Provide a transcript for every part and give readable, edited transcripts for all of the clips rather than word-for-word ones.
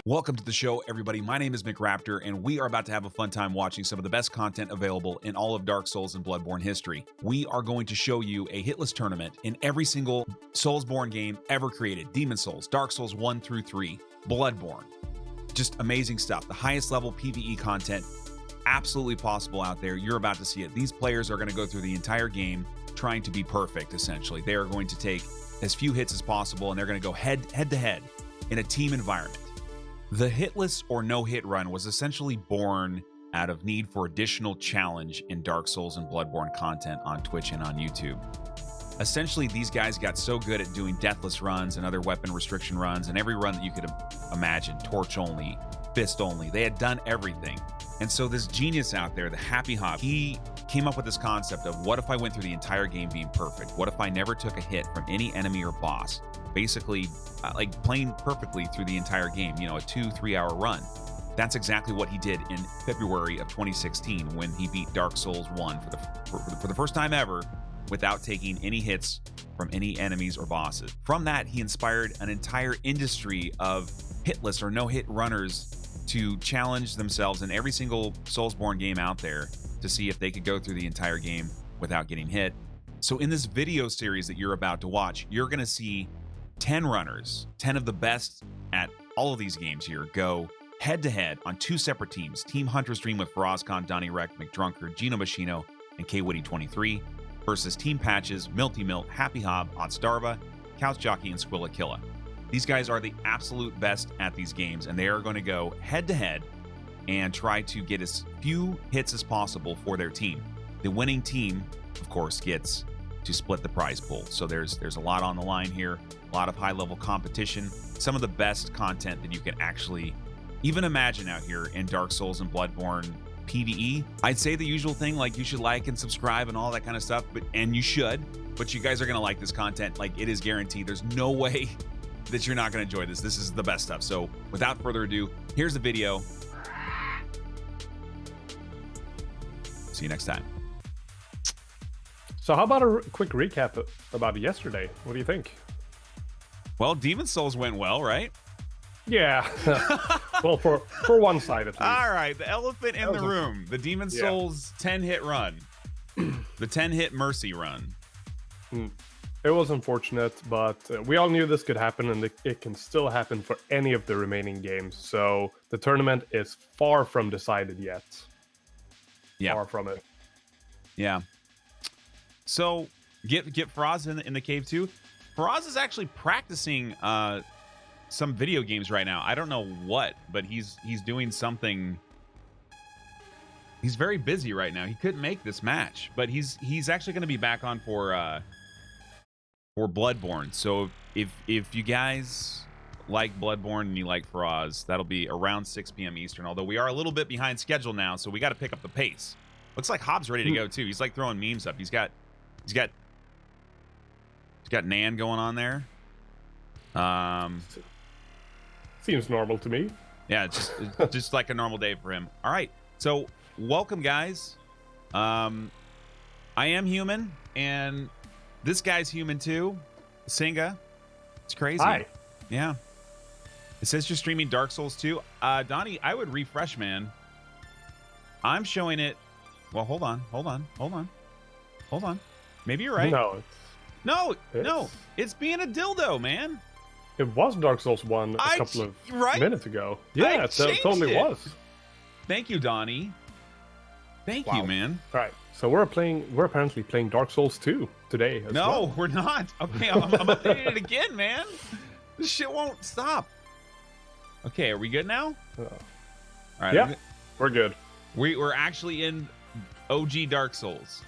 Welcome to the show, everybody. My name is McRaptor, and we are about to have a fun time watching some of the best content available in all of Dark Souls and Bloodborne history. We are going to show you a hitless tournament in every single SoulsBorne game ever created. Demon Souls, Dark Souls 1 through 3, Bloodborne. Just amazing stuff. The highest level PvE content absolutely possible out there. You're about to see it. These players are going to go through the entire game trying to be perfect, essentially. They are going to take as few hits as possible, and they're going to go head to head in a team environment. The hitless or no-hit run was essentially born out of need for additional challenge in Dark Souls and Bloodborne content on Twitch and on YouTube. Essentially, these guys got so good at doing deathless runs and other weapon restriction runs and every run that you could imagine, torch only, fist only. They had done everything. And so this genius out there, the Happy Hob, he came up with this concept of what if I went through the entire game being perfect? What if I never took a hit from any enemy or boss? Basically, like playing perfectly through the entire game, you know, a 2-3 hour run. That's exactly what he did in February of 2016 when he beat Dark Souls 1 for the first time ever without taking any hits from any enemies or bosses. From that, he inspired an entire industry of hitless or no-hit runners to challenge themselves in every single SoulsBorne game out there to see if they could go through the entire game without getting hit. So in this video series that you're about to watch, you're going to see 10 runners, 10 of the best at all of these games here, go head-to-head on two separate teams. Team Hunter's Dream with FaraazKhan, Donnyrekt, McDrunkard, Gino Machino, and KWitty23 versus Team Patches, Milty Milt, Happy Hob, Otstarva, Couch Jockey, and Squillakilla. These guys are the absolute best at these games, and they are going to go head-to-head and try to get as few hits as possible for their team. The winning team, of course, gets to split the prize pool. So there's a lot on the line here, a lot of high-level competition, some of the best content that you can actually even imagine out here in Dark Souls and Bloodborne PvE. I'd say the usual thing, like you should like and subscribe and all that kind of stuff, and you should, but you guys are gonna like this content. Like, it is guaranteed. There's no way that you're not gonna enjoy this. This is the best stuff. So without further ado, here's the video. See you next time. So how about a quick recap about yesterday? What do you think? Well, Demon Souls went well, right? Yeah. Well, for one side at least. All right, the elephant in the room. The Demon Souls 10-hit run. The 10-hit Mercy run. It was unfortunate, but we all knew this could happen, and it can still happen for any of the remaining games. So the tournament is far from decided yet. Yeah. Far from it. Yeah. So get Faraaz in the cave too. Faraaz is actually practicing some video games right now. I don't know what, but he's doing something. He's very busy right now. He couldn't make this match, but he's actually going to be back on for Bloodborne. So if you guys like Bloodborne and you like Faraaz, that'll be around 6 p.m. Eastern. Although we are a little bit behind schedule now, so we got to pick up the pace. Looks like Hob's ready to go too. He's like throwing memes up. He's got Nan going on there. Seems normal to me. Yeah, it's just like a normal day for him. All right, so welcome, guys. I am human, and this guy's human too. Singha. It's crazy. Hi. Yeah. It says you're streaming Dark Souls 2. Donnie, I would refresh, man. I'm showing it. Well, hold on. Maybe you're right. No, it's being a dildo, man. It was Dark Souls 1 a couple of minutes ago. Yeah, it totally was. Thank you, Donnie. Thank you, man. All right, so we're apparently playing Dark Souls 2 today as well. No, we're not. Okay, I'm updating it again, man. This shit won't stop. Okay, are we good now? All right. Yeah, we're good. We're actually in OG Dark Souls.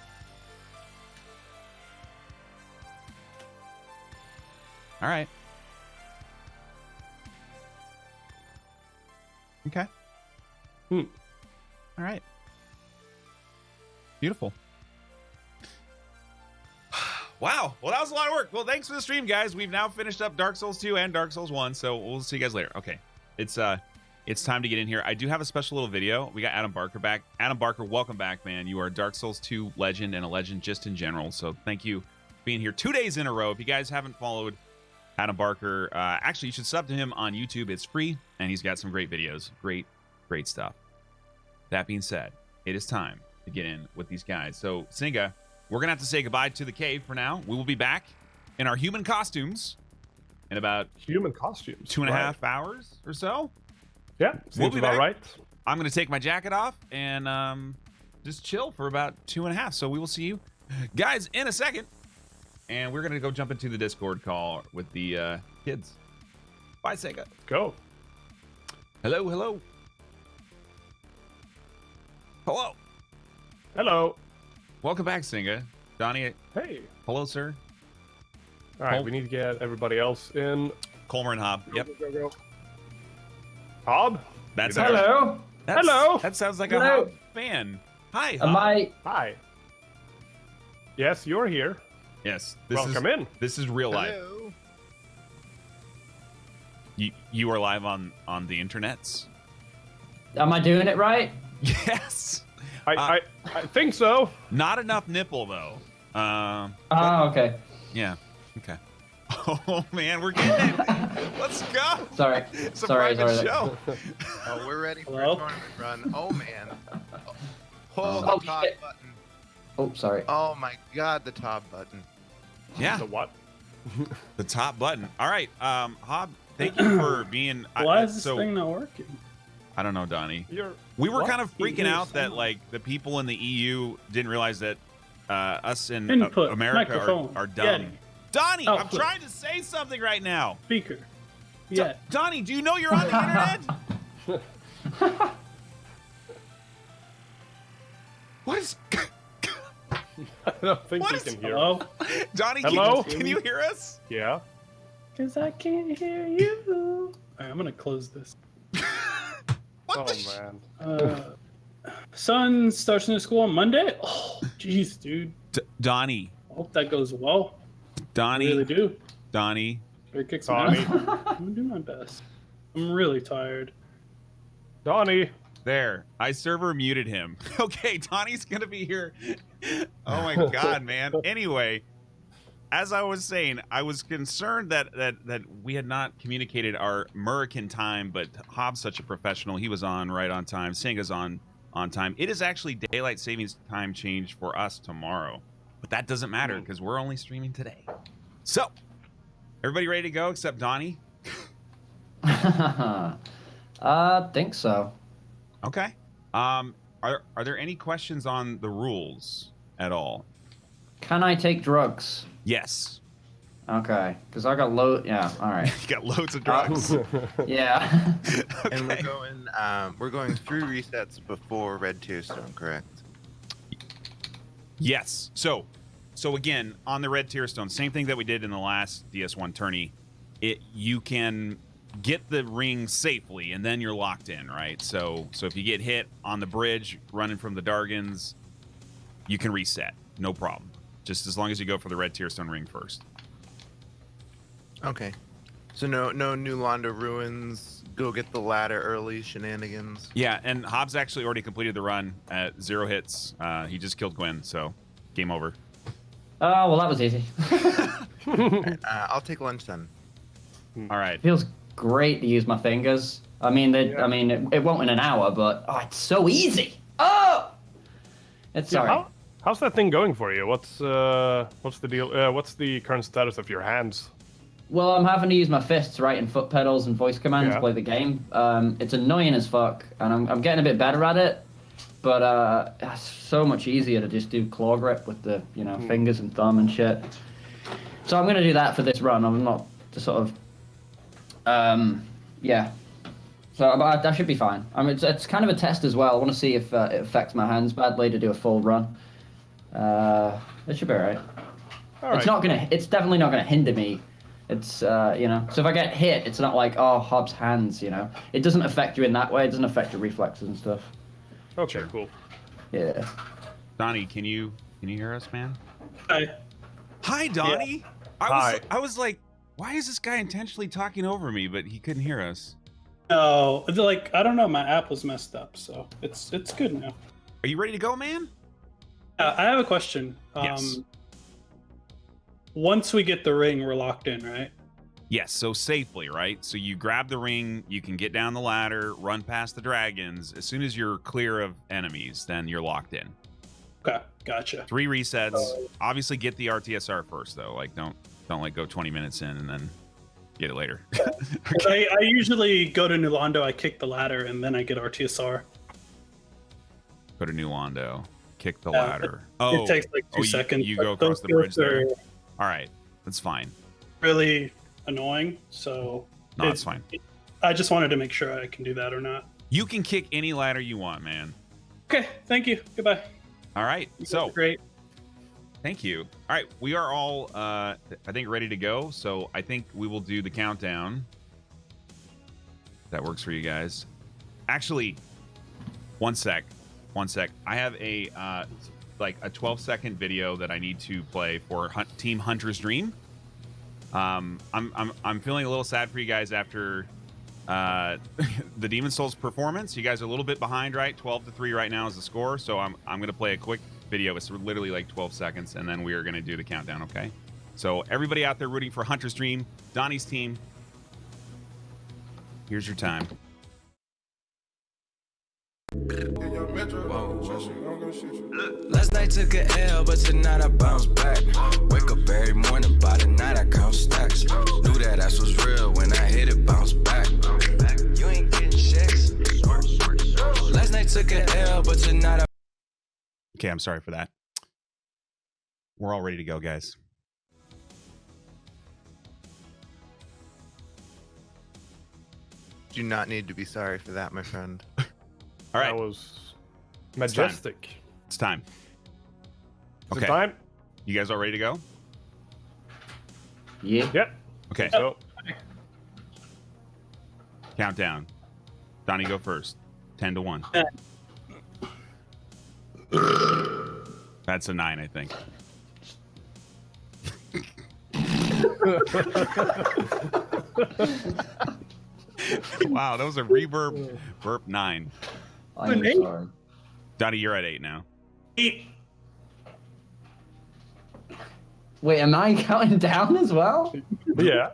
All right. Okay. All right. Beautiful. Wow. Well, that was a lot of work. Well, thanks for the stream, guys. We've now finished up Dark Souls 2 and Dark Souls 1, so we'll see you guys later. Okay. It's time to get in here. I do have a special little video. We got Adam Barker back. Adam Barker, welcome back, man. You are a Dark Souls 2 legend and a legend just in general, so thank you for being here 2 days in a row. If you guys haven't followed Adam Barker. Actually, you should sub to him on YouTube. It's free, and he's got some great videos. Great stuff. That being said, it is time to get in with these guys. So, Singha, we're going to have to say goodbye to the cave for now. We will be back in our human costumes in about... Human costumes? 2.5 hours or so? Yeah, seems about right. I'm going to take my jacket off and just chill for about 2.5. So we will see you guys in a second. And we're going to go jump into the Discord call with the kids. Bye, Singha. Go. Hello, hello. Hello. Hello. Welcome back, Singha. Donnie. Hey. Hello, sir. All right, we need to get everybody else in. Colmer and Hob. Yep. Go. Hob? That's hello. Hello. That sounds like Hello. a Hob fan. Hi, Hob. Am I? Hi. Yes, you're here. Yes. Welcome in. This is real life. Hello. You are live on the internets. Am I doing it right? Yes. I think so. Not enough nipple though. Oh, okay. Yeah. Okay. Oh man, we're getting it. Let's go. Sorry. It's a Sorry. private show. Oh, we're ready for Hello? a tournament run. Oh man. Hold Oh, the top shit. button. Oh, sorry. Oh my god, the top button. Yeah. The what? The top button. All right. Hob, thank you for being. Why is this thing not working? I don't know, Donnie. We were kind of freaking out Yes, that like the people in the EU didn't realize that us in Input, America microphone, are dumb. Yeti. Donnie, I'm Output. trying to say something right now. Speaker. Yeah. Donnie, do you know you're on the internet? What is? I don't think What we is- can hear. Hello? Donnie, Hello? can you hear us? Yeah. Because I can't hear you. All right, I'm going to close this. What Oh the man. Son starts new school on Monday? Oh, jeez, dude. Donnie, I hope that goes well. I Donnie, really do. Donnie. Or kick some Donnie. ass. I'm going to do my best. I'm really tired. Donnie. There, I server muted him. Okay, Donnie's gonna be here. Oh my god, man. Anyway, as I was saying, I was concerned that we had not communicated our American time, but Hob's such a professional. He was on right on time. Singha's on time. It is actually daylight savings time change for us tomorrow, but that doesn't matter because we're only streaming today. So, everybody ready to go except Donnie? Think so. Okay. Are there any questions on the rules at all? Can I take drugs? Yes. Okay, because I got Yeah. All right. You got loads of drugs. Yeah. And Okay. we're going through resets before Red Tearstone, correct? Yes. So again, on the Red Tearstone, same thing that we did in the last DS1 tourney. You can get the ring safely, and then you're locked in, right? So if you get hit on the bridge running from the Dargans, you can reset, no problem. Just as long as you go for the Red Tearstone ring first. Okay. So no New Londo ruins. Go get the ladder early shenanigans. Yeah, and Hobbs actually already completed the run at 0 hits. He just killed Gwen, so game over. Oh, well, that was easy. Alright, I'll take lunch then. All right. Feels great to use my fingers. I mean, it won't in an hour, but it's so easy. Oh, it's sorry. How's that thing going for you? What's the deal? What's the current status of your hands? Well, I'm having to use my fists, right, and foot pedals and voice commands to play the game. It's annoying as fuck, and I'm getting a bit better at it. But it's so much easier to just do claw grip with the fingers and thumb and shit. So I'm gonna do that for this run. I'm not just sort of yeah. So I should be fine. I mean, it's kind of a test as well. I want to see if it affects my hands badly to do a full run. It should be alright. It's definitely not gonna hinder me. It's So if I get hit, it's not like Hobbs' hands. It doesn't affect you in that way. It doesn't affect your reflexes and stuff. Okay, cool. Yeah. Donnie, can you hear us, man? Hi, Donnie. Hi. I was like, why is this guy intentionally talking over me? But he couldn't hear us. No, I don't know. My app was messed up, so it's good now. Are you ready to go, man? I have a question. Yes. Once we get the ring, we're locked in, right? Yes, so safely, right? So you grab the ring, you can get down the ladder, run past the dragons. As soon as you're clear of enemies, then you're locked in. Okay, gotcha. 3 resets. Obviously, get the RTSR first, though. Like, don't like go 20 minutes in and then get it later. Okay. I usually go to Nulando, I kick the ladder, and then I get RTSR. Go to New Londo, kick the ladder. Oh, it takes like 2 seconds. You go across the bridge there. All right, that's fine. Really annoying, so no, it's fine. I just wanted to make sure I can do that or not. You can kick any ladder you want, man. Okay, thank you. Goodbye. All right, So great. Thank you. All right, we are all, I think, ready to go. So I think we will do the countdown. That works for you guys. Actually, one sec. I have a like a 12-second video that I need to play for Team Hunter's Dream. I'm feeling a little sad for you guys after the Demon Souls performance. You guys are a little bit behind, right? 12-3 right now is the score. So I'm gonna play a quick video. It's literally like 12 seconds, and then we are gonna do the countdown. Okay. So everybody out there rooting for Hunter's Dream, Donnie's team. Here's your time. Last night took a L, but tonight I bounce back. Wake up every morning, by the night I count stacks. Knew that ass was real when I hit it, bounce back. You ain't getting checks. Last night took a L, but tonight I... Okay, I'm sorry for that. We're all ready to go, guys. Do not need to be sorry for that, my friend. All right. That was majestic. It's time. Okay. Time. You guys all ready to go? Yeah. Yep. Okay. So, countdown. Donnie, go first. 10 to 1. That's a 9, I think. Wow, that was a reverb burp 9. I'm sorry. Donnie, you're at 8 now. 8. Wait, am I counting down as well? yeah.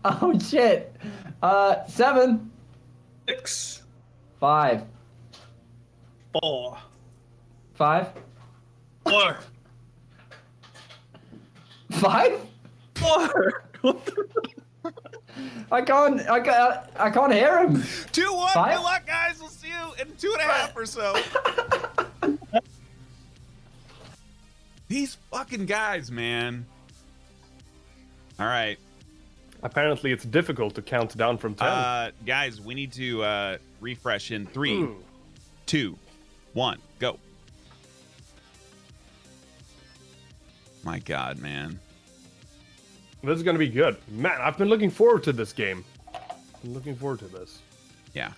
Oh shit. 7. 6. 5. 4. 5. 4. 5? 4. What the... I can't hear him. 2-1. Good luck, guys. We'll see you in 2.5 or so. These fucking guys, man. All right. Apparently, it's difficult to count down from 10. Guys, we need to refresh in 3, 2, 1, go. My God, man. This is going to be good. Man, I've been looking forward to this game. I'm looking forward to this. Yeah.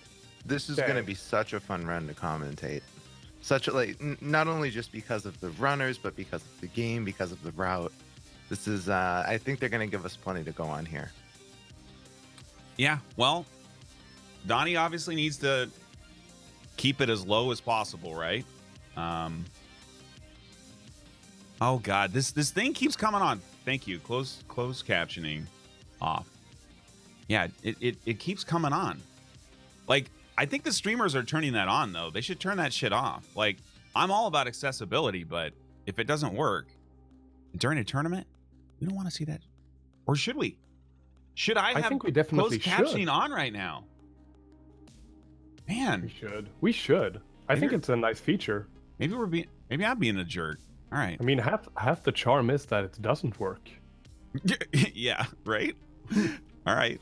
This is going to be such a fun run to commentate. Such a, like, not only just because of the runners, but because of the game, because of the route. This is, I think they're going to give us plenty to go on here. Yeah, well, Donnie obviously needs to keep it as low as possible, right? Oh God, this thing keeps coming on. Thank you. Close captioning off. Yeah, it keeps coming on. Like, I think the streamers are turning that on though. They should turn that shit off. Like, I'm all about accessibility, but if it doesn't work during a tournament, we don't want to see that. Or should we? Should I have think we definitely closed captioning on right now? Man, we should. I think it's a nice feature. Maybe I'm being a jerk. All right. I mean, half the charm is that it doesn't work. Yeah, right? All right.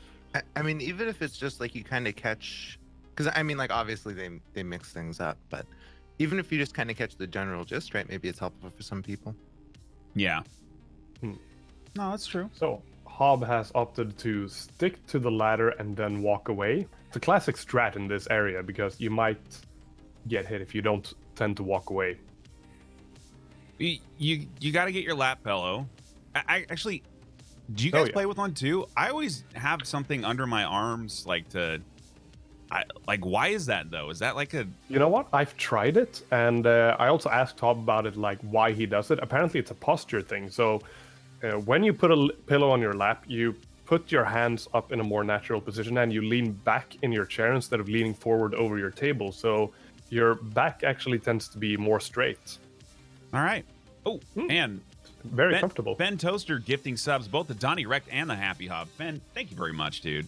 I mean, even if it's just like you kind of catch, because I mean, like, obviously they mix things up, but even if you just kind of catch the general gist, right? Maybe it's helpful for some people. Yeah. No, that's true. So Hob has opted to stick to the ladder and then walk away. It's a classic strat in this area because you might get hit if you don't tend to walk away. You got to get your lap pillow. I actually, do you guys play with one too? I always have something under my arms, like why is that though? Is that like a? You know what? I've tried it, and I also asked Hob about it, like why he does it. Apparently, it's a posture thing. So when you put a pillow on your lap, you put your hands up in a more natural position and you lean back in your chair instead of leaning forward over your table. So your back actually tends to be more straight. All right. Oh, and very comfortable. Ben Toaster gifting subs, both the Donnyrekt and the Happy Hob. Ben, thank you very much, dude.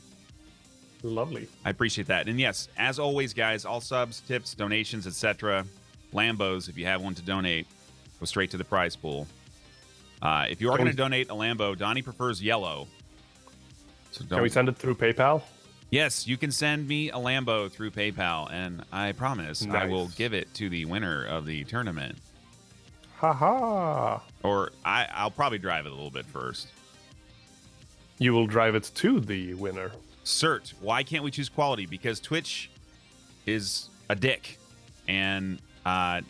Lovely. I appreciate that. And yes, as always, guys, all subs, tips, donations, etc. Lambos, if you have one to donate, go straight to the prize pool. If you are going to donate a Lambo, Donnie prefers yellow. So can we send it through PayPal? Yes, you can send me a Lambo through PayPal, and I promise I will give it to the winner of the tournament. Haha. Or I'll probably drive it a little bit first. You will drive it to the winner. Cert, why can't we choose quality? Because Twitch is a dick and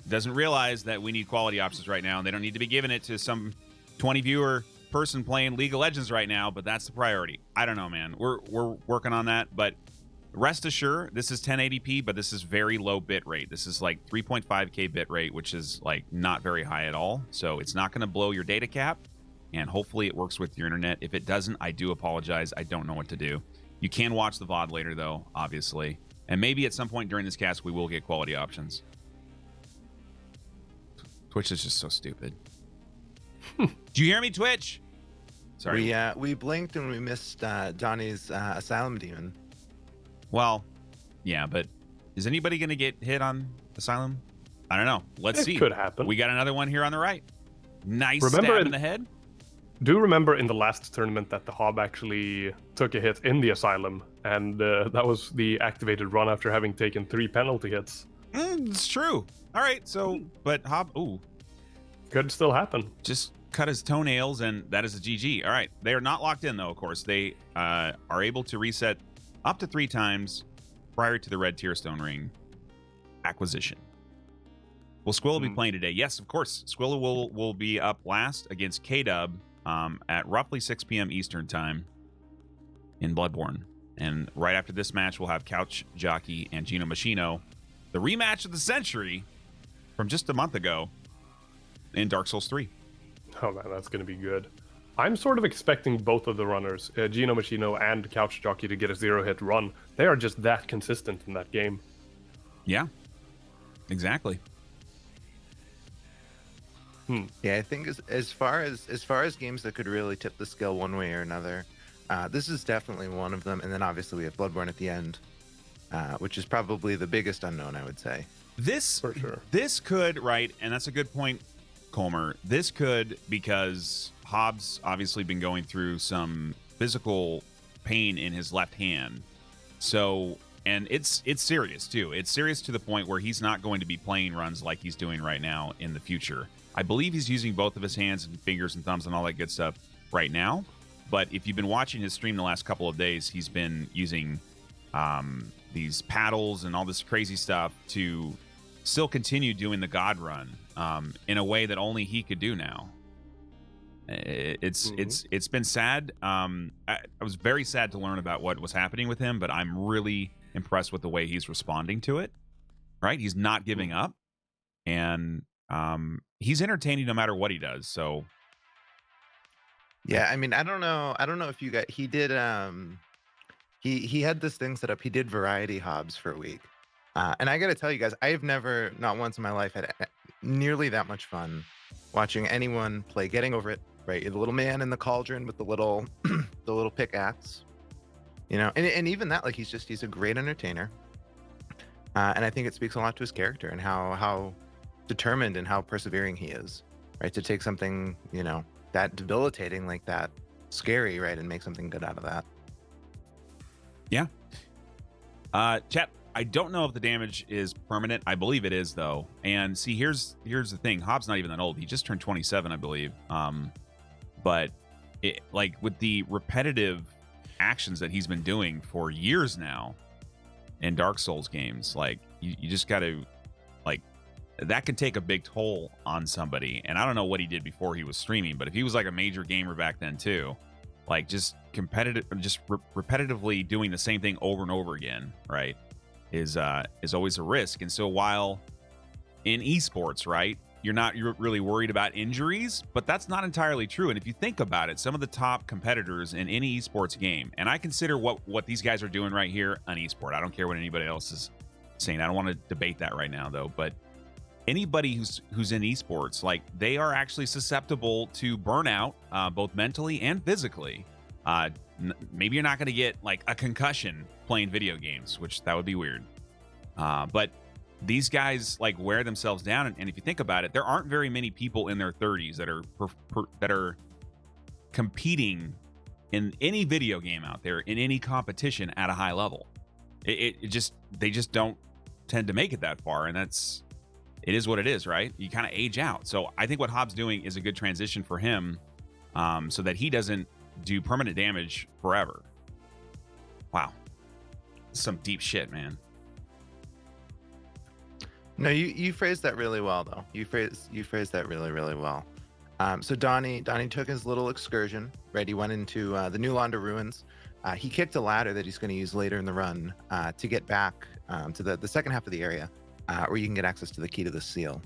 doesn't realize that we need quality options right now, and they don't need to be giving it to some 20 viewer person playing League of Legends right now, but that's the priority. I don't know, man. We're working on that, but rest assured, this is 1080p, but this is very low bit rate. This is like 3.5k bit rate, which is like not very high at all. So it's not going to blow your data cap, and hopefully it works with your internet. If it doesn't, I do apologize. I don't know what to do. You can watch the VOD later, though, obviously. And maybe at some point during this cast, we will get quality options. Twitch is just so stupid. Do you hear me, Twitch? Sorry. We blinked and we missed Donnie's Asylum Demon. Well, yeah, but is anybody going to get hit on Asylum? I don't know. Let's see. It could happen. We got another one here on the right. Nice stab in the head. Do remember in the last tournament that the Hob actually took a hit in the Asylum, and that was the activated run after having taken 3 penalty hits. It's true. All right, so, but Hob, could still happen. Just cut his toenails, and that is a GG. All right, they are not locked in, though, of course. They are able to reset up to 3 times prior to the red tier stone ring acquisition. Will Squilla be playing today? Yes, of course. Squilla will be up last against K-Dub at roughly 6 p.m. Eastern time in Bloodborne. And right after this match, we'll have Couch Jockey and Gino Machino, the rematch of the century from just a month ago in Dark Souls 3. Oh man, that's going to be good. I'm sort of expecting both of the runners, Gino Machino and Couch Jockey, to get a 0-hit run. They are just that consistent in that game. Yeah, exactly. Yeah, I think as far as games that could really tip the scale one way or another, this is definitely one of them. And then obviously we have Bloodborne at the end, which is probably the biggest unknown, I would say. This for sure. This could, right, and that's a good point, Colmer. This could, because Hob's obviously been going through some physical pain in his left hand. So, and it's serious too. It's serious to the point where he's not going to be playing runs like he's doing right now in the future. I believe he's using both of his hands and fingers and thumbs and all that good stuff right now. But if you've been watching his stream the last couple of days, he's been using these paddles and all this crazy stuff to still continue doing the God run in a way that only he could do now. It's been sad. I was very sad to learn about what was happening with him, but I'm really impressed with the way he's responding to it. Right? He's not giving up, and he's entertaining no matter what he does. So yeah, I mean, I don't know if you got, he did he had this thing set up. He did variety hobs for a week, and I gotta tell you guys, I've never, not once in my life, had nearly that much fun watching anyone play Getting Over It. Right, the little man in the cauldron with the little the little pickaxe, you know, and even that, like, he's a great entertainer, and I think it speaks a lot to his character and how determined and how persevering he is, right, to take something, you know, that debilitating, like that, scary, right, and make something good out of that. Yeah. Chat, I don't know if the damage is permanent. I believe it is, though. And see, here's the thing. Hob's not even that old. He just turned 27, I believe. But it, like, with the repetitive actions that he's been doing for years now in Dark Souls games, like, you just got to, like, that could take a big toll on somebody. And I don't know what he did before he was streaming, but if he was like a major gamer back then too, like, just repetitively doing the same thing over and over again, right, is always a risk. And so while in esports, right, you're really worried about injuries, but that's not entirely true. And if you think about it, some of the top competitors in any esports game, and I consider what these guys are doing right here an esport. I don't care what anybody else is saying. I don't want to debate that right now, though. But anybody who's in esports, like, they are actually susceptible to burnout, both mentally and physically. Maybe you're not going to get like a concussion playing video games, which that would be weird. But these guys like wear themselves down, and if you think about it, there aren't very many people in their 30s that are competing in any video game out there in any competition at a high level. They just don't tend to make it that far, and it is what it is, right? You kind of age out. So I think what Hob's doing is a good transition for him, so that he doesn't do permanent damage forever. Wow, some deep shit, man. No, you phrased that really well, though. You phrased that really, really well. So Donnie took his little excursion, right? He went into the New Londa ruins. He kicked a ladder that he's going to use later in the run to get back to the second half of the area, where you can get access to the key to the seal.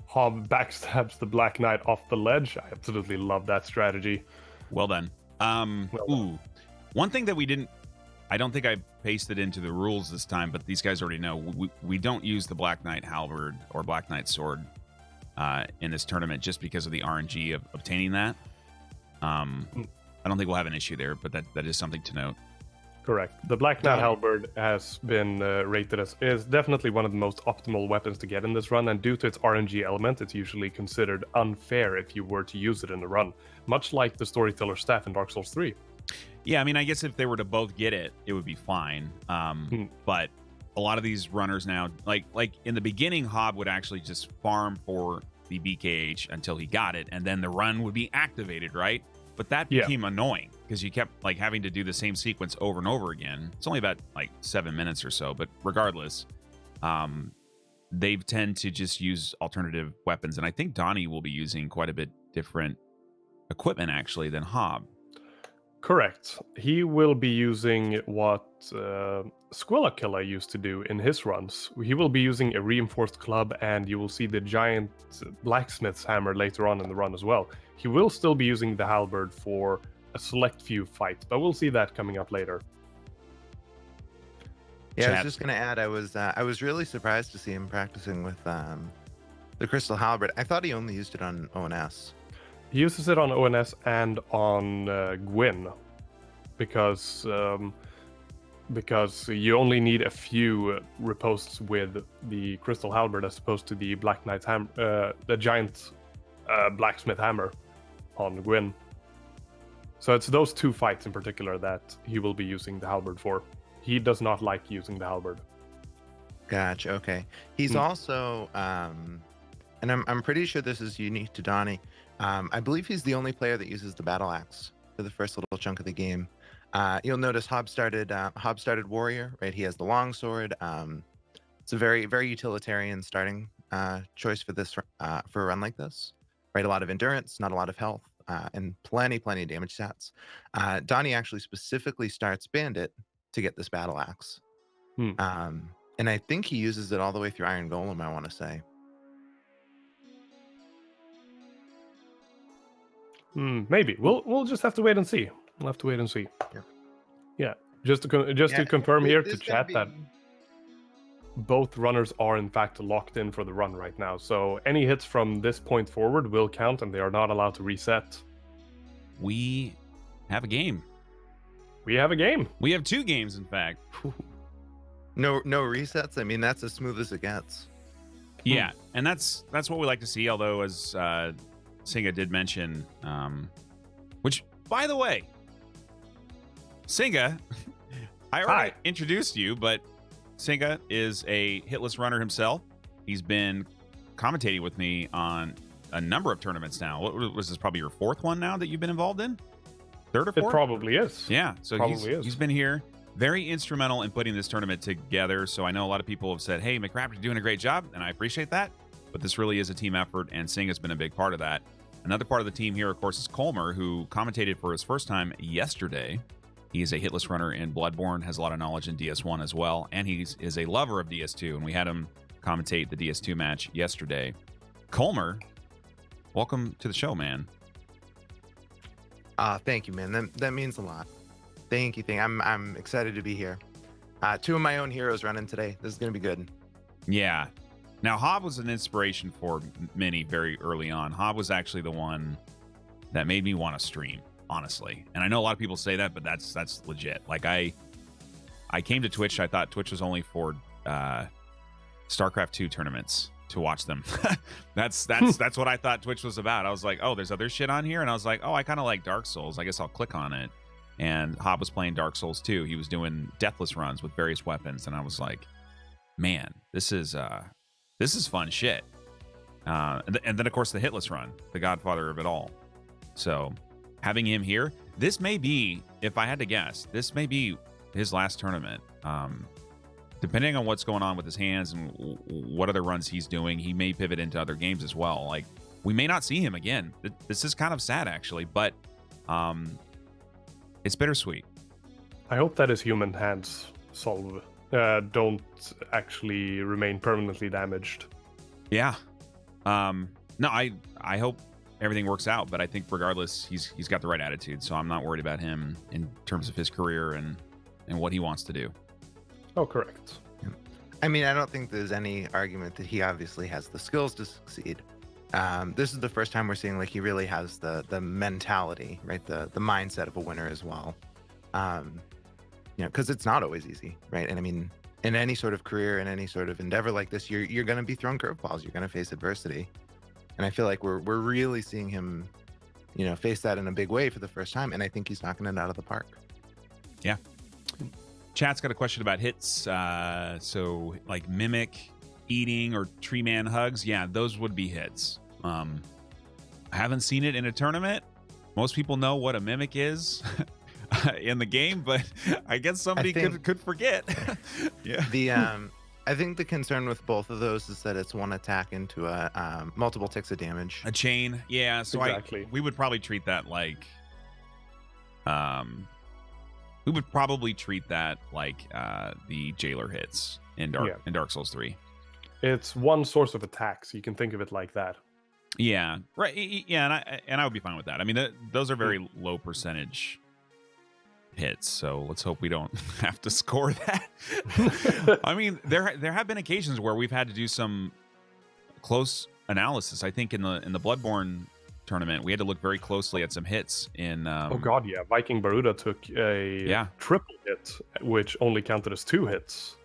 Hob backstabs the Black Knight off the ledge. I absolutely love that strategy. Well done. One thing that I don't think I pasted into the rules this time, but these guys already know, we don't use the Black Knight halberd or Black Knight sword in this tournament just because of the RNG of obtaining that. I don't think we'll have an issue there, but that is something to note. Correct. The Black Knight halberd has been rated as is definitely one of the most optimal weapons to get in this run, and due to its RNG element, it's usually considered unfair if you were to use it in the run, much like the Storyteller's Staff in Dark Souls 3. Yeah, I mean, I guess if they were to both get it, it would be fine. But a lot of these runners now, like in the beginning, Hob would actually just farm for the BKH until he got it, and then the run would be activated, right? But that became annoying because you kept like having to do the same sequence over and over again. It's only about like 7 minutes or so, but regardless, they tend to just use alternative weapons, and I think Donnie will be using quite a bit different equipment actually than Hob. Correct. He will be using what Squillakilla used to do in his runs. He will be using a reinforced club, and you will see the giant blacksmith's hammer later on in the run as well. He will still be using the halberd for a select few fights, but we'll see that coming up later. Yeah, I was just going to add, I was really surprised to see him practicing with the Crystal Halberd. I thought he only used it on ONS. He uses it on ONS and on Gwyn because you only need a few riposts with the Crystal Halberd as opposed to the Black Knight's the giant blacksmith hammer on Gwyn. So it's those two fights in particular that he will be using the halberd for. He does not like using the halberd. Gotcha. Okay. He's also, and I'm pretty sure this is unique to Donnie. I believe he's the only player that uses the battle axe for the first little chunk of the game. You'll notice Hob started warrior, right? He has the long sword. It's a very, very utilitarian starting choice for this for a run like this, right? A lot of endurance, not a lot of health, and plenty of damage stats. Donnie actually specifically starts bandit to get this battle axe, and I think he uses it all the way through Iron Golem, I want to say. Maybe we'll just have to wait and see. We'll have to wait and see. Yeah. Just to confirm here to chat that both runners are in fact locked in for the run right now. So any hits from this point forward will count, and they are not allowed to reset. We have a game. We have a game. We have two games, in fact. No resets. I mean, that's as smooth as it gets. Yeah, and that's what we like to see. Although, as Singha did mention, which, by the way, Singha, I already introduced you, but Singha is a hitless runner himself. He's been commentating with me on a number of tournaments now. What was this? Probably your fourth one now that you've been involved in? Third or fourth? It probably is. Yeah, so he's been here, very instrumental in putting this tournament together. So I know a lot of people have said, "Hey, McRaptor, doing a great job," and I appreciate that. But this really is a team effort, and Singha's been a big part of that. Another part of the team here, of course, is Colmer, who commentated for his first time yesterday. He is a hitless runner in Bloodborne, has a lot of knowledge in DS1 as well, and he is a lover of DS2. And we had him commentate the DS2 match yesterday. Colmer, welcome to the show, man. Thank you, man. That means a lot. Thank you. I'm excited to be here. 2 of my own heroes running today. This is going to be good. Yeah. Now, Hob was an inspiration for many very early on. Hob was actually the one that made me want to stream, honestly. And I know a lot of people say that, but that's legit. Like, I came to Twitch. I thought Twitch was only for StarCraft 2 tournaments to watch them. that's what I thought Twitch was about. I was like, oh, there's other shit on here. And I was like, oh, I kind of like Dark Souls. I guess I'll click on it. And Hob was playing Dark Souls 2. He was doing deathless runs with various weapons. And I was like, man, this is fun shit. And then, of course, the Hitless run, the godfather of it all. So having him here, this may be, if I had to guess, this may be his last tournament. Depending on what's going on with his hands and what other runs he's doing, he may pivot into other games as well. Like, we may not see him again. This is kind of sad, actually, but it's bittersweet. I hope that his human hands don't actually remain permanently damaged. Yeah. No, I hope everything works out, but I think regardless, he's got the right attitude, so I'm not worried about him in terms of his career and what he wants to do. Oh, correct. I mean, I don't think there's any argument that he obviously has the skills to succeed. This is the first time we're seeing like he really has the mentality, right? The mindset of a winner as well. Because it's not always easy, right? And I mean, in any sort of career, in any sort of endeavor like this, you're going to be thrown curveballs. You're going to face adversity, and I feel like we're really seeing him, face that in a big way for the first time. And I think he's knocking it out of the park. Yeah. Chat's got a question about hits. So like mimic, eating, or tree man hugs. Yeah, those would be hits. I haven't seen it in a tournament. Most people know what a mimic is in the game, but I guess somebody could forget. Yeah. I think the concern with both of those is that it's one attack into a multiple ticks of damage. A chain. Yeah. So exactly. We would probably treat that like the jailer hits in Dark Souls 3. It's one source of attack, so you can think of it like that. Yeah, right. Yeah, and I would be fine with that. I mean, those are very low percentage hits, so let's hope we don't have to score that. I mean, there have been occasions where we've had to do some close analysis. I think in the Bloodborne tournament, we had to look very closely at some hits in oh god, yeah. Viking Baruda took a triple hit, which only counted as 2 hits.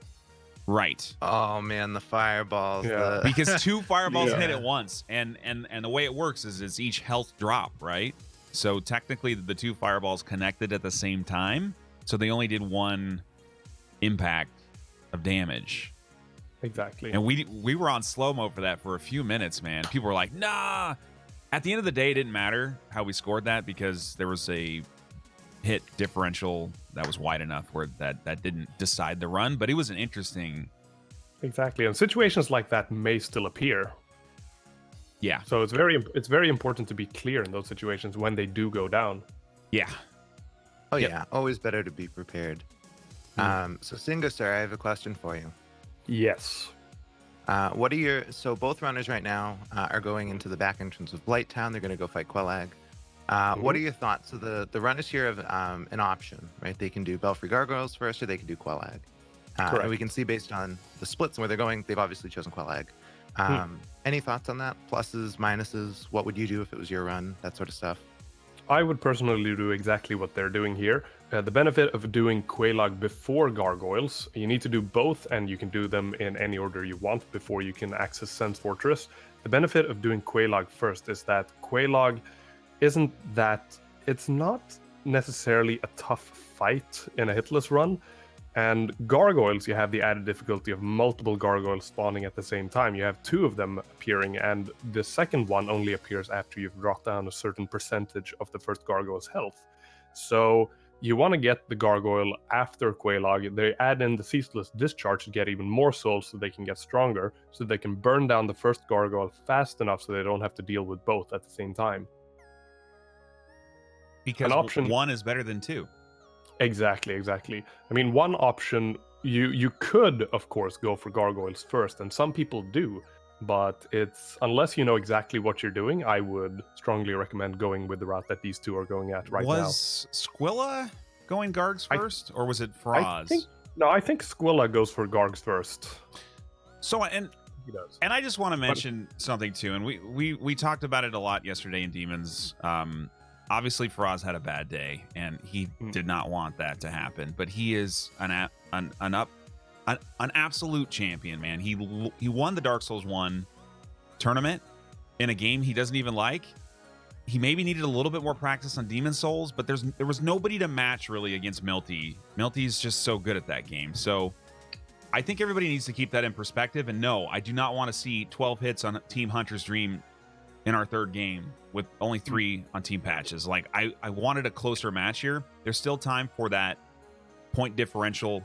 Right. Oh man, the fireballs. Yeah. Because 2 fireballs hit at once, and the way it works is it's each health drop, right? So technically the 2 fireballs connected at the same time, so they only did 1 impact of damage. Exactly. And we were on slow-mo for that for a few minutes, man. People were like, nah. At the end of the day, it didn't matter how we scored that because there was a hit differential that was wide enough where that didn't decide the run, but it was an interesting... Exactly, and situations like that may still appear. Yeah. So it's very important to be clear in those situations when they do go down. Yeah. Oh yeah, always better to be prepared. So Singha, sir, I have a question for you. Yes. So both runners right now are going into the back entrance of Blighttown. They're going to go fight Quelag. What are your thoughts? So the runners here have an option, right? They can do Belfry Gargoyles first, or they can do Quelag. And we can see based on the splits and where they're going, they've obviously chosen Quelag. Any thoughts on that? Pluses, minuses? What would you do if it was your run? That sort of stuff. I would personally do exactly what they're doing here. The benefit of doing Quelag before Gargoyles, you need to do both, and you can do them in any order you want before you can access Sense Fortress. The benefit of doing Quelag first is that Quelag it's not necessarily a tough fight in a hitless run. And Gargoyles, you have the added difficulty of multiple Gargoyles spawning at the same time. You have 2 of them appearing, and the second one only appears after you've brought down a certain percentage of the first Gargoyle's health. So you want to get the Gargoyle after Quelag. They add in the Ceaseless Discharge to get even more souls so they can get stronger, so they can burn down the first Gargoyle fast enough so they don't have to deal with both at the same time. Because one is better than 2. Exactly. I mean, one option you could, of course, go for gargoyles first, and some people do. But it's unless you know exactly what you're doing, I would strongly recommend going with the route that these two are going at right now. Was Squilla going Gargs first, or was it Faraz? I think Squilla goes for Gargs first. So and I just want to mention something too, and we talked about it a lot yesterday in Demons. Obviously, Faraz had a bad day, and he did not want that to happen. But he is an absolute champion, man. He won the Dark Souls 1 tournament in a game he doesn't even like. He maybe needed a little bit more practice on Demon Souls, but there was nobody to match really against Milty. Milty's just so good at that game. So I think everybody needs to keep that in perspective. And no, I do not want to see 12 hits on Team Hunter's Dream in our third game with only 3 on team patches. Like I wanted a closer match here. There's still time for that point differential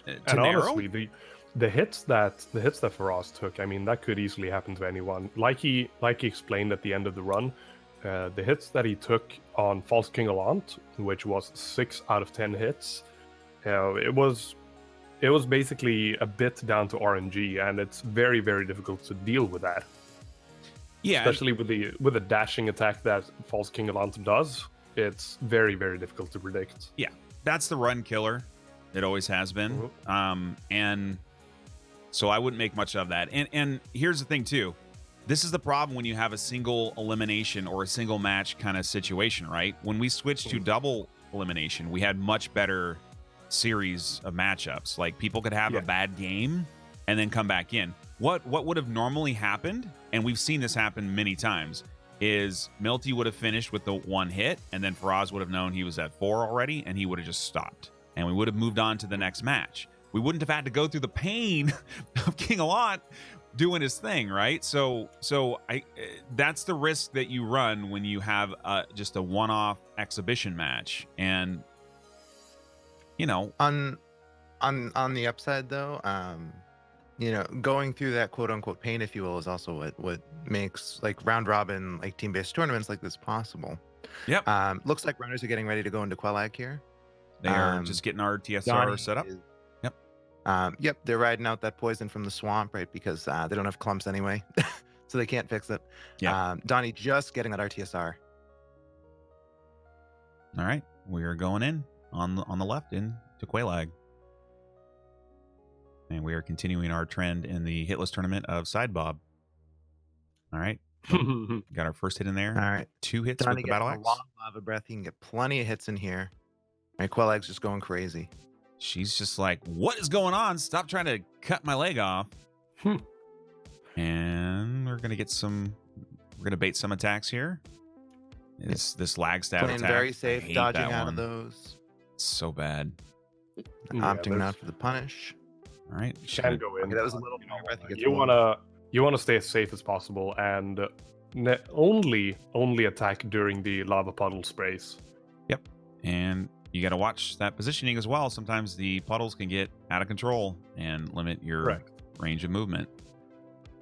to narrow. Honestly, the hits that Faraz took, I mean, that could easily happen to anyone. Like he explained at the end of the run, the hits that he took on False King Allant, which was 6 out of 10 hits, it was basically a bit down to RNG, and it's very, very difficult to deal with that. Yeah, especially with the dashing attack that False King Allant does, it's very, very difficult to predict. Yeah, that's the run killer. It always has been. And so I wouldn't make much of that. And here's the thing too. This is the problem when you have a single elimination or a single match kind of situation, right? When we switched to double elimination, we had much better series of matchups. Like people could have a bad game and then come back in. What would have normally happened, and we've seen this happen many times, is Milty would have finished with the 1 hit, and then Faraz would have known he was at 4 already, and he would have just stopped. And we would have moved on to the next match. We wouldn't have had to go through the pain of King Allant doing his thing, right? So that's the risk that you run when you have just a one-off exhibition match. And on the upside though, going through that quote unquote pain, if you will, is also what makes like round robin, like team-based tournaments like this possible. Yep. Looks like runners are getting ready to go into Quelag here. They are just getting our TSR set up. Yep, they're riding out that poison from the swamp, right? Because they don't have clumps anyway, so they can't fix it. Yeah. Donnie just getting that RTSR. All right, we are going in on the left into Quelag. And we are continuing our trend in the hitless tournament of SinghaVOB. All right. Got our first hit in there. All right. 2 hits Donnie with the battle axe. Long lava breath. He can get plenty of hits in here. All right, Quelag's just going crazy. She's just like, what is going on? Stop trying to cut my leg off. And we're going to bait some attacks here. It's this lag stab Playing attack. Very safe, dodging out of those. It's so bad. Opting not for the punish. All right. Can go in. Okay, that was a little you want to stay as safe as possible and only attack during the lava puddle sprays. Yep. And you got to watch that positioning as well. Sometimes the puddles can get out of control and limit your range of movement.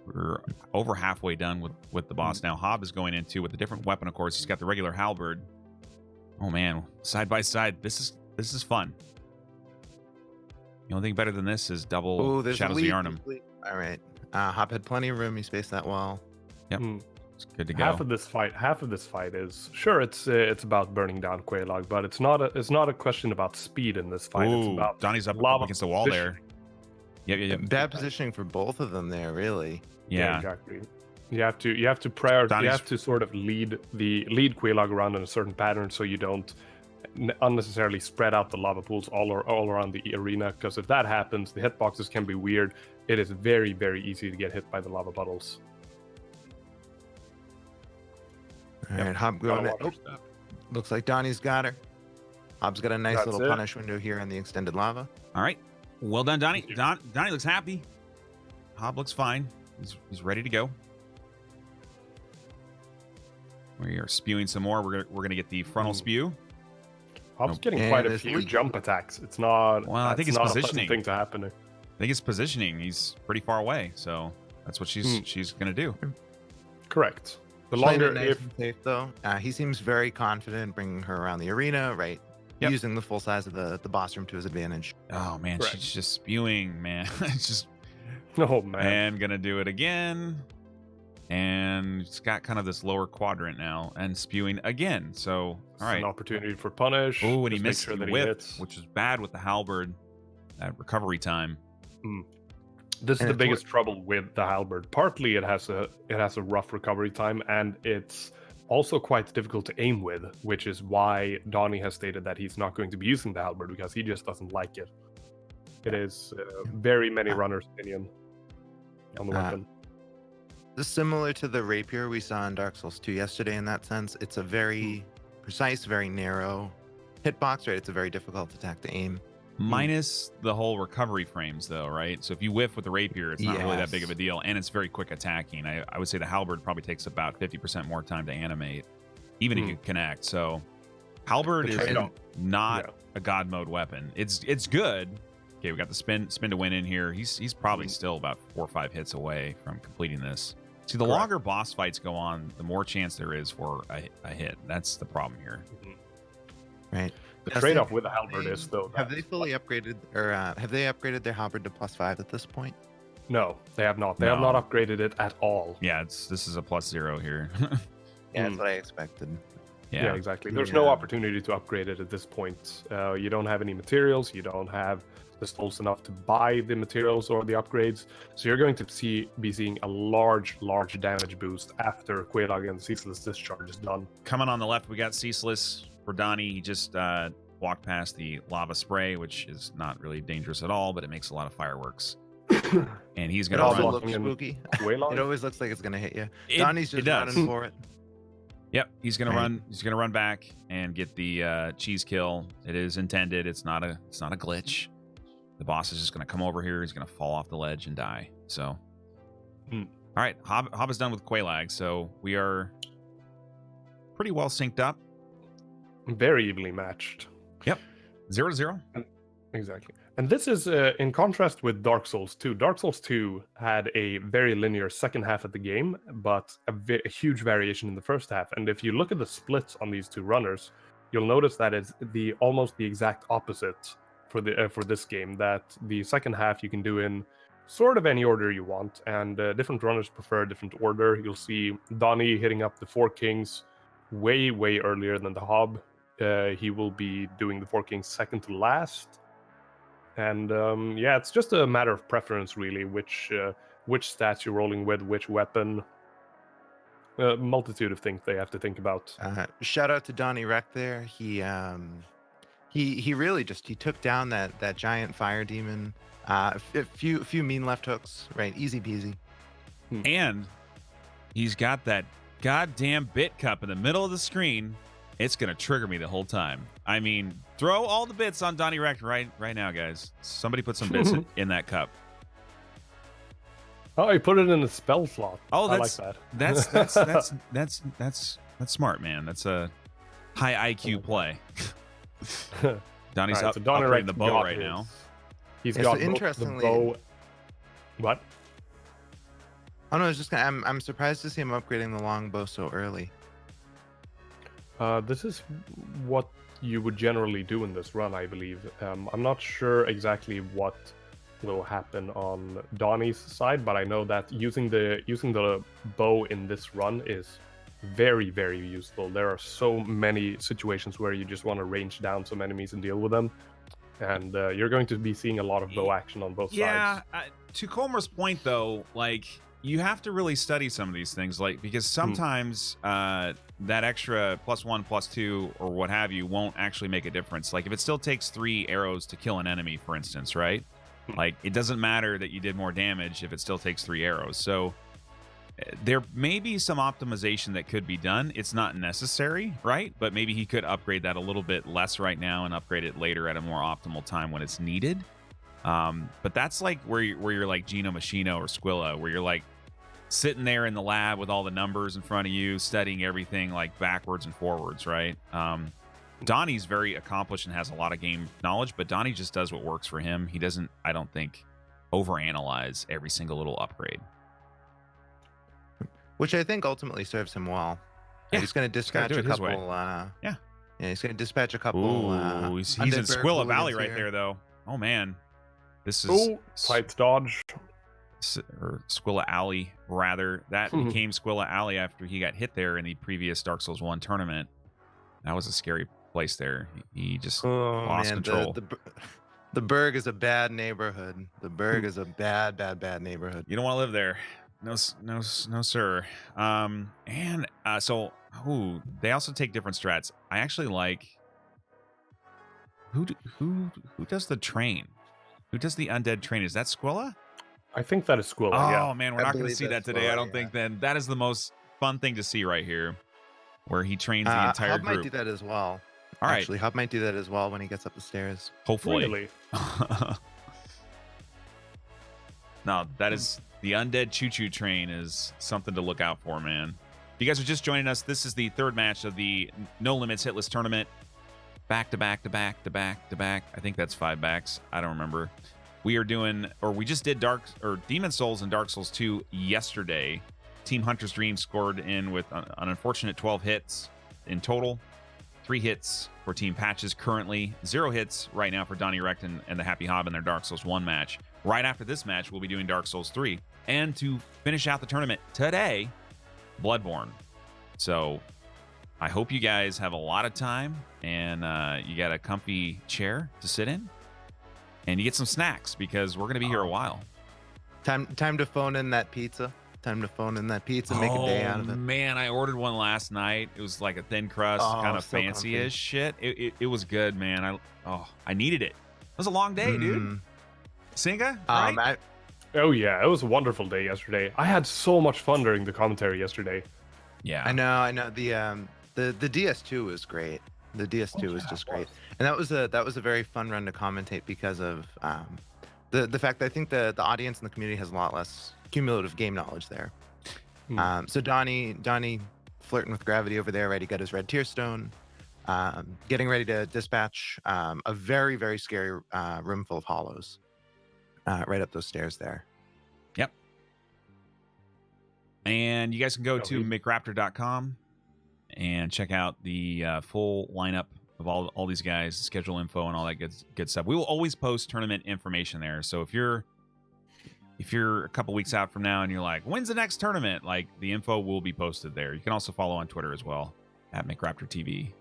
We're over halfway done with the boss now. Hob is going into with a different weapon, of course. He's got the regular halberd. Oh man, side by side. This is fun. The only thing better than this is double Shadows of Yharnam. All right. Hob had plenty of room. He spaced that well. Yep. It's good to go. Half of this fight is sure it's about burning down Quelag, but it's not a question about speed in this fight. It's about Donnie's up against the wall there. Yeah. Bad positioning for both of them there, really. Yeah, exactly. You have to prioritize. You have to sort of lead Quelag around in a certain pattern, so you don't unnecessarily spread out the lava pools all around the arena. Because if that happens, the hitboxes can be weird. It is very, very easy to get hit by the lava puddles. All right, Hob going. Looks like Donnie's got her. Hob's got a nice little punish window here on the extended lava. All right, well done, Donnie. Donnie looks happy. Hob looks fine. He's ready to go. We are spewing some more. We're gonna get the frontal spew. Hob's getting quite a few jump attacks. It's not. Well, I think it's positioning. Thing to happen. I think it's positioning. He's pretty far away, so that's what she's gonna do. Correct. The longer safe though, he seems very confident bringing her around the arena, right? using the full size of the boss room to his advantage. Oh man, Correct. she's just spewing, man. It's just Oh man. and gonna do it again. And it's got kind of this lower quadrant now and spewing again. So It's all right. an opportunity for punish. Oh, and he Just make missed sure the that he whip, hits. which is bad with the halberd. That recovery time. This is And the it's biggest trouble with the halberd. Partly it has a rough recovery time, and it's also quite difficult to aim with, which is why Donnie has stated that he's not going to be using the halberd because he just doesn't like it. It is very many runners' opinion on the weapon. This is similar to the rapier we saw in Dark Souls 2 yesterday in that sense. It's a very precise, very narrow hitbox, right? It's a very difficult attack to aim. Minus the whole recovery frames, though, right? So if you whiff with the rapier, it's not really that big of a Yes. deal, and it's very quick attacking. I would say the halberd probably takes about 50% more time to animate, even if you connect. So halberd The is trade-off. not a god mode weapon. It's good. Okay, we got the spin to win in here. He's probably still about 4 or 5 hits away from completing this. See, the Correct. longer boss fights go on, the more chance there is for a hit. That's the problem here. Right. The Yes, trade-off they- with the halberd is though. Have that- they fully upgraded, or have they upgraded their halberd to +5 at this point? No, they have not. They have No. not upgraded it at all. Yeah, this is a +0 here. Yeah, that's what I expected. Yeah, exactly. There's no Yeah. opportunity to upgrade it at this point. You don't have any materials. You don't have the souls enough to buy the materials or the upgrades. So you're going to be seeing a large damage boost after Quelaag and Ceaseless Discharge is done. Coming on the left, we got Ceaseless for Donnie. He just walked past the lava spray, which is not really dangerous at all, but it makes a lot of fireworks. And he's It going to also run. looks Locking in spooky. Quelaag? It always looks like it's gonna hit you. It- Donnie's it just does. running for it. Yep, he's going to Right. run. He's going to run back and get the cheese kill. It is intended. It's not a glitch. The boss is just going to come over here. He's going to fall off the ledge and die. So, all right, Hob is done with Quelaag. So we are pretty well synced up. Very evenly matched. 0-0. Exactly. And this is in contrast with Dark Souls 2. Dark Souls 2 had a very linear second half of the game, but a huge variation in the first half. And if you look at the splits on these two runners, you'll notice that it's almost the exact opposite for this game. That the second half you can do in sort of any order you want, and different runners prefer a different order. You'll see Donnie hitting up the Four Kings way wrlier than the Hob. He will be doing the Four Kings second to last. And it's just a matter of preference, really, which stats you're rolling with, which weapon. A multitude of things they have to think about. Shout out to Donnyrekt there. He really just took down that giant fire demon. A few mean left hooks, right? Easy peasy. And he's got that goddamn bit cup in the middle of the screen. It's going to trigger me the whole time. I mean, throw all the bits on Donnyrekt right now, guys. Somebody put some bits in that cup. Oh, he put it in a spell slot. Oh, I like that. That's smart, man. That's a high IQ play. Donnie's Alright, so upgrading the bow got right his- now. He's Yeah, got so both the interestingly- bow. What? Oh no, I was just gonna. I'm surprised to see him upgrading the longbow so early. This is what you would generally do in this run, I believe. I'm not sure exactly what will happen on Donnie's side, but I know that using the bow in this run is very useful. There are so many situations where you just want to range down some enemies and deal with them, and you're going to be seeing a lot of bow action on both Yeah, sides. to Colmer's point, though, like, you have to really study some of these things, like, because sometimes that extra +1, +2, or what have you won't actually make a difference. Like, if it still takes 3 arrows to kill an enemy, for instance, right? Like, it doesn't matter that you did more damage if it still takes 3 arrows. So there may be some optimization that could be done. It's not necessary, right? But maybe he could upgrade that a little bit less right now and upgrade it later at a more optimal time when it's needed. But that's like where you're like Gino Machino or Squilla, where you're like sitting there in the lab with all the numbers in front of you, studying everything like backwards and forwards, right? Donnie's very accomplished and has a lot of game knowledge, but Donnie just does what works for him. He doesn't, I don't think, overanalyze every single little upgrade. Which I think ultimately serves him well. Yeah, He's going to gotta dispatch do a it his way. couple Yeah, he's going to dispatch a couple. Ooh, he's in Squilla Valley right there, though. Oh, man. This is... Tight dodge. Or Squilla Alley, rather. That became Squilla Alley after he got hit there in the previous Dark Souls 1 tournament. That was a scary place there. He just lost control. The Berg is a bad neighborhood. The Berg is a bad neighborhood. You don't want to live there. No, sir. So they also take different strats. I actually like who does the train? Who does the undead train? Is that Squilla? I think that is Squilla. Oh man, we're not going to see that today. I don't think. Then that is the most fun thing to see right here, where he trains the entire Hob group. might do that as well. All right. Actually, Hob might do that as well when he gets up the stairs. Hopefully. Really? No, that is the undead choo-choo train is something to look out for, man. If you guys are just joining us, this is the third match of the No Limits Hitless Tournament. Back to back to back to back to back. I think that's 5 backs. I don't remember. We are doing, or we just did Demon Souls and Dark Souls 2 yesterday. Team Hunter's Dream scored in with an unfortunate 12 hits in total. 3 hits for Team Patches currently. 0 hits right now for Donnyrekt and the Happy Hob in their Dark Souls 1 match. Right after this match, we'll be doing Dark Souls 3. And to finish out the tournament today, Bloodborne. So I hope you guys have a lot of time and you got a comfy chair to sit in. And you get some snacks because we're going to be here a while. Time to phone in that pizza. Time to phone in that pizza, make a day out of it. Man, I ordered one last night. It was like a thin crust, kind of so fancy-ish shit. It was good, man. I needed it. It was a long day, dude. Singha, right? Oh yeah, it was a wonderful day yesterday. I had so much fun during the commentary yesterday. Yeah, I know. The DS2 was great. The DS2 was just great, and that was a very fun run to commentate because of the fact that I think the audience and the community has a lot less cumulative game knowledge there. So Donnie flirting with gravity over there, right? He got his red tear stone, getting ready to dispatch a very, very scary room full of hollows right up those stairs there. Yep. And you guys can go to McRaptor.com and check out the full lineup of all these guys, schedule info, and all that good stuff. We will always post tournament information there. So if you're a couple weeks out from now and you're like, when's the next tournament? Like, the info will be posted there. You can also follow on Twitter as well at McRaptor TV.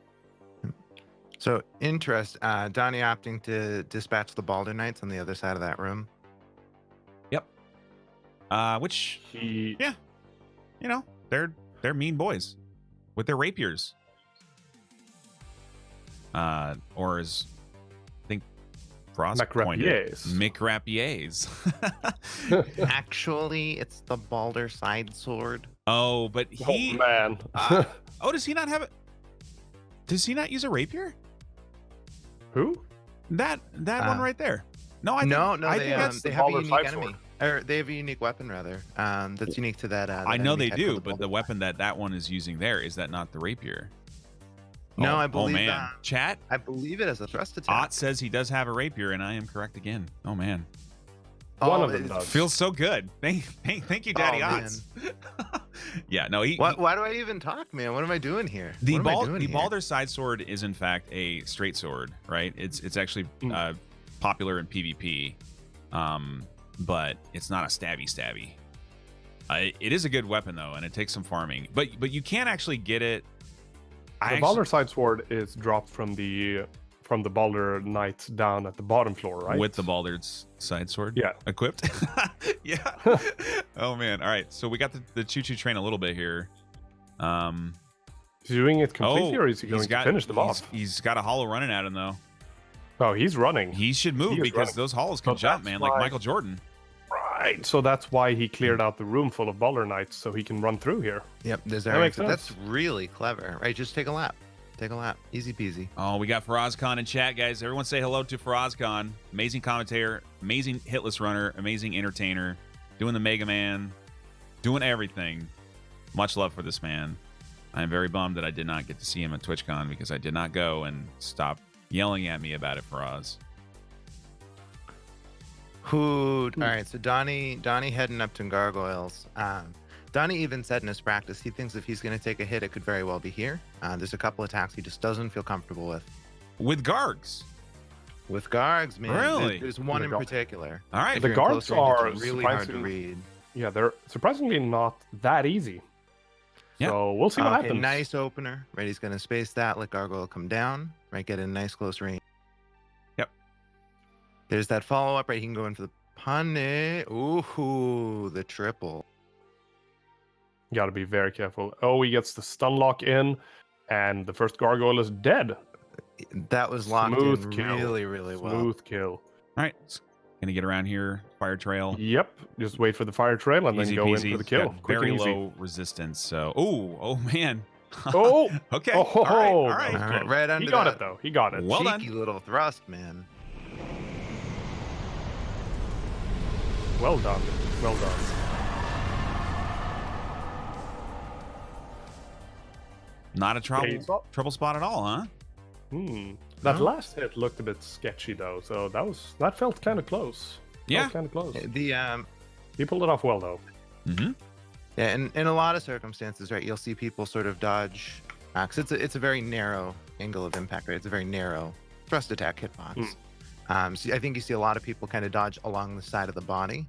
So Donnie opting to dispatch the Balder Knights on the other side of that room. Yep. They're mean boys with their rapiers. Or as I think Frost coined it, McRapiers. Actually, it's the Balder side sword. Oh, but he... Oh, man. Does he not have it? Does he not use a rapier? Who? That one right there. No, I think that's they have a unique enemy. Or they have a unique weapon, rather, that's unique to that. I know they do, but the weapon that one is using there, is that not the rapier? No, I believe Chat? I believe it as a thrust attack. Ott says he does have a rapier, and I am correct again. Oh, man. One of them does. Feels so good. Thank you, Daddy Otts. Yeah, no. Why do I even talk, man? What am I doing here? The Balder side sword is, in fact, a straight sword, right? It's actually popular in PvP, but it's not a stabby. It is a good weapon, though, and it takes some farming. But you can't actually get it. The Balder side sword is dropped from the Balder Knight down at the bottom floor, right? With the Balder's side sword, equipped. Yeah. Oh man! All right, so we got the choo-choo train a little bit here. Is he doing it completely, or is he going to finish them off? He's got a hollow running at him though. Oh, he's running. He should move because those hollows can jump, man, like Michael Jordan. Right. So that's why he cleared out the room full of Balder Knights so he can run through here. Yep. That makes sense. That's really clever, right? Just take a lap. Easy peasy. Oh, we got FaraazKhan in chat, guys. Everyone say hello to FaraazKhan. Amazing commentator, amazing hitless runner, amazing entertainer, doing the Mega Man, doing everything. Much love for this man. I am very bummed that I did not get to see him at TwitchCon because I did not go, and stop yelling at me about it, Faraz. All right, so Donnie heading up to Gargoyles. Donnie even said in his practice he thinks if he's going to take a hit, it could very well be here. There's a couple attacks he just doesn't feel comfortable with. With Gargs? With Gargs, man. Really? There's one in particular. All right. The Gargs are really hard to read. Yeah, they're surprisingly not that easy. Yeah. So we'll see what happens. Nice opener. Right, he's going to space that, let Gargoyle come down. Right, get in a nice close range. Yep. There's that follow-up, right? He can go in for the punish. Ooh, the triple. You got to be very careful. Oh, he gets the stun lock in, and the first Gargoyle is dead. That was locked Smooth in kill. really, really well. Smooth kill. All right. Gonna get around here. Fire trail. Yep. Just wait for the fire trail and Easy then go peasy. in for the kill. Got Quick very and easy. low resistance. So, oh man. Oh. Okay. Oh, All right. that was close. Right under He got that. it though. He got it. Well done. Cheeky little thrust, man. Well done. Well done. Not a Yeah, trouble spot at all, huh? That No. last hit looked a bit sketchy though, so that felt kind of close. Yeah. Kind of close. The He pulled it off well though. Mm-hmm. Yeah, and in a lot of circumstances, right, you'll see people sort of dodge, because it's a very narrow angle of impact, right? It's a very narrow thrust attack hitbox. So I think you see a lot of people kind of dodge along the side of the body.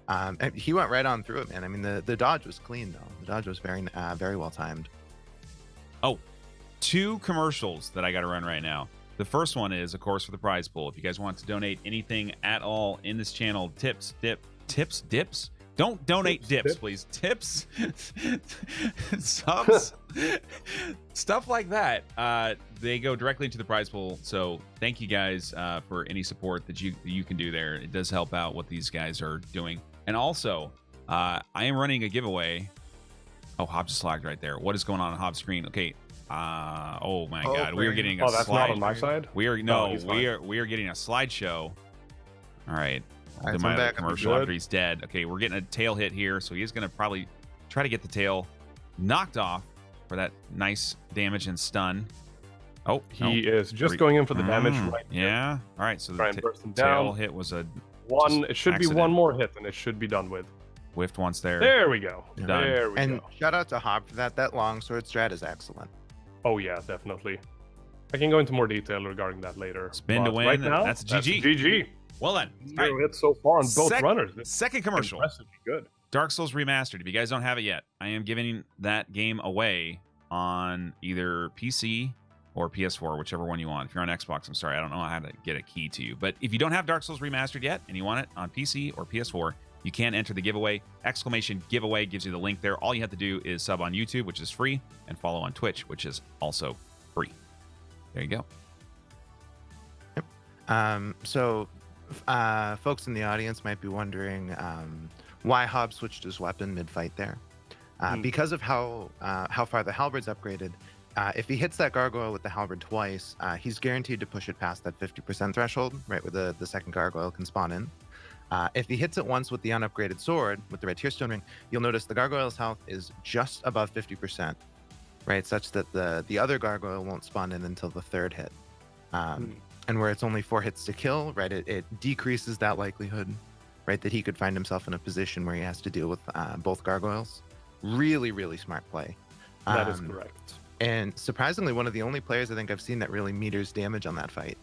And he went right on through it, man. I mean, the dodge was clean though. The dodge was very well timed. Oh, 2 commercials that I got to run right now. The first one is, of course, for the prize pool. If you guys want to donate anything at all in this channel, tips. Don't donate dips, please. Tips, subs, stuff like that. They go directly into the prize pool. So thank you guys for any support that you can do there. It does help out what these guys are doing. And also, I am running a giveaway. Oh, Hob just lagged right there. What is going on Hob's screen? Okay. Oh my God, we are getting a that's slide. not on my side. We are getting a slideshow. All right. All right, Do so my I'm other back. commercial after he's dead. Okay, we're getting a tail hit here, so he is going to probably try to get the tail knocked off for that nice damage and stun. Oh, He is just going in for the damage right here. Yeah. All right, so Try the and burst him tail down. hit was a One. It should accident. be one more hit, and it should be done with. whiffed once there. There we go. Done. There we And go. shout out to Hob for that. That long sword strat is excellent. Oh yeah, definitely. I can go into more detail regarding that later. Spin to but win, Right now, that's GG. GG. Well done. All Zero right. hits so far on both runners. It's Second commercial. impressively good. Dark Souls Remastered. If you guys don't have it yet, I am giving that game away on either PC or PS4, whichever one you want. If you're on Xbox, I'm sorry, I don't know how to get a key to you. But if you don't have Dark Souls Remastered yet and you want it on PC or PS4, you can enter the giveaway. Exclamation giveaway gives you the link there. All you have to do is sub on YouTube, which is free, and follow on Twitch, which is also free. There you go. So folks in the audience might be wondering why Hob switched his weapon mid-fight there. Because of how far the halberd's upgraded, if he hits that gargoyle with the halberd twice, he's guaranteed to push it past that 50% threshold, right, where the second gargoyle can spawn in. If he hits it once with the unupgraded sword, with the red tearstone ring, you'll notice the gargoyle's health is just above 50%, right, such that the other gargoyle won't spawn in until the third hit. And where it's only 4 hits to kill, right, it decreases that likelihood, right, that he could find himself in a position where he has to deal with both gargoyles. Really, really smart play. That is correct. And surprisingly, one of the only players I think I've seen that really meters damage on that fight.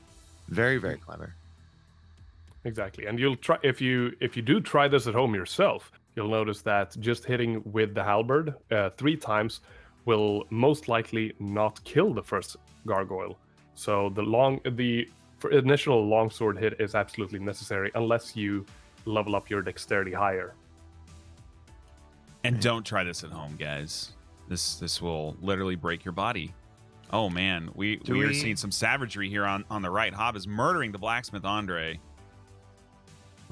Very, very clever. Exactly. And you'll try if you do try this at home yourself, you'll notice that just hitting with the halberd 3 times will most likely not kill the first gargoyle. So the initial longsword hit is absolutely necessary unless you level up your dexterity higher. And don't try this at home, guys. This will literally break your body. Oh man, we are seeing some savagery here on the right. Hob is murdering the blacksmith Andre.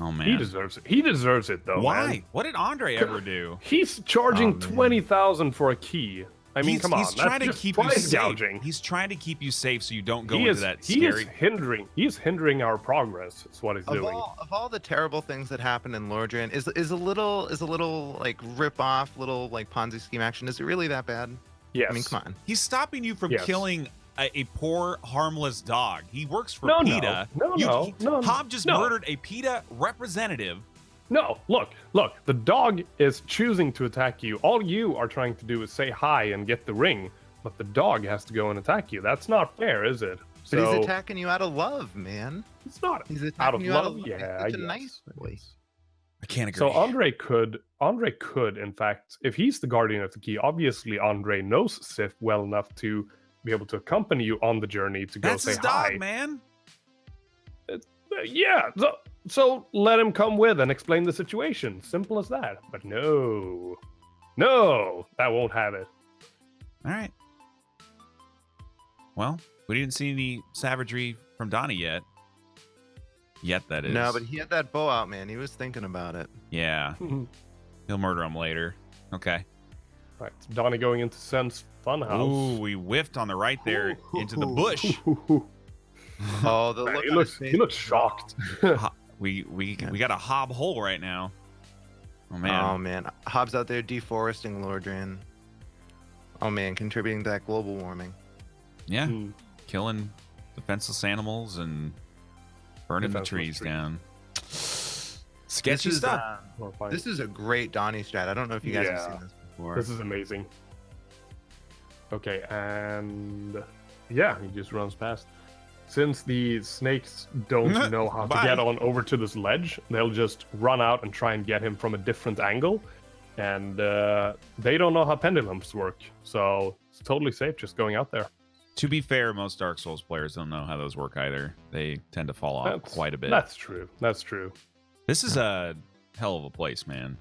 Oh man, He deserves it. He deserves it though. why? Man. What did Andre ever do? He's charging 20,000 for a key. I mean, come on. He's trying to that's just keep you price safe. gouging. He's trying to keep you safe so you don't go He into is, that he scary. is hindering our progress. Is what he's doing. Of all the terrible things that happen in Lordran, is a little like rip off, little like Ponzi scheme action. Is it really that bad? Yes. I mean, come on. He's stopping you from Yes. killing a poor, harmless dog. He works for No, PETA. no. Hob just murdered a PETA representative No, look. The dog is choosing to attack you. All you are trying to do is say hi and get the ring, but the dog has to go and attack you. That's not fair, is it? But he's attacking you out of love, man. It's not. He's attacking out of you love. out of love. Yeah, It's such a nice way. I can't agree. So Andre could, in fact, if he's the guardian of the key, obviously Andre knows Sif well enough to be able to accompany you on the journey to go That's say his hi. dog, man. Yeah, so let him come with and explain the situation. Simple as that. But no, that won't have it. All right. Well, we didn't see any savagery from Donnie yet. That is. No, but he had that bow out, man. He was thinking about it. Yeah. He'll murder him later. Okay. Right, so Donnie going into Sen's funhouse. Ooh, we whiffed on the right there into the bush. Oh, the look he on looks his face. he looks shocked. We got a Hob hole right now. Oh man. Oh man, Hobbs out there deforesting Lordran. Oh man, contributing to that global warming. Yeah. Killing defenseless animals and burning the trees down. Sketchy stuff. This is a great Donnie strat. I don't know if you guys have seen this before. This is amazing. Okay, and yeah, he just runs past. Since the snakes don't know how to get on over to this ledge, they'll just run out and try and get him from a different angle. And they don't know how pendulums work, so it's totally safe just going out there. To be fair, most Dark Souls players don't know how those work either. They tend to fall off quite a bit. That's true. This is a hell of a place, man.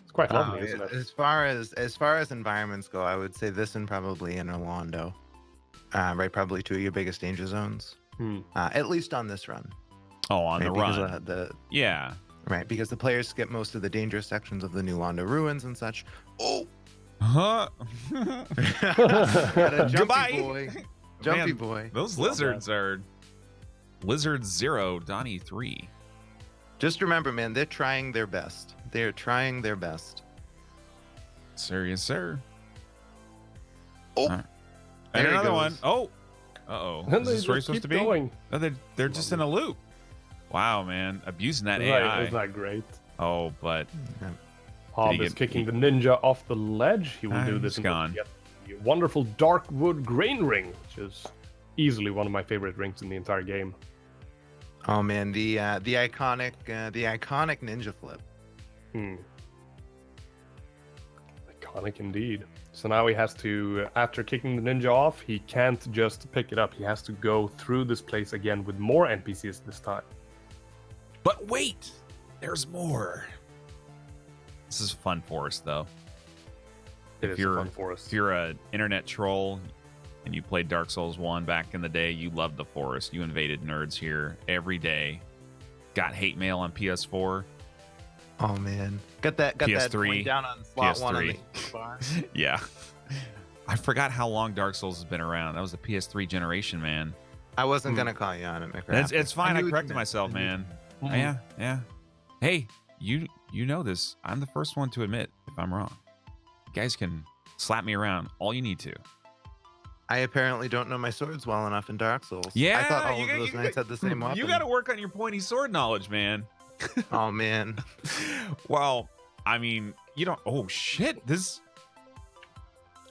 It's quite lovely, isn't it? As far as environments go, I would say this and probably Inner Londo. Right, probably two of your biggest danger zones. At least on this run. Oh, on the run. Yeah. Right, because the players skip most of the dangerous sections of the New Londo ruins and such. Oh! Huh? Jumpy boy. Jumpy boy. Those lizards are Lizard 0, Donnie 3. Just remember, man, they're trying their best. They're trying their best. Sir, yes, sir. Oh! Right. And another one. Oh! Uh-oh. Is this where you're supposed to be? Going. No, they're just in a loop. Wow, man. Abusing that AI. Isn't that great? Oh, but... Hob is kicking the ninja off the ledge. He will do this and get the wonderful dark wood grain ring, which is easily one of my favorite rings in the entire game. Oh man, the iconic ninja flip. Iconic indeed. So now he has to, after kicking the ninja off, he can't just pick it up. He has to go through this place again with more NPCs this time. But wait, there's more. This is a fun forest, though. It is a fun forest. If you're an internet troll and you played Dark Souls 1 back in the day, you loved the forest. You invaded nerds here every day. Got hate mail on PS4. Oh man, got that PS3 down on slot PS3. 1 on the bar. Yeah, I forgot how long Dark Souls has been around. That was the PS3 generation, man. I wasn't gonna call you on it, McRaptor. It's fine. I corrected myself, man. Yeah. Hey, you know this. I'm the first one to admit if I'm wrong. You guys can slap me around all you need to. I apparently don't know my swords well enough in Dark Souls. Yeah, I thought all of those knights had the same weapon. You got to work on your pointy sword knowledge, man. Oh man. Well, I mean, you don't. Oh shit! This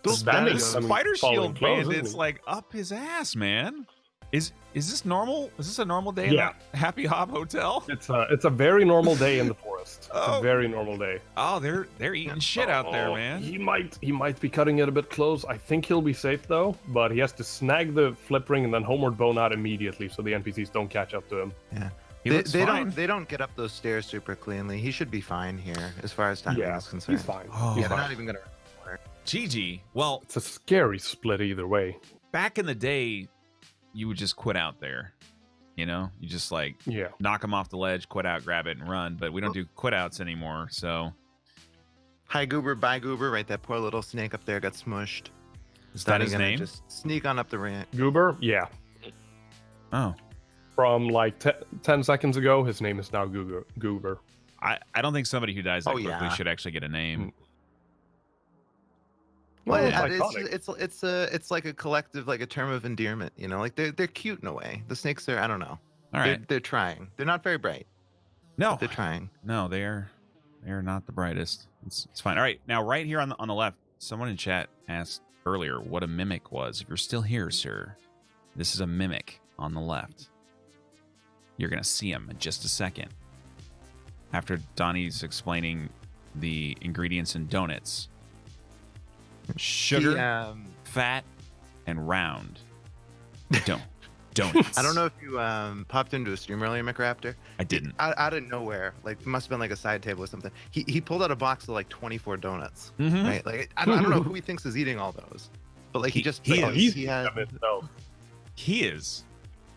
This spider shield bandit's like up his ass, man. Is this normal? Is this a normal day in that Happy Hob hotel? It's a very normal day in the forest. It's a very normal day. Oh, they're eating shit out there, man. He might be cutting it a bit close. I think he'll be safe though, but he has to snag the flip ring and then homeward bone out immediately so the NPCs don't catch up to him. Yeah. They don't get up those stairs super cleanly. He should be fine here as far as timing is concerned. He's fine. They're not even gonna work. GG. Well, it's a scary split either way. Back in the day, you would just quit out there. You know, you just knock him off the ledge, quit out, grab it, and run. But we don't do quit outs anymore. So, hi Goober, bye Goober. Right, that poor little snake up there got smushed. Is that his name? Just sneak on up the ramp. Goober, yeah. Oh. From like 10 seconds ago, his name is now Goober. I don't think somebody who dies that quickly should actually get a name. Well, it's like a collective, like a term of endearment, you know, like they're cute in a way. The snakes are, I don't know. All right. They're trying. They're not very bright. No, They're trying. No, they are not the brightest. It's fine. All right, now right here on the left, someone in chat asked earlier what a mimic was. If you're still here, sir, this is a mimic on the left. You're gonna see him in just a second. After Donnie's explaining the ingredients in donuts: sugar, fat, and round. Donuts. I don't know if you popped into a stream earlier, McRaptor. I didn't. Out of nowhere, like it must have been like a side table or something. He pulled out a box of like 24 donuts, Mhm. right? Like I don't know who he thinks is eating all those, but like he is.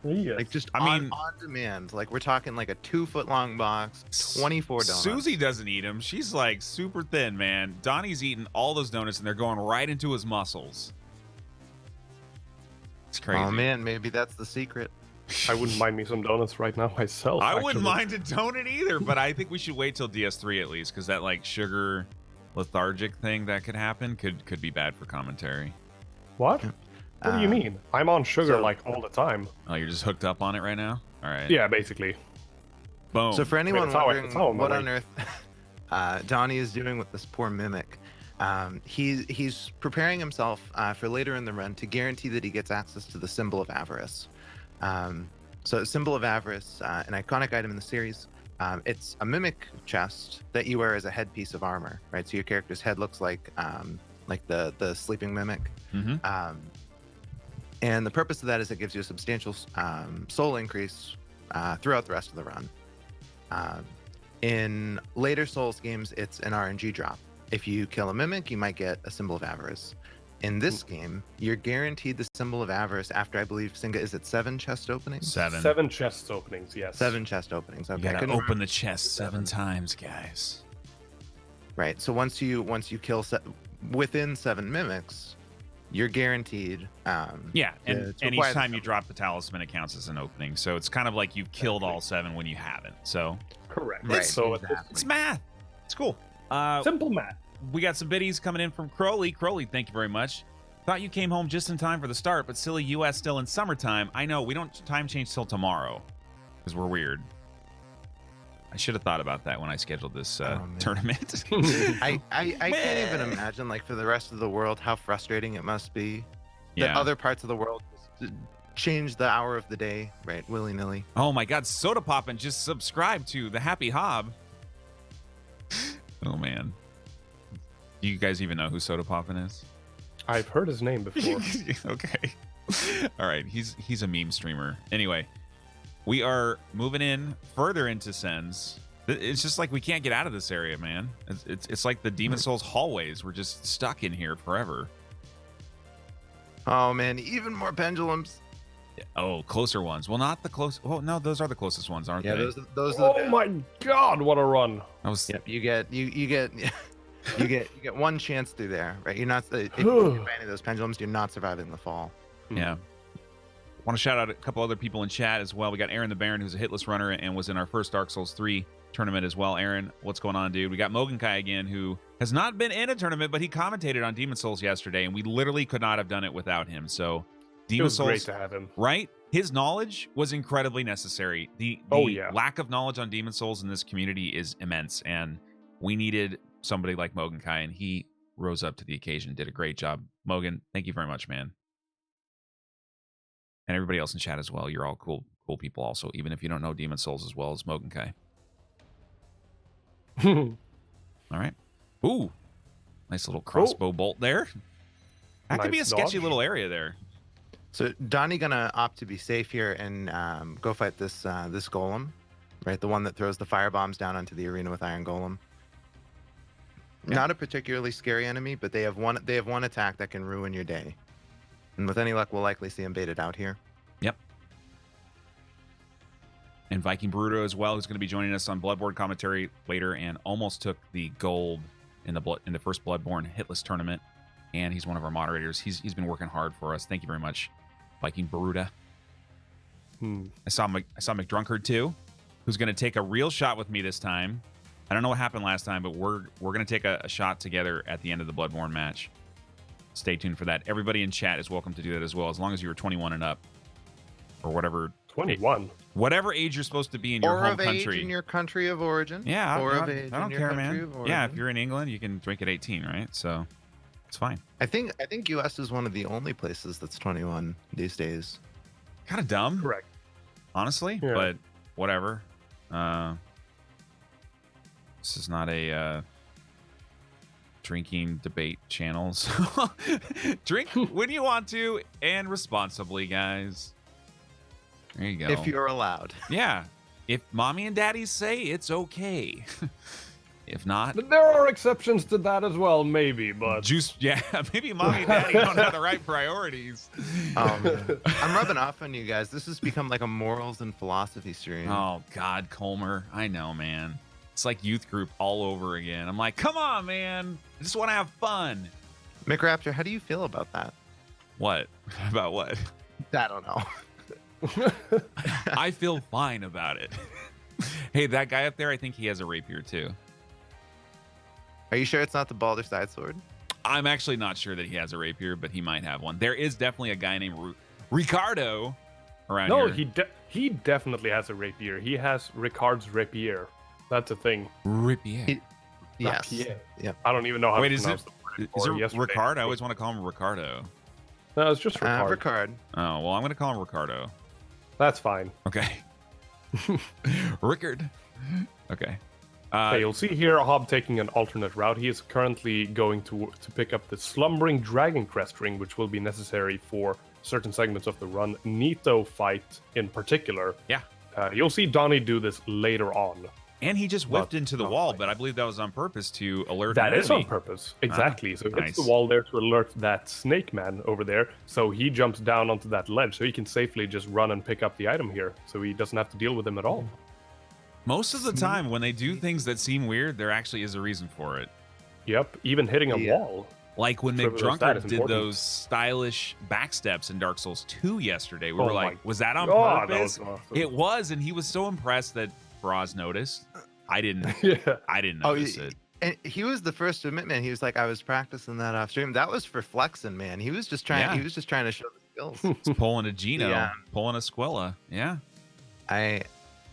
Like just on demand. Like we're talking like a 2-foot long box, 24 donuts. Susie doesn't eat them. She's like super thin, man. Donnie's eating all those donuts and they're going right into his muscles. It's crazy. Oh man, maybe that's the secret. I wouldn't mind me some donuts right now myself. I wouldn't mind a donut either, but I think we should wait till DS3 at least, because that like sugar lethargic thing that could happen could be bad for commentary. What? What do you mean? I'm on sugar like all the time. Oh, you're just hooked up on it right now? All right. Yeah, basically. Boom. So for anyone wondering what on way. earth Donnie is doing with this poor mimic, he's preparing himself for later in the run to guarantee that he gets access to the Symbol of Avarice. So Symbol of Avarice, an iconic item in the series, it's a mimic chest that you wear as a headpiece of armor, right? So your character's head looks like the sleeping mimic. Mm-hmm. And the purpose of that is it gives you a substantial soul increase throughout the rest of the run. In later Souls games, it's an RNG drop. If you kill a mimic, you might get a Symbol of Avarice. In this game, you're guaranteed the Symbol of Avarice after, I believe, Singha, is it 7 chest openings? 7 chest openings, yes. 7 chest openings. Okay. You gotta open the chest 7 times, guys. Right. So once you kill within 7 mimics, you're guaranteed. Yeah, and each time you drop the talisman, it counts as an opening. So it's kind of like you've killed all 7 when you haven't. So correct. Right. So it's math. It's cool. Simple math. We got some biddies coming in from Crowley. Crowley, thank you very much. Thought you came home just in time for the start, but silly US still in summertime. I know, we don't time change till tomorrow because we're weird. I should have thought about that when I scheduled this tournament. I can't even imagine, like, for the rest of the world, how frustrating it must be that other parts of the world just change the hour of the day, right, willy-nilly. Oh my God, Soda Poppin' just subscribed to the Happy Hob. Oh man. Do you guys even know who Soda Poppin' is? I've heard his name before. Okay. All right. He's a meme streamer. Anyway, we are moving in further into Sens. It's just like we can't get out of this area, man. It's like the Demon Souls hallways. We're just stuck in here forever. Oh man, even more pendulums. Oh, closer ones. Well, not the close. Oh no, those are the closest ones, aren't they? Those. Oh my God, what a run! That was. Yep, you get you get one chance through there, right? You're not if you get any of those pendulums, you're not surviving the fall. Yeah. Want to shout out a couple other people in chat as well. We got Aaron the Baron, who's a hitless runner and was in our first Dark Souls 3 tournament as well. Aaron, what's going on, dude? We got Mogenkai again, who has not been in a tournament, but he commentated on Demon Souls yesterday, and we literally could not have done it without him. So, Demon Souls, great to have him. Right? His knowledge was incredibly necessary. The lack of knowledge on Demon Souls in this community is immense, and we needed somebody like Mogenkai, and he rose up to the occasion, did a great job. Mogen, thank you very much, man. And everybody else in chat as well. You're all cool people also, even if you don't know Demon Souls as well as Mogenkai. All right. Ooh. Nice little crossbow bolt there. That could be a sketchy little area there. So Donnie gonna opt to be safe here and go fight this this golem, right? The one that throws the fire bombs down onto the arena with Iron Golem. Yeah. Not a particularly scary enemy, but they have one attack that can ruin your day. And with any luck, we'll likely see him baited out here. Yep. And Viking Bruto as well, who's going to be joining us on Bloodborne commentary later, and almost took the gold in the first Bloodborne Hitless Tournament. And he's one of our moderators. He's been working hard for us. Thank you very much, Viking Bruto. I saw McDrunkard too, who's going to take a real shot with me this time. I don't know what happened last time, but we're going to take a shot together at the end of the Bloodborne match. Stay tuned for that. Everybody in chat is welcome to do that as well, as long as you were 21 and up, or whatever. 21. Whatever age you're supposed to be in your or home of country. age in your country of origin. Yeah, or I of don't, age I don't in care, your country man. of origin. Yeah, if you're in England, you can drink at 18, right? So it's fine. I think US is one of the only places that's 21 these days. Kind of dumb, Correct. honestly, Yeah. but whatever. This is not a drinking debate channel, so drink when you want to and responsibly, guys. There you go. If you're allowed. Yeah. If mommy and daddy say it's okay. If not, But there are exceptions to that as well, maybe, but juice. Yeah, maybe mommy and daddy don't have the right priorities. I'm rubbing off on you guys. This has become like a morals and philosophy stream. Oh God, Colmer. I know, man. It's like youth group all over again. I'm like, come on, man. I just want to have fun. McRaptor, how do you feel about that? What? About what? I don't know. I feel fine about it. Hey, that guy up there, I think he has a rapier too. Are you sure it's not the Balder side sword? I'm actually not sure that he has a rapier, but he might have one. There is definitely a guy named Ricardo around no, here. he definitely has a rapier. He has Ricard's rapier. That's a thing. Rapier. Yes. Rapier. Yep. I don't even know how Wait, to is pronounce it? the word. Is Or it yesterday. Ricard? I always want to call him Ricardo. No, it's just Ricard. Ricard. Oh, well, I'm going to call him Ricardo. That's fine. Okay. Rickard. Okay. Okay, you'll see here Hob taking an alternate route. He is currently going to pick up the Slumbering Dragon Crest Ring, which will be necessary for certain segments of the run. Nito fight in particular. Yeah. You'll see Donnie do this later on. And he just whipped But into the not wall, quite. but I believe that was on purpose to alert That an is on enemy. purpose. Exactly. So he hits nice. the wall there to alert that snake man over there. So he jumps down onto that ledge so he can safely just run and pick up the item here. So he doesn't have to deal with him at all. Most of the time, when they do things that seem weird, there actually is a reason for it. Yep. Even hitting a Yeah. wall. Like when Triple those stat McDrunkard is did important. those stylish backsteps in Dark Souls 2 yesterday. We Oh were my like, was that on God, that purpose? was awesome. It was, and he was so impressed that Faraz noticed. I didn't. Yeah. I didn't Oh, notice it. And he was the first to admit, man. He was like, I was practicing that off stream. That was for flexing, man. He was just trying. Yeah. He was just trying to show the skills. It's pulling a Gino, Yeah. pulling a Squilla. Yeah.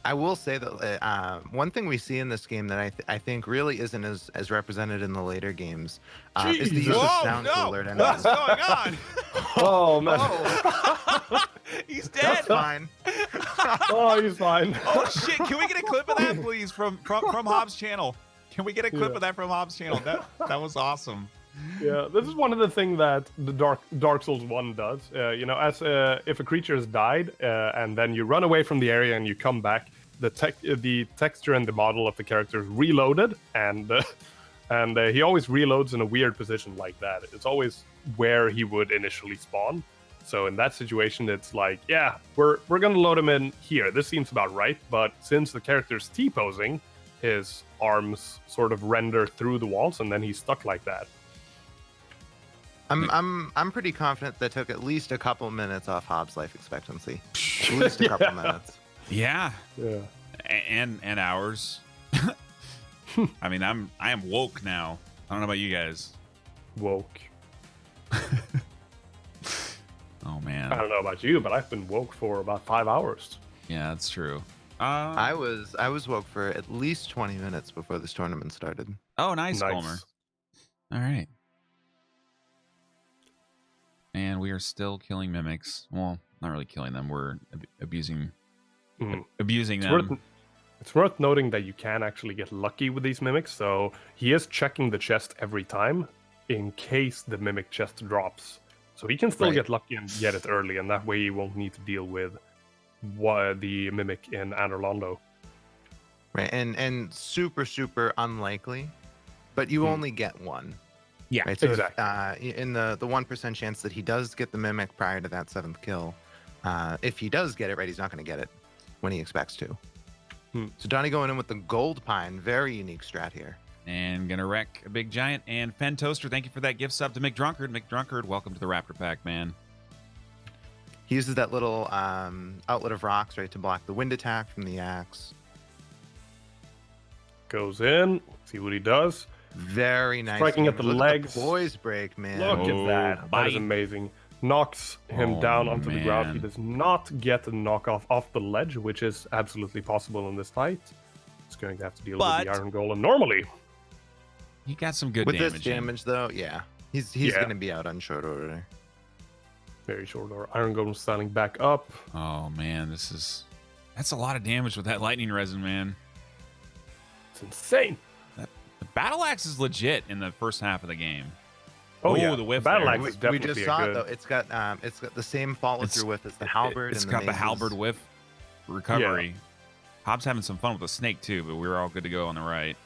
I will say that one thing we see in this game that I think really isn't as represented in the later games is the use of sound to alert enemies. What's going on? Oh, man. He's That's dead. fine. Oh, he's fine. Oh shit! Can we get a clip of that, please, from Hobbs' channel? Can we get a clip Yeah. of that from Hobbs' channel? That was awesome. Yeah, this is one of the things that the Dark Souls 1 does. You know, as if a creature has died and then you run away from the area and you come back, the texture and the model of the character is reloaded, and he always reloads in a weird position like that. It's always where he would initially spawn. So in that situation, it's like, yeah, we're gonna load him in here. This seems about right. But since the character's T-posing, his arms sort of render through the walls, and then he's stuck like that. I'm pretty confident that took at least a couple minutes off Hobbs' life expectancy. At least a couple minutes. Yeah, Yeah. and hours. I mean, I am woke now. I don't know about you guys. Woke. Oh man. I don't know about you, but I've been woke for about 5 hours. Yeah, that's true. I was woke for at least 20 minutes before this tournament started. Oh, nice, Nice. Colmer. All right. And we are still killing mimics. Well, not really killing them. We're abusing Mhm. abusing It's them. it's worth noting that you can actually get lucky with these mimics. So he is checking the chest every time in case the mimic chest drops. So he can still Right. get lucky and get it early, and that way he won't need to deal with the mimic in Anorlando. Right, and super unlikely, but you only get one. Yeah, Right, so exactly. In the 1% chance that he does get the mimic prior to that 7th kill, if he does get it right, he's not going to get it when he expects to. So Donnie going in with the gold pine, very unique strat here. And gonna wreck a big giant. And Fen Toaster, thank you for that gift sub to McDrunkard. McDrunkard, welcome to the Raptor Pack, man. He uses that little outlet of rocks, right, to block the wind attack from the axe. Goes in, see what he does. Very nice. Striking at the Look legs. the poise break, man. Look Oh, at that. That bye. is amazing. knocks him down onto the ground. He man. does not get the knockoff off the ledge, which is absolutely possible in this fight. He's going to have to deal with the Iron Golem normally. He got some good With damage. this damage, though, yeah. He's going to be out on short order. Very short order. Iron Golem standing back up. Oh, man. That's a lot of damage with that lightning resin, man. It's insane. The battle axe is legit in the first half of the game. Oh, yeah. The whiff battle there. axe is We definitely just saw good. it, though. It's got the same follow-through whiff as the halberd. It's and got the mazes. halberd whiff recovery. Hob's having some fun with the snake, too, but we were all good to go on the right.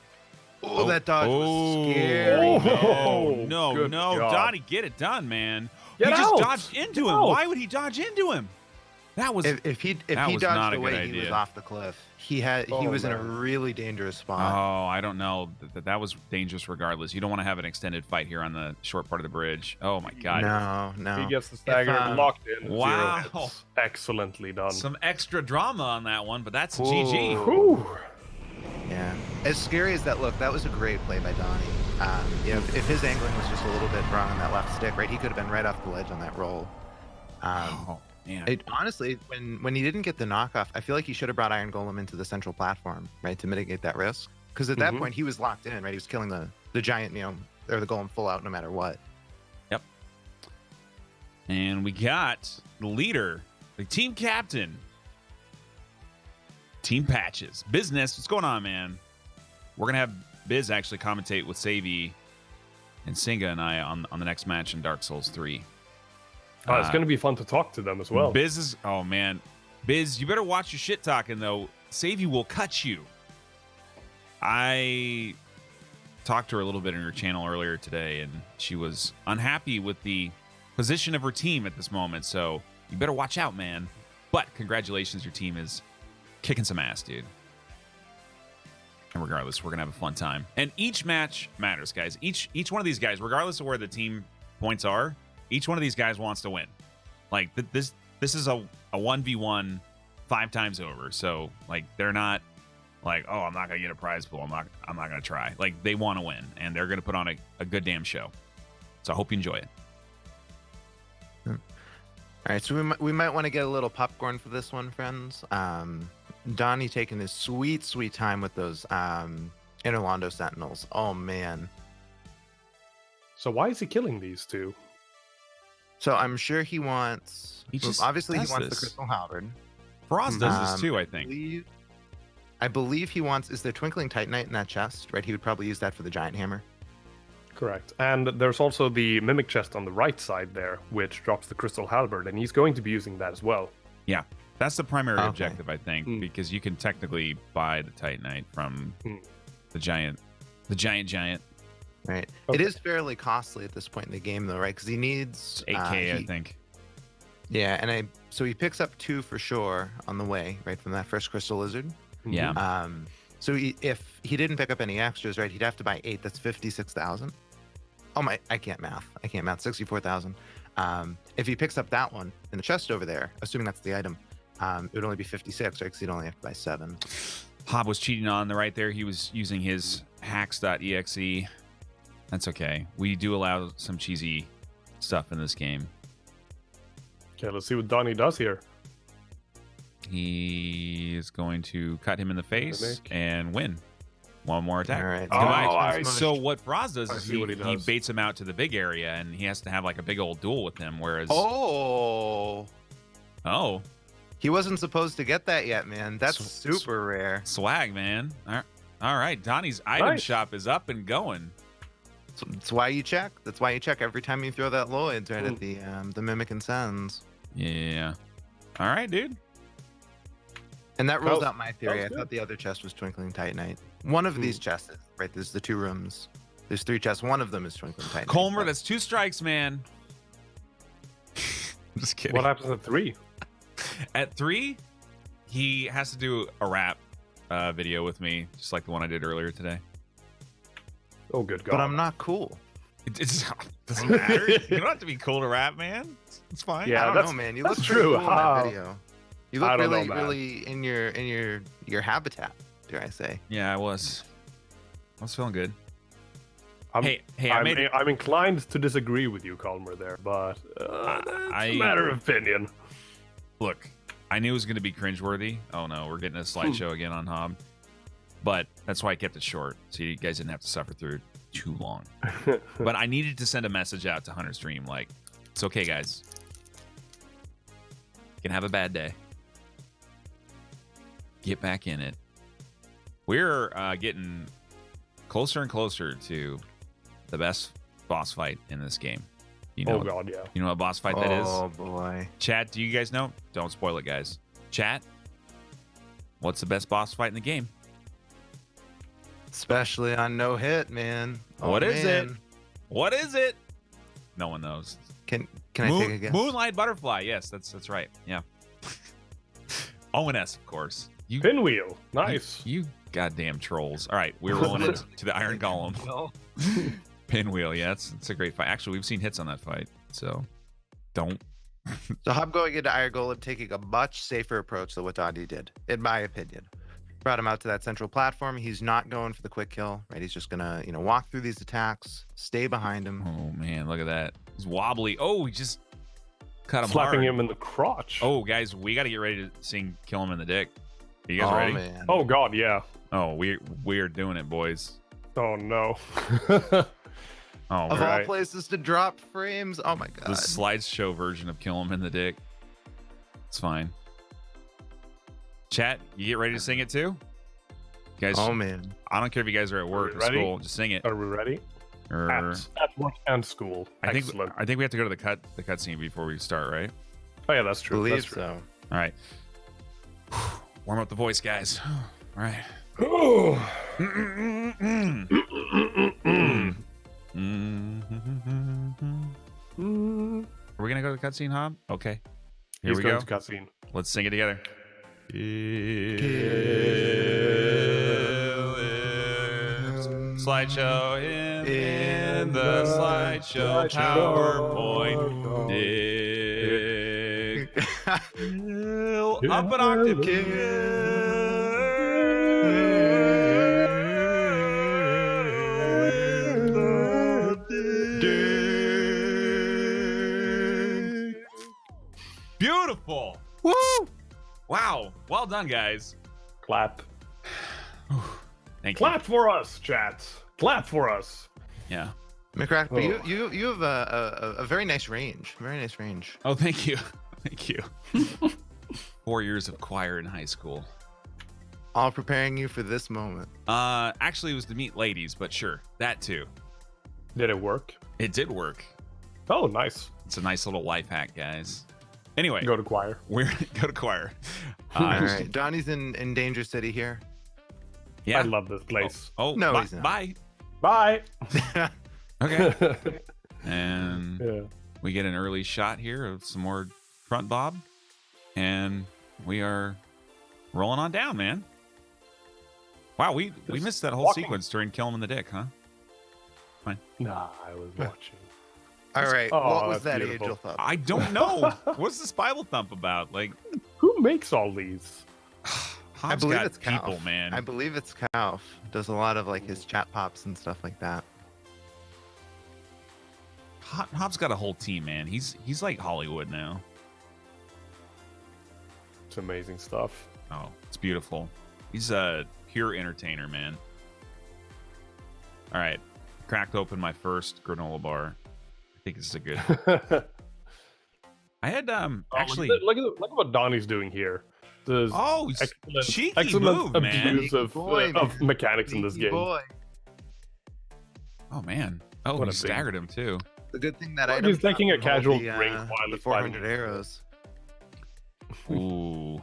Oh, that dodge was scary. Oh, no, good job. Donnie, get it done, man. Get he just out. dodged into him. out. Why would he dodge into him? That was If he that was dodged not a good away, he was idea. off the cliff. He was in a really dangerous spot. Oh, I don't know. That was dangerous regardless. You don't want to have an extended fight here on the short part of the bridge. Oh my god. No. He gets the stagger locked in. Wow. 0 hits. Excellently done. Some extra drama on that one, but that's Whoa. GG. Whew. Yeah. As scary as that looked, that was a great play by Donnie. If his angling was just a little bit wrong on that left stick, right, he could have been right off the ledge on that roll. Oh man. Honestly, when he didn't get the knockoff, I feel like he should have brought Iron Golem into the central platform, right, to mitigate that risk. Because at that point, he was locked in, right? He was killing the giant, or the Golem full out no matter what. Yep. And we got the leader, the team captain, Team Patches. Business, what's going on, man? We're going to have Biz actually commentate with Savy and Singha and I on the next match in Dark Souls 3. It's going to be fun to talk to them as well. Biz is, oh man. Biz, you better watch your shit talking though. Savy will cut you. I talked to her a little bit in her channel earlier today, and she was unhappy with the position of her team at this moment, so you better watch out, man. But congratulations, your team is kicking some ass, dude. And regardless, we're gonna have a fun time. And each match matters, guys. Each one of these guys, regardless of where the team points are, each one of these guys wants to win. Like this is a 1v1 5 times over. So like they're not like, oh, I'm not gonna get a prize pool. I'm not gonna try. Like they want to win, and they're gonna put on a good damn show. So I hope you enjoy it. All right, so we might want to get a little popcorn for this one, friends. Donnie taking his sweet time with those Interlando Sentinels. Oh man. So why is he killing these two? So I'm sure he wants. Obviously, he wants the Crystal Halberd. Faraaz does this too, I think. I believe he wants. Is there Twinkling Titanite in that chest? Right, he would probably use that for the Giant Hammer. Correct. And there's also the Mimic chest on the right side there, which drops the Crystal Halberd, and he's going to be using that as well. Yeah, that's the primary objective, I think, because you can technically buy the Titanite from the giant. Right. Okay. It is fairly costly at this point in the game, though, right? Because he needs 8K, I think. Yeah, and so he picks up 2 for sure on the way, right, from that first Crystal Lizard. Yeah. So if he didn't pick up any extras, right, he'd have to buy 8. That's 56,000. Oh my! I can't math. 64,000. If he picks up that one in the chest over there, assuming that's the item, it would only be 56, right? Because he'd only have to buy 7. Hob was cheating on the right there. He was using his hacks.exe. That's okay. We do allow some cheesy stuff in this game. Okay, let's see what Donnie does here. He is going to cut him in the face and win. One more attack. All right. Goodbye. So what Faraaz does is see what he he does. baits him out to the big area, and he has to have like a big old duel with him. Whereas, Oh, he he wasn't supposed to get that yet, man. That's super rare. swag, man. All right, Donnie's item shop is up and going. That's why you check. That's why you check every time you throw that Lloyd's right at the Mimic and Sens. Yeah. All right, dude. And that rules out my theory. I good. thought the other chest was Twinkling Titanite. One of these chests, right? There's the 2 rooms. There's 3 chests. One of them is Twinkling Titanite. Colmer, that's 2 strikes, man. I'm just kidding. What happens at 3? At 3, he has to do a rap video with me, just like the one I did earlier today. Oh, good God. But I'm not cool. It doesn't matter. You don't have to be cool to rap, man. It's fine. Yeah, I don't know, man. You look that's pretty true. cool in that video. You look I don't really, know, man. really in your habitat, dare I say? Yeah, I was feeling good. I'm inclined to disagree with you, Colmer, there, but it's a matter of opinion. Look, I knew it was going to be cringeworthy. Oh no, we're getting a slideshow again on Hob. But that's why I kept it short, so you guys didn't have to suffer through it too long. But I needed to send a message out to Hunter's Dream, like, it's okay, guys. You can have a bad day. Get back in it. We're getting closer and closer to the best boss fight in this game. You know, oh god, yeah. You know what boss fight that is? Oh boy. Chat, do you guys know? Don't spoil it, guys. Chat, what's the best boss fight in the game? Especially on no hit, man. What is it? What is it? No one knows. Can I take a guess? Moonlight Butterfly. Yes, that's right. Yeah. ONS, of course. You Pinwheel. Nice. You goddamn trolls. All right, we're rolling into the Iron Golem. Pinwheel. Yeah, it's a great fight. Actually, we've seen hits on that fight, so don't. So Hob going into Iron Golem, taking a much safer approach than what Donnie did, in my opinion. Brought him out to that central platform. He's not going for the quick kill, right? He's just gonna, walk through these attacks, stay behind him. Oh man, look at that. He's wobbly. Oh, he just cut him Slapping hard. him in the crotch. Oh, guys, we got to get ready to sing "Kill Him in the Dick." Are you guys ready? Man. Oh god, yeah. Oh, we're doing it, boys. Oh no. Oh, Of right. all places to drop frames. Oh my god. The slideshow version of "Kill Him in the Dick." It's fine. Chat, you get ready to sing it too? Guys, oh man. I don't care if you guys are at work or school, just sing it. Are we ready? At work and school. I think we have to go to the cutscene before we start, right? Oh yeah, that's true. Believe That's true. so. All right. Warm up the voice, guys. All right. Are we gonna go to the cutscene, Hob? Okay. Here He's we going go. to cutscene. Let's sing it together. Slideshow in the slideshow PowerPoint. Dick. Up an octave. Beautiful. Woo! Wow. Well done, guys. Clap. Thank Clap for us, chat. Clap for us. you. Yeah. McRaptor, you have a very nice range. Very nice range. Oh, thank you. Thank you. 4 years of choir in high school. All preparing you for this moment. Actually, it was to meet ladies, but sure, that too. Did it work? It did work. Oh, nice. It's a nice little life hack, guys. Anyway, Go to choir. we're go to choir. All right. Donnie's in Danger City here. Yeah. I love this place. Oh, No, bye, he's not. bye. Bye. Okay. And Yeah. we get an early shot here of some more front bob, and we are rolling on down, man. Wow, we missed that whole walking. sequence during Kill Him in the Dick, huh? Nah, I was watching. All right. Oh, what was that's that beautiful. angel thump? I don't know. What's this Bible thump about? Like, Who makes all these? I Hob's believe got it's people, Kauf. man. I believe it's Kauf. Does a lot of like his chat pops and stuff like that. Hob's got a whole team, man. He's like Hollywood now. It's amazing stuff. Oh, it's beautiful. He's a pure entertainer, man. All right, cracked open my first granola bar. I think this is a good. I had actually. look at what Donnie's doing here. There's Oh, cheeky move, man. abuse of mechanics in this Sneaky game. boy. Oh man. Oh, What he a big- staggered him too. The good thing that Well, item he's taking a dropped all casual the, drink while the he's fighting 400 you. arrows. Ooh.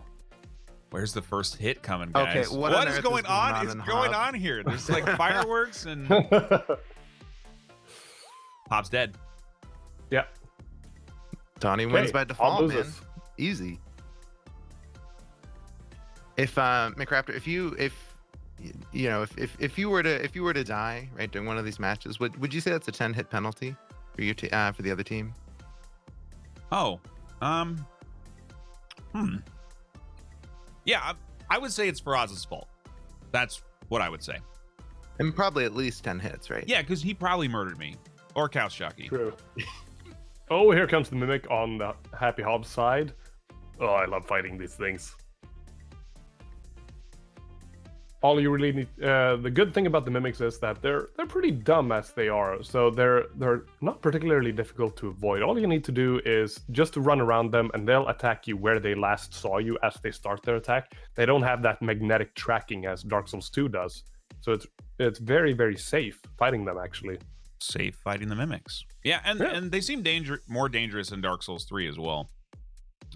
Where's the first hit coming, guys? Okay, what on is earth going is on? going Is on in going Hob? on here? There's like fireworks and Hob's dead. Yeah. Donnie wins by I'll default, do man. this. Easy. If McRaptor, if you were to die right during one of these matches, would you say that's a 10 hit penalty for your for the other team? Oh. Yeah, I would say it's Faraaz's fault. That's what I would say. And probably at least 10 hits, right? Yeah, because he probably murdered me. Or Couch Jockey. True. Oh, here comes the Mimic on the Happy Hob side. Oh, I love fighting these things. All you really need, the good thing about the Mimics is that they're pretty dumb as they are, so they're not particularly difficult to avoid. All you need to do is just to run around them, and they'll attack you where they last saw you as they start their attack. They don't have that magnetic tracking as Dark Souls 2 does, so it's very, very safe fighting them, actually. Safe fighting the Mimics. Yeah, and they seem more dangerous in Dark Souls 3 as well.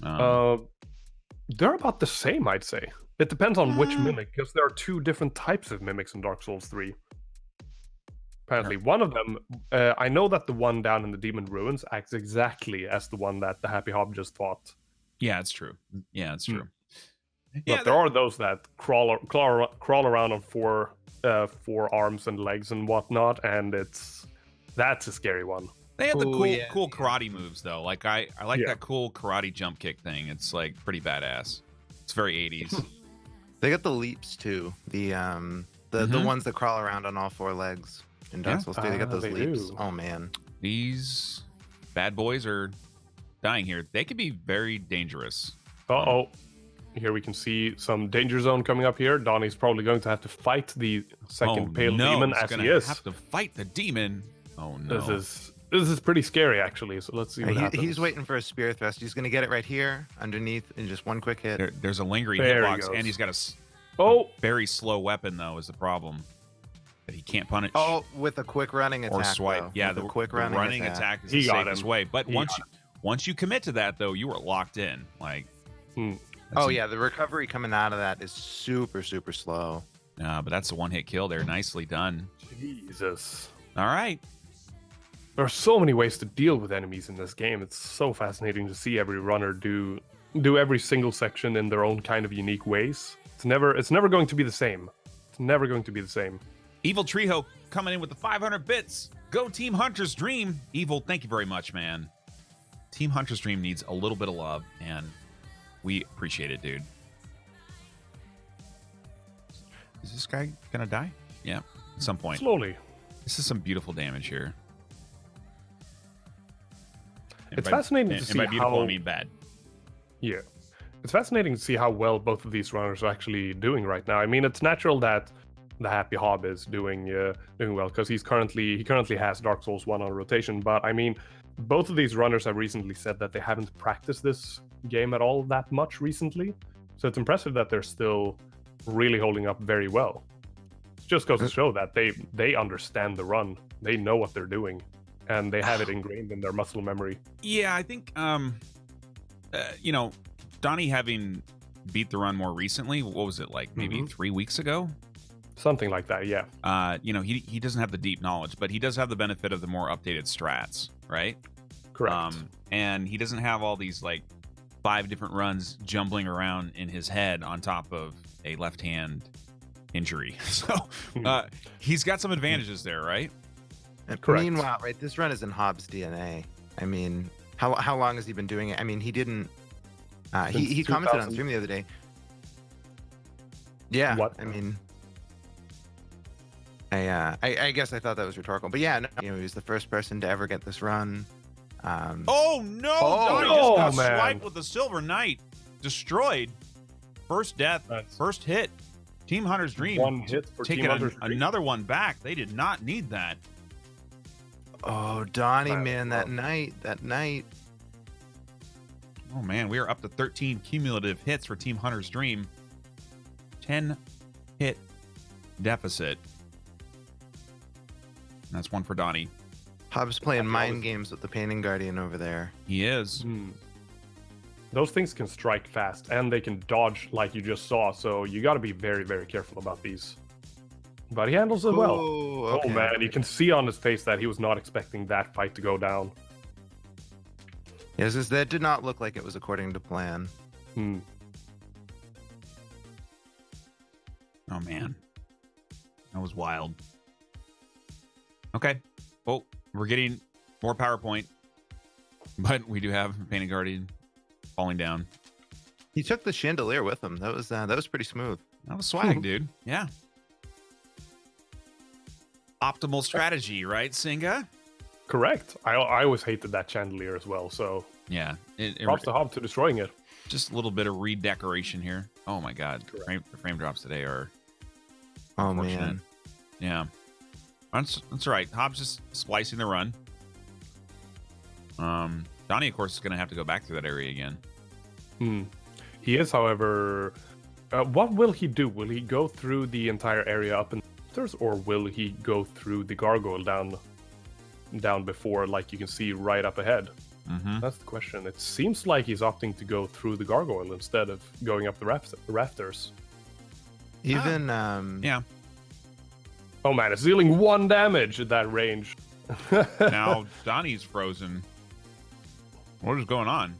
They're about the same, I'd say. It depends on which Mimic, because there are 2 different types of Mimics in Dark Souls 3. Apparently, one of them, I know that the one down in the Demon Ruins acts exactly as the one that the Happy Hob just fought. Yeah, it's true. Yeah, it's true. But there are those that crawl around on 4 arms and legs and whatnot, and that's a scary one. They have the cool karate moves though. Like I like that cool karate jump kick thing. It's like pretty badass. It's very 80s. They got the leaps too. The ones that crawl around on all 4 legs in Dark Souls 3. They got those leaps. Oh man, these bad boys are dying here. They could be very dangerous. Uh-oh. Here we can see some danger zone coming up here. Donnie's probably going to have to fight the second pale demon as he is. Have to fight the demon. Oh no. This is pretty scary, actually. So let's see what happens. He's waiting for a spear thrust. He's going to get it right here, underneath, in just one quick hit. There's a lingering hitbox, and he's got a very slow weapon, though, is the problem. That he can't punish. Oh, with a quick running attack. Or swipe. Though. Yeah, the quick running attack is the safest way. But once you commit to that, though, you are locked in. Like. Yeah, the recovery coming out of that is super, super slow. But that's a one-hit kill there. Nicely done. Jesus. All right. There are so many ways to deal with enemies in this game. It's so fascinating to see every runner do every single section in their own kind of unique ways. It's never going to be the same. It's never going to be the same. Evil Treeho coming in with the 500 bits. Go Team Hunter's Dream. Evil, thank you very much, man. Team Hunter's Dream needs a little bit of love, and we appreciate it, dude. Is this guy gonna die? Yeah, at some point. Slowly. This is some beautiful damage here. It's fascinating to see by beautiful, how... I mean bad. Yeah. It's fascinating to see how well both of these runners are actually doing right now. I mean, it's natural that the Happy Hob is doing well, because he currently has Dark Souls 1 on rotation. But I mean, both of these runners have recently said that they haven't practiced this game at all that much recently. So it's impressive that they're still really holding up very well. It just goes to show that they understand the run. They know what they're doing. And they have it ingrained in their muscle memory. Yeah, I think, Donnie having beat the run more recently, what was it, like maybe 3 weeks ago? Something like that, yeah. He doesn't have the deep knowledge, but he does have the benefit of the more updated strats, right? Correct. And he doesn't have all these, like, 5 different runs jumbling around in his head on top of a left-hand injury. So he's got some advantages there, right? And meanwhile, right, this run is in Hob's DNA. I mean, how long has he been doing it? I mean, he didn't. He commented on stream the other day. Yeah, what? I mean, I guess I thought that was rhetorical, but yeah, no, he was the first person to ever get this run. Oh no! Donnie just got swiped with the Silver Knight, destroyed. First death, first hit. Team Hunter's Dream. One hit for taking Team Hunter's Dream. Another one back. They did not need that. Oh, Donnie, man, that night. Oh, man, we are up to 13 cumulative hits for Team Hunter's Dream. 10 hit deficit. That's one for Donnie. Hob's playing mind games with the Painting Guardian over there. He is. Those things can strike fast, and they can dodge like you just saw, so you got to be very, very careful about these. But he handles it well. Okay. Oh man, you can see on his face that he was not expecting that fight to go down. Yes, that did not look like it was according to plan. Oh man, that was wild. Okay, well, we're getting more PowerPoint, but we do have Painted Guardian falling down. He took the chandelier with him. That was pretty smooth. That was swag, dude. Yeah. optimal strategy, right, Singha? Correct. I always hated that chandelier as well, so Yeah. props to Hob to destroying it. Just a little bit of redecoration here. Oh my god. The frame drops today are unfortunate. Man. Yeah. That's all right. Hob's just splicing the run. Donnie, of course, is going to have to go back through that area again. He is, however... what will he do? Will he go through the entire area up and stairs, or will he go through the gargoyle down before, like you can see right up ahead? That's the question. It seems like he's opting to go through the gargoyle instead of going up the rafters. Even Yeah. Oh man, it's dealing 1 damage at that range. Now Donnie's frozen. What is going on?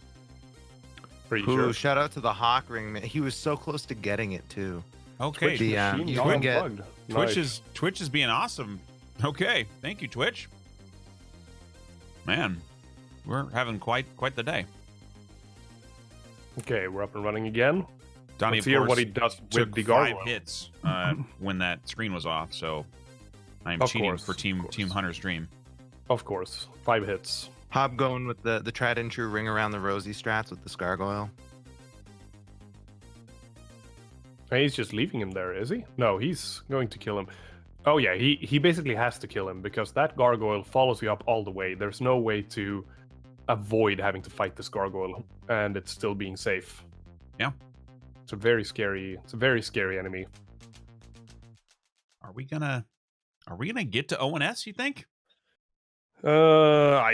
Pretty sure. Shout out to the Hawk Ring, man. He was so close to getting it too. Okay. Twitch machine you all can get- unplugged. Nice. Twitch is being awesome. Okay. Thank you, Twitch. Man, we're having quite the day. Okay, we're up and running again. Donnie, Let's of hear course, what he does took with the 5 gargoyle. hits when that screen was off, so I'm Of cheating course, for Team of course. Hunter's Dream. Of course, 5 hits. Hob going with the tried and true ring around the rosy strats with this gargoyle. And he's just leaving him there, is he? No, he's going to kill him. Oh yeah, he basically has to kill him because that gargoyle follows you up all the way. There's no way to avoid having to fight this gargoyle and it's still being safe. Yeah. It's a very scary enemy. Are we gonna get to ONS, you think? Well,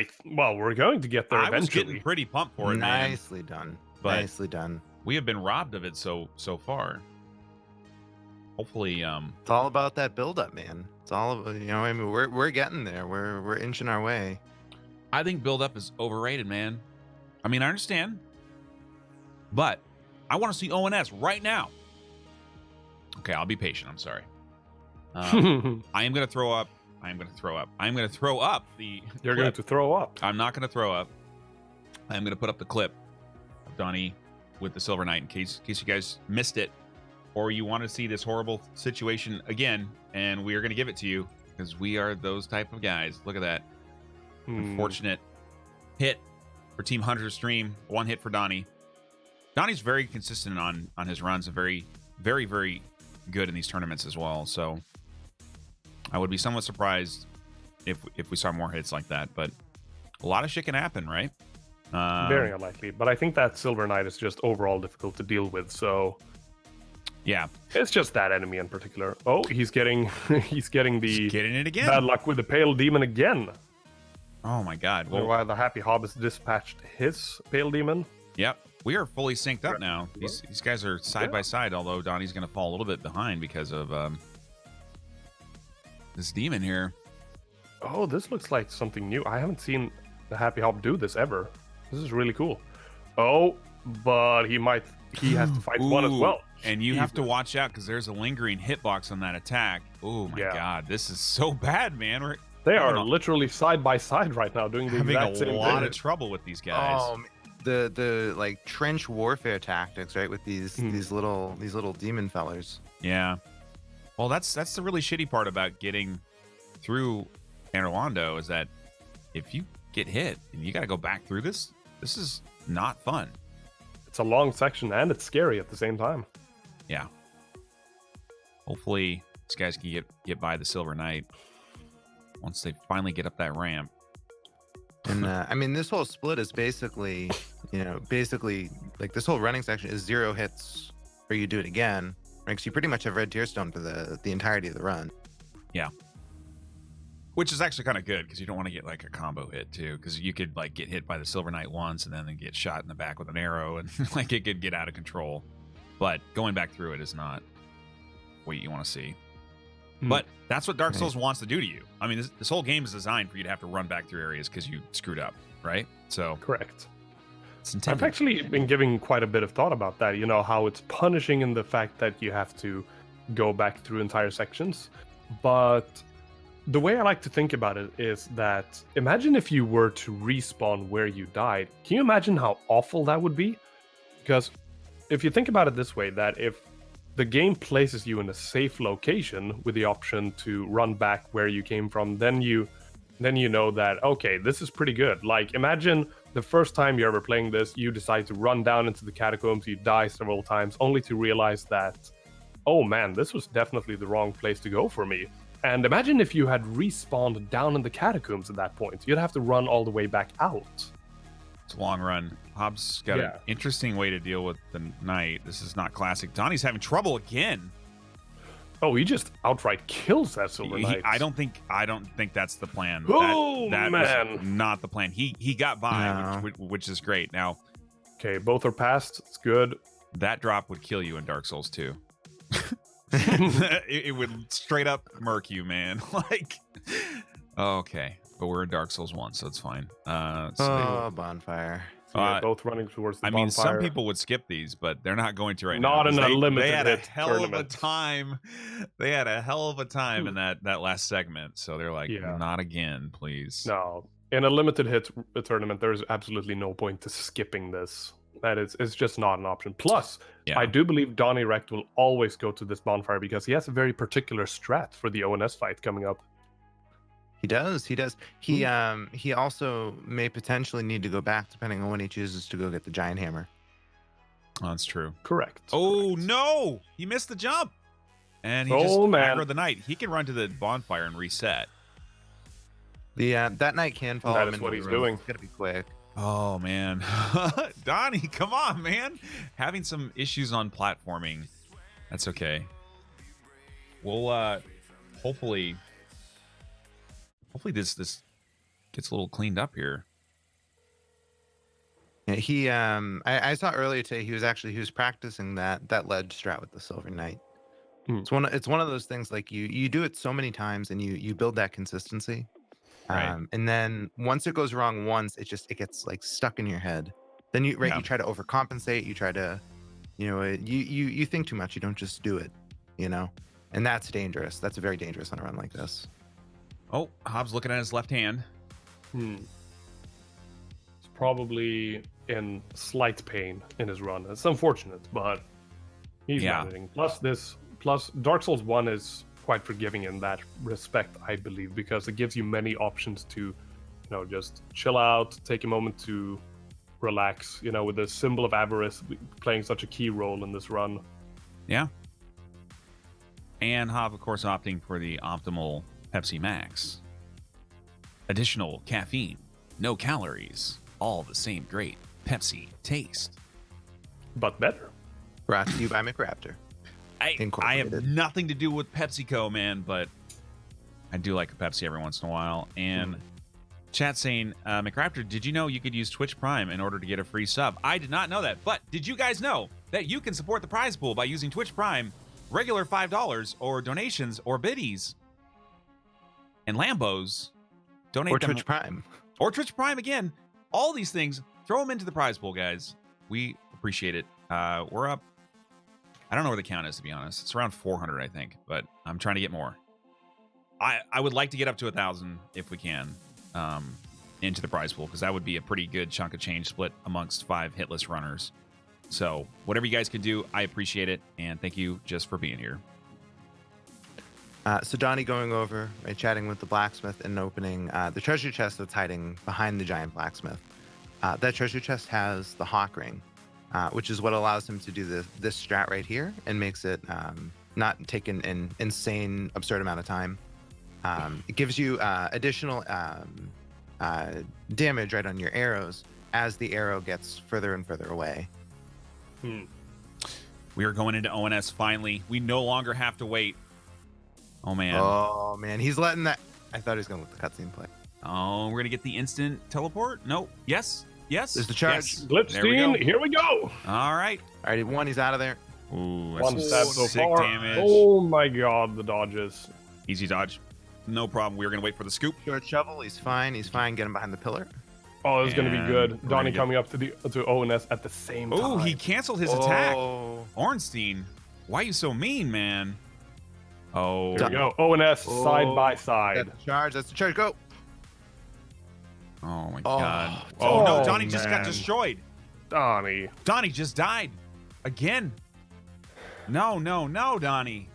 we're going to get there I was eventually. getting pretty pumped for it, man. Nicely done. But- Nicely done. We have been robbed of it so far. Hopefully, It's all about that build up, man. It's all I mean, we're getting there. We're inching our way. I think build up is overrated, man. I mean, I understand, but I want to see ONS right now. Okay, I'll be patient. I'm sorry. I am gonna throw up. I'm gonna throw up the. You're clip. going to throw up. I'm not gonna throw up. I'm gonna put up the clip of Donnie with the Silver Knight in case you guys missed it, or you want to see this horrible situation again, and we are gonna give it to you because we are those type of guys. Look at that. Unfortunate hit for Team Hunter's Stream. 1 hit for Donnie. Donnie's very consistent on his runs and very, very, very good in these tournaments as well. So I would be somewhat surprised if we saw more hits like that. But a lot of shit can happen, right? Very unlikely. But I think that Silver Knight is just overall difficult to deal with. So yeah, it's just that enemy in particular. Oh, he's getting getting it again. bad luck with the Pale Demon again. Oh my god. Well, While the Happy Hob has dispatched his Pale Demon. Yep. We are fully synced up now. These guys are side by side, although Donnie's going to fall a little bit behind because of this demon here. Oh, this looks like something new. I haven't seen the Happy Hob do this ever. This is really cool. Oh, but he has to fight one as well. And you have to watch out because there's a lingering hitbox on that attack. Oh my god, this is so bad, man. They are literally side by side right now doing the exact same having a lot thing. of trouble with these guys. The like trench warfare tactics, right? With these little demon fellers. Yeah. Well, that's the really shitty part about getting through Orlando is that if you get hit and you got to go back through this is not fun. It's a long section and it's scary at the same time. Yeah. Hopefully these guys can get by the Silver Knight once they finally get up that ramp. And I mean, this whole split is basically like this whole running section is 0 hits or you do it again. Right? 'Cause you pretty much have red tear stone for the entirety of the run. Yeah. Which is actually kind of good because you don't want to get like a combo hit too, because you could like get hit by the Silver Knight once and then get shot in the back with an arrow and like it could get out of control. But going back through it is not what you want to see. But that's what Dark Souls wants to do to you. I mean, this whole game is designed for you to have to run back through areas because you screwed up, right? So correct. It's intended. I've actually been giving quite a bit of thought about that. You know, how it's punishing in the fact that you have to go back through entire sections. But the way I like to think about it is that imagine if you were to respawn where you died. Can you imagine how awful that would be? Because if you think about it this way, that if the game places you in a safe location with the option to run back where you came from, then you know that, okay, this is pretty good. Like, imagine the first time you're ever playing this, you decide to run down into the catacombs, you die several times, only to realize that, oh man, this was definitely the wrong place to go for me. And imagine if you had respawned down in the catacombs at that point. You'd have to run all the way back out. It's a long run. Hob's got an interesting way to deal with the night. This is not classic. Donnie's having trouble again. Oh, he just outright kills that Silver Knight. I don't think that's the plan. Oh, that man. was not the plan. He got by, which is great. Now, okay, both are passed. It's good. That drop would kill you in Dark Souls 2. it would straight up murk you, man. Like, okay, but we're in Dark Souls 1, so it's fine. Bonfire. So both running towards the bonfire. I mean, some people would skip these, but they're not going to right now. Not in a limited They had a hell tournament. of a time. They had a hell of a time in that last segment. So they're like, not again, please. No, in a limited hit tournament, there's absolutely no point to skipping this. It's just not an option. Plus, I do believe Donnyrekt will always go to this bonfire because he has a very particular strat for the ONS fight coming up. He does. He also may potentially need to go back depending on when he chooses to go get the giant hammer. Oh, that's true. Correct. Oh no, he missed the jump, and he just aggroed the knight. He can run to the bonfire and reset. That knight can follow him. That is what he's doing. It's gotta be quick. Oh man, Donnie, come on, man! Having some issues on platforming. That's okay. We'll hopefully this gets a little cleaned up here. Yeah, he I saw earlier today he was practicing that ledge strat with the Silver Knight. It's one of those things, like you do it so many times and you build that consistency. Right. And then once it goes wrong once, it gets like stuck in your head. Then you try to overcompensate, you try to you think too much, you don't just do it, and that's dangerous. That's very dangerous on a run like this. Oh, Hob's looking at his left hand. It's probably in slight pain in his run. It's unfortunate, but he's managing. Plus Dark Souls 1 is quite forgiving in that respect, I believe, because it gives you many options to, just chill out, take a moment to relax, with the symbol of avarice playing such a key role in this run. Yeah. And Hob, of course, opting for the optimal Pepsi Max. Additional caffeine, no calories, all the same great Pepsi taste. But better. Brought to you by McRaptor. I have nothing to do with PepsiCo, man, but I do like a Pepsi every once in a while. And chat saying, McRaptor, did you know you could use Twitch Prime in order to get a free sub? I did not know that, but did you guys know that you can support the prize pool by using Twitch Prime, regular $5, or donations, or biddies, and Lambos? Donate or them, Twitch Prime. Or Twitch Prime again. All these things, throw them into the prize pool, guys. We appreciate it. We're up. I don't know where the count is, to be honest. It's around 400, I think, but I'm trying to get more. I would like to get up to 1,000 if we can into the prize pool, because that would be a pretty good chunk of change split amongst 5 hitless runners. So whatever you guys can do, I appreciate it, and thank you just for being here. So Donnie going over, chatting with the blacksmith and opening the treasure chest that's hiding behind the giant blacksmith. That treasure chest has the hawk ring, which is what allows him to do this strat right here and makes it not take an insane, absurd amount of time. It gives you additional damage right on your arrows as the arrow gets further and further away. We are going into ONS finally. We no longer have to wait. Oh, man. Oh, man. He's letting that... I thought he was going to let the cutscene play. Oh, we're going to get the instant teleport? No. Yes. Yes. There's the charge. Yes. Glitchstein, here we go. All right. All right, one, he's out of there. Ooh, one stab so sick far. Damage. Oh, my God, the dodges. Easy dodge. No problem. We're going to wait for the scoop. Short shovel. He's fine. He's fine. Get him behind the pillar. Oh, this is going to be good. Donnie coming up to ONS at the same time. Oh, he canceled his attack. Oh. Ornstein, why are you so mean, man? Oh. Here we go. ONS side by side. That's the charge. That's the charge. Go. Oh, my God. Oh, no. Donnie just got destroyed. Donnie just died. Again. No, Donnie.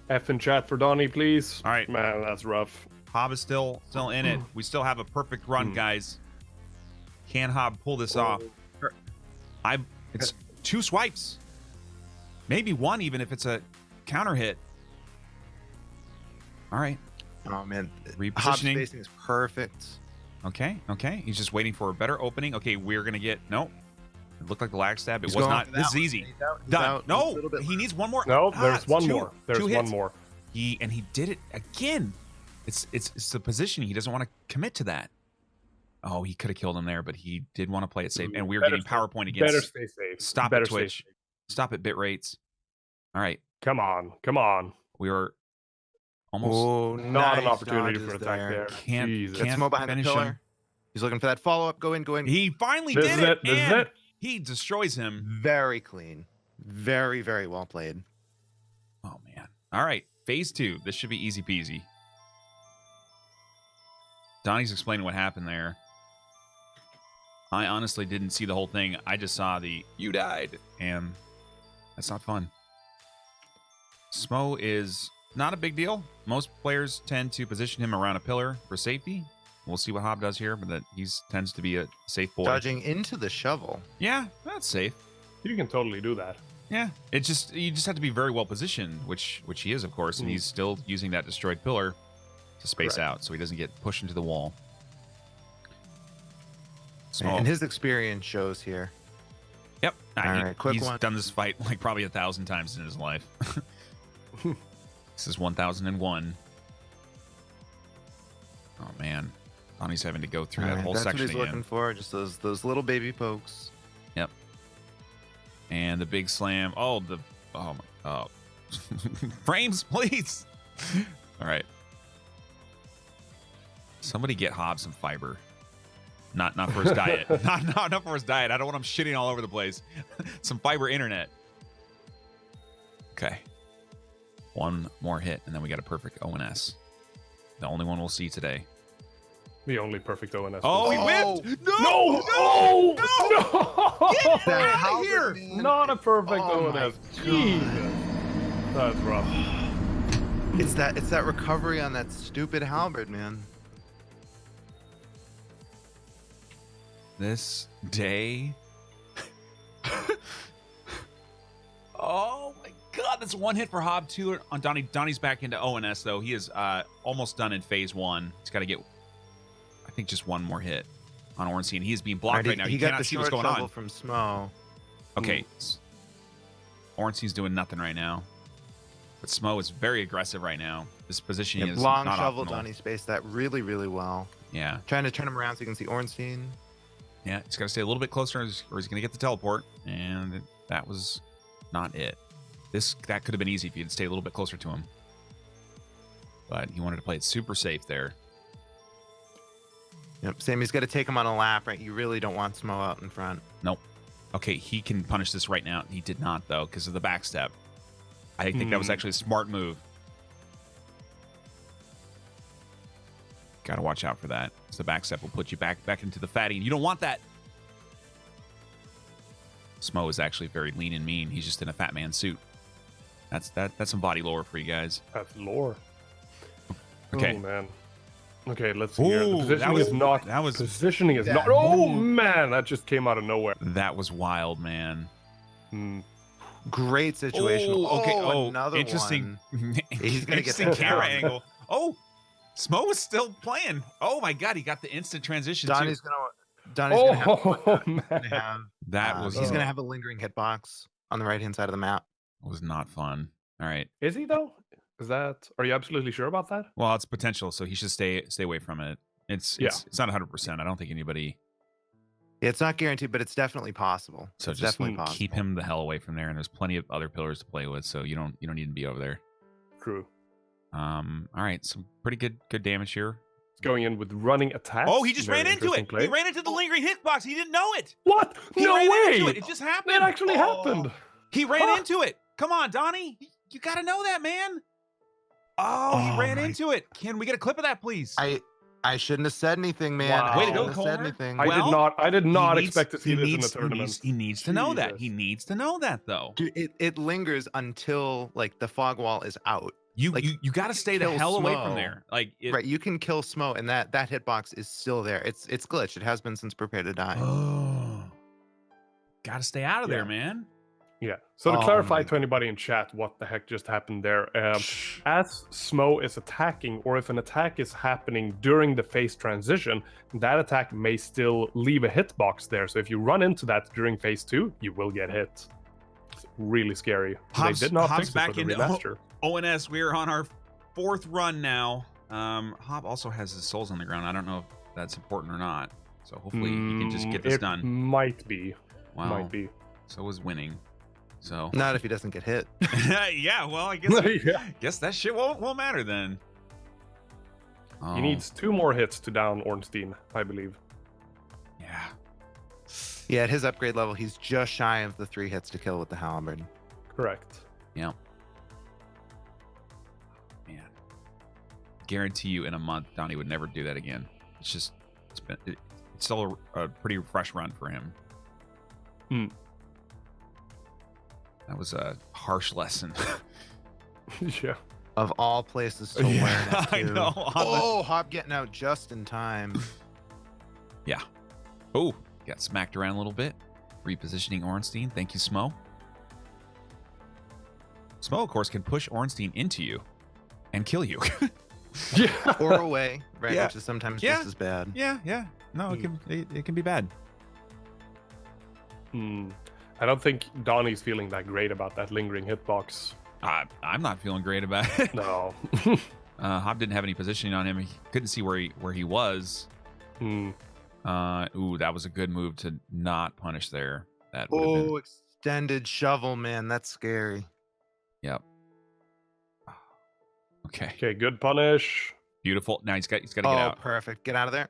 F in chat for Donnie, please. All right. Man, that's rough. Hob is still in it. We still have a perfect run, guys. Can Hob pull this off? It's 2 swipes. Maybe 1 even if it's a counter hit. All right. Oh man, Repositioning. Hob's spacing is perfect. Okay. He's just waiting for a better opening. Okay, we're gonna get It looked like the lag stab. It He's was going not. for This that is one. easy. He's out Done. a No, little bit he needs one more. No, there's it's one two- more. There's two one hits. more. He did it again. It's the positioning. He doesn't want to commit to that. Oh, he could have killed him there, but he did want to play it safe. And we're getting PowerPoint against. Better stay safe. Stop Better it, Twitch. Stop at bit rates. All right. Come on. We are almost. Oh, Not an nice opportunity dodges for attack there. Can't- Jesus. can't- Get Smo behind the finish pillar. him. He's looking for that follow-up. Go in. He finally This did is it. it. This is and it. he destroys him. Very clean. Very, very well played. Oh man. All right. Phase 2. This should be easy peasy. Donnie's explaining what happened there. I honestly didn't see the whole thing. I just saw the "you died," and that's not fun. Smo is not a big deal. Most players tend to position him around a pillar for safety. We'll see what Hob does here, but that he tends to be a safe boy. Dodging into the shovel. Yeah, that's safe. You can totally do that. Yeah, you just have to be very well positioned, which he is, of course, and he's still using that destroyed pillar to space out, so he doesn't get pushed into the wall. And his experience shows here. Yep. All right, quick he's one. done this fight like probably 1,000 times in his life. This is 1001. Oh man, Donnie's having to go through that whole that's section what he's again. looking for. Just those little baby pokes. Yep. And the big slam. Oh frames, please. All right. Somebody get Hob some fiber. Not for his diet. Not for his diet. I don't want him shitting all over the place. Some fiber internet. Okay. One more hit, and then we got a perfect ONS. The only one we'll see today. The only perfect ONS. Oh, he whipped! No! Get out of here! Not a perfect Oh my ONS. Jesus. That's rough. It's that recovery on that stupid halberd, man. This day. Oh my god, that's one hit for Hob 2 on Donnie. Donnie's back into ONS though. He is almost done in phase 1. He's got to get, I think, just one more hit on Ornstein. He is being blocked right now. He You got cannot the see what's short going shovel on. from Smo. Okay. Ornstein's doing nothing right now. But Smo is very aggressive right now. This positioning is Long not shovel. optimal. Donnie spaced that really, really well. Yeah. Trying to turn him around so you can see Ornstein. Yeah, he's got to stay a little bit closer or he's going to get the teleport. And that was not it. That could have been easy if you'd stayed a little bit closer to him. But he wanted to play it super safe there. Yep, Sammy's got to take him on a lap, right? You really don't want Smo out in front. Nope. Okay, he can punish this right now. He did not, though, because of the backstep. I think that was actually a smart move. Got to watch out for that. So the backstep will put you back into the fatty, and you don't want that. Smo is actually very lean and mean. He's just in a fat man suit. That's some body lore for you guys. That's lore. Okay. Oh, man. Okay, let's see here. The positioning is not. That was Positioning is not. Oh, man. That just came out of nowhere. that was wild, man. Great situation. Okay. Oh, another interesting. one. He's gonna get interesting that camera down. angle. Oh, Smo is still playing. Oh my god, he got the instant transition Donnie's too. gonna Oh, man. have. That was He's gonna have a lingering hitbox on the right hand side of the map. was not fun. All right. Is he, though? Are you absolutely sure about that? Well, it's potential, so he should stay away from it. It's not 100%. I don't think anybody. Yeah, it's not guaranteed, but it's definitely possible. So it's just definitely possible. keep him the hell away from there. And there's plenty of other pillars to play with, so you don't need to be over there. True. All right, some pretty good damage here. It's going in with running attacks. Oh, he just Very ran into it. interesting play. He ran into the lingering hitbox. He didn't know it. What? He No ran way! into it. It just happened. That actually happened. He ran into it. Come on, Donnie. You got to know that, man. Oh, he ran into it. Can we get a clip of that, please? I shouldn't have said anything, man. Wow. Way to go, I shouldn't have said Colmer. anything. I did not expect to see this in a tournament. He needs to know that. Jesus. He needs to know that, though. Dude, it lingers until like the fog wall is out. You Like, you got to stay the kill hell away from Smo. there. Like Right, you can kill Smo, and that hitbox is still there. It's glitched. It has been since Prepare to Die. Oh, got to stay out of there, Yeah. man. Yeah. So to Oh clarify my to anybody in chat what the heck just happened there, as Smo is attacking, or if an attack is happening during the phase transition, that attack may still leave a hitbox there. So if you run into that during phase 2, you will get hit. It's really scary. Hobbs- They did not Hobbs fix it back for the into- remaster. ONS, we are on our 4th run now. Hob also has his souls on the ground. I don't know if that's important or not. So hopefully he can just get this it done. Might be. Wow. Might be. So is winning. So Not if he doesn't get hit. yeah, well, I guess Yeah. guess that shit won't matter then. Oh, He needs 2 more hits to down Ornstein, I believe. yeah. Yeah, at his upgrade level, he's just shy of the 3 hits to kill with the halberd. Correct. Yeah. Man. Guarantee you in a month Donnie would never do that again. It's still a pretty fresh run for him. Hmm. That was a harsh lesson. Yeah. Of all places to learn it, I too. know. Oh, Hob getting out just in time. Yeah. Oh, got smacked around a little bit. Repositioning Ornstein. Thank you, Smo. Smo, of course, can push Ornstein into you and kill you. Yeah. Or away, right? Yeah. Which is sometimes Yeah. just as bad. yeah. No, it can be bad. I don't think Donnie's feeling that great about that lingering hitbox. I'm not feeling great about it. No. Hob didn't have any positioning on him. He couldn't see where he was. Ooh, that was a good move to not punish there. That would have been. Oh, extended shovel, man. That's scary. Yep. Okay. Okay, good punish. Beautiful. Now he's got to get Oh, out. perfect. Get out of there.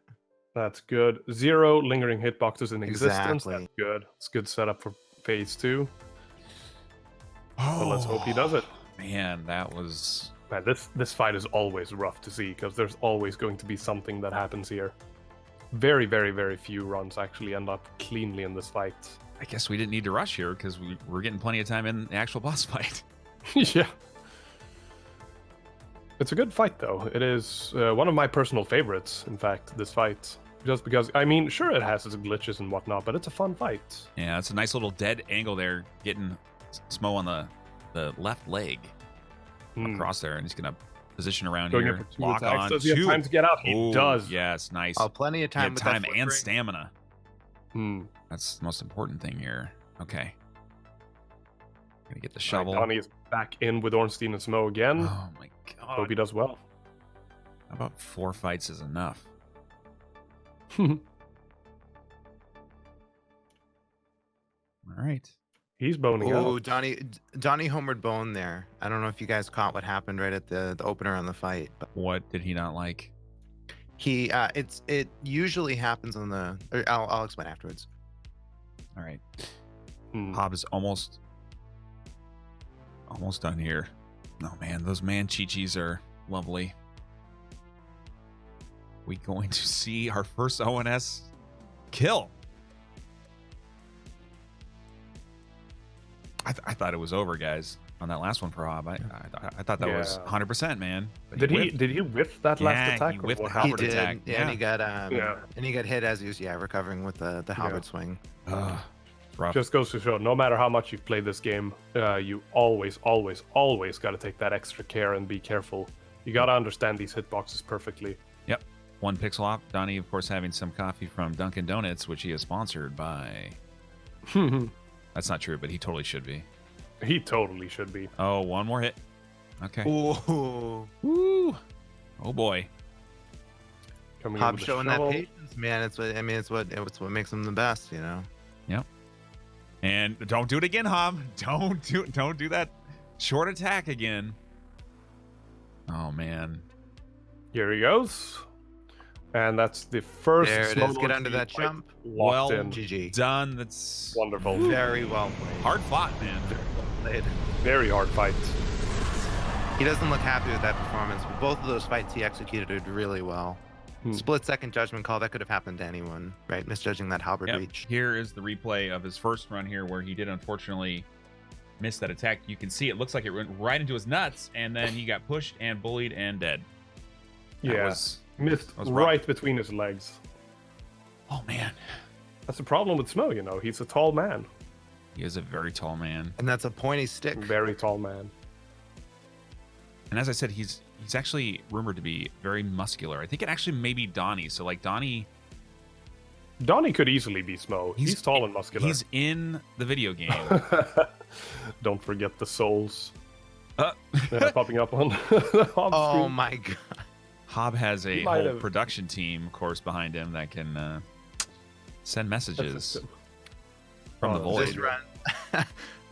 That's good. 0 lingering hitboxes in existence. Exactly. That's good. It's good setup for phase 2. So let's hope he does it. Man, that was. Man, this fight is always rough to see because there's always going to be something that happens here. Very, very, very few runs actually end up cleanly in this fight. I guess we didn't need to rush here because we're getting plenty of time in the actual boss fight. Yeah. It's a good fight, though. It is one of my personal favorites, in fact, this fight. Just because, I mean, sure, it has its glitches and whatnot, but it's a fun fight. Yeah, it's a nice little dead angle there, getting Smo on the left leg across there, and he's gonna position around Going here. in for 2 Lock attacks. on Does he have 2. time to get out? He Ooh, does. Yes, nice. Oh, plenty of He had time with time that and foot stamina. Hmm. That's the most important thing here. Okay. Gonna get the Right, shovel. Donnie is back in with Ornstein and Smo again. Oh my god. Hope he does well. How about 4 fights is enough? All right. He's boning Oh, out. Donnie homered bone there. I don't know if you guys caught what happened right at the opener on the fight, but What did he not like? he it usually happens on the. Or I'll explain afterwards. All right. Hmm. Hob is almost done here. Oh man, those man-chichis are lovely. We going to see our first ONS kill. I thought it was over, guys, on that last one for Hob. I thought that was Yeah. 100%, man. But Did whiffed. he whiff that last Yeah, attack? he or whiffed what the happened? He halberd did, attack, yeah, yeah. and he got hit as he was recovering with the halberd swing. Ugh, rough. Just goes to show, no matter how much you've played this game, you always got to take that extra care and be careful. You got to understand these hitboxes perfectly. Yep. 1 pixel off. Donnie, of course, having some coffee from Dunkin' Donuts, which he is sponsored by. That's not true, but he totally should be. He totally should be. Oh, 1 more hit. Okay. Ooh, Woo. Oh boy. Coming in Hob with the showing that shovel. patience, man. It's what makes him the best, you know. Yep. And don't do it again, Hob. Don't do that short attack again. Oh man. Here he goes. And that's the first There it slow is. Get under launch that fight jump. locked Well in. GG. Done. That's Wonderful. Very well played. hard fought, man. Played. Very hard fight. He doesn't look happy with that performance, but both of those fights he executed really well. split-second judgment call. That could have happened to anyone, right? Misjudging that halberd reach. Here is the replay of his first run here, where he did unfortunately miss that attack. You can see it looks like it went right into his nuts, and then he got pushed and bullied and dead. Missed right between his legs. Oh, man. That's the problem with Smo, you know. He's a tall man. He is a very tall man. And that's a pointy stick. Very tall man. And as I said, he's actually rumored to be very muscular. I think it actually may be Donnie. So, like, Donnie could easily be Smo. He's tall and muscular. He's in the video game. Don't forget the souls popping up on the Hob Oh, screen. my God. Hob has a whole production team, of course, behind him that can send messages from the void.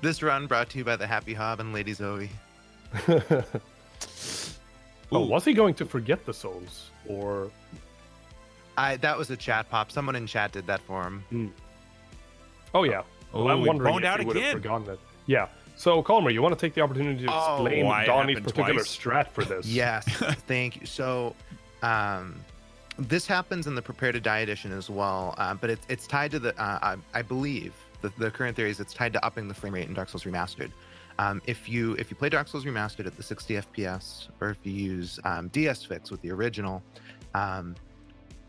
This run brought to you by the Happy Hob and Lady Zoe. Was he going to forget the souls? Or that was a chat pop. Someone in chat did that for him. Oh, yeah. Oh, I'm wondering if out he would have again. forgotten it. Yeah. So, Colmer, you want to take the opportunity to explain Donnie's particular strat for this? Yes, thank you. So, this happens in the Prepare to Die edition as well, but it's tied to the, I believe, the current theory is it's tied to upping the frame rate in Dark Souls Remastered. If you play Dark Souls Remastered at the 60 FPS, or if you use DS Fix with the original,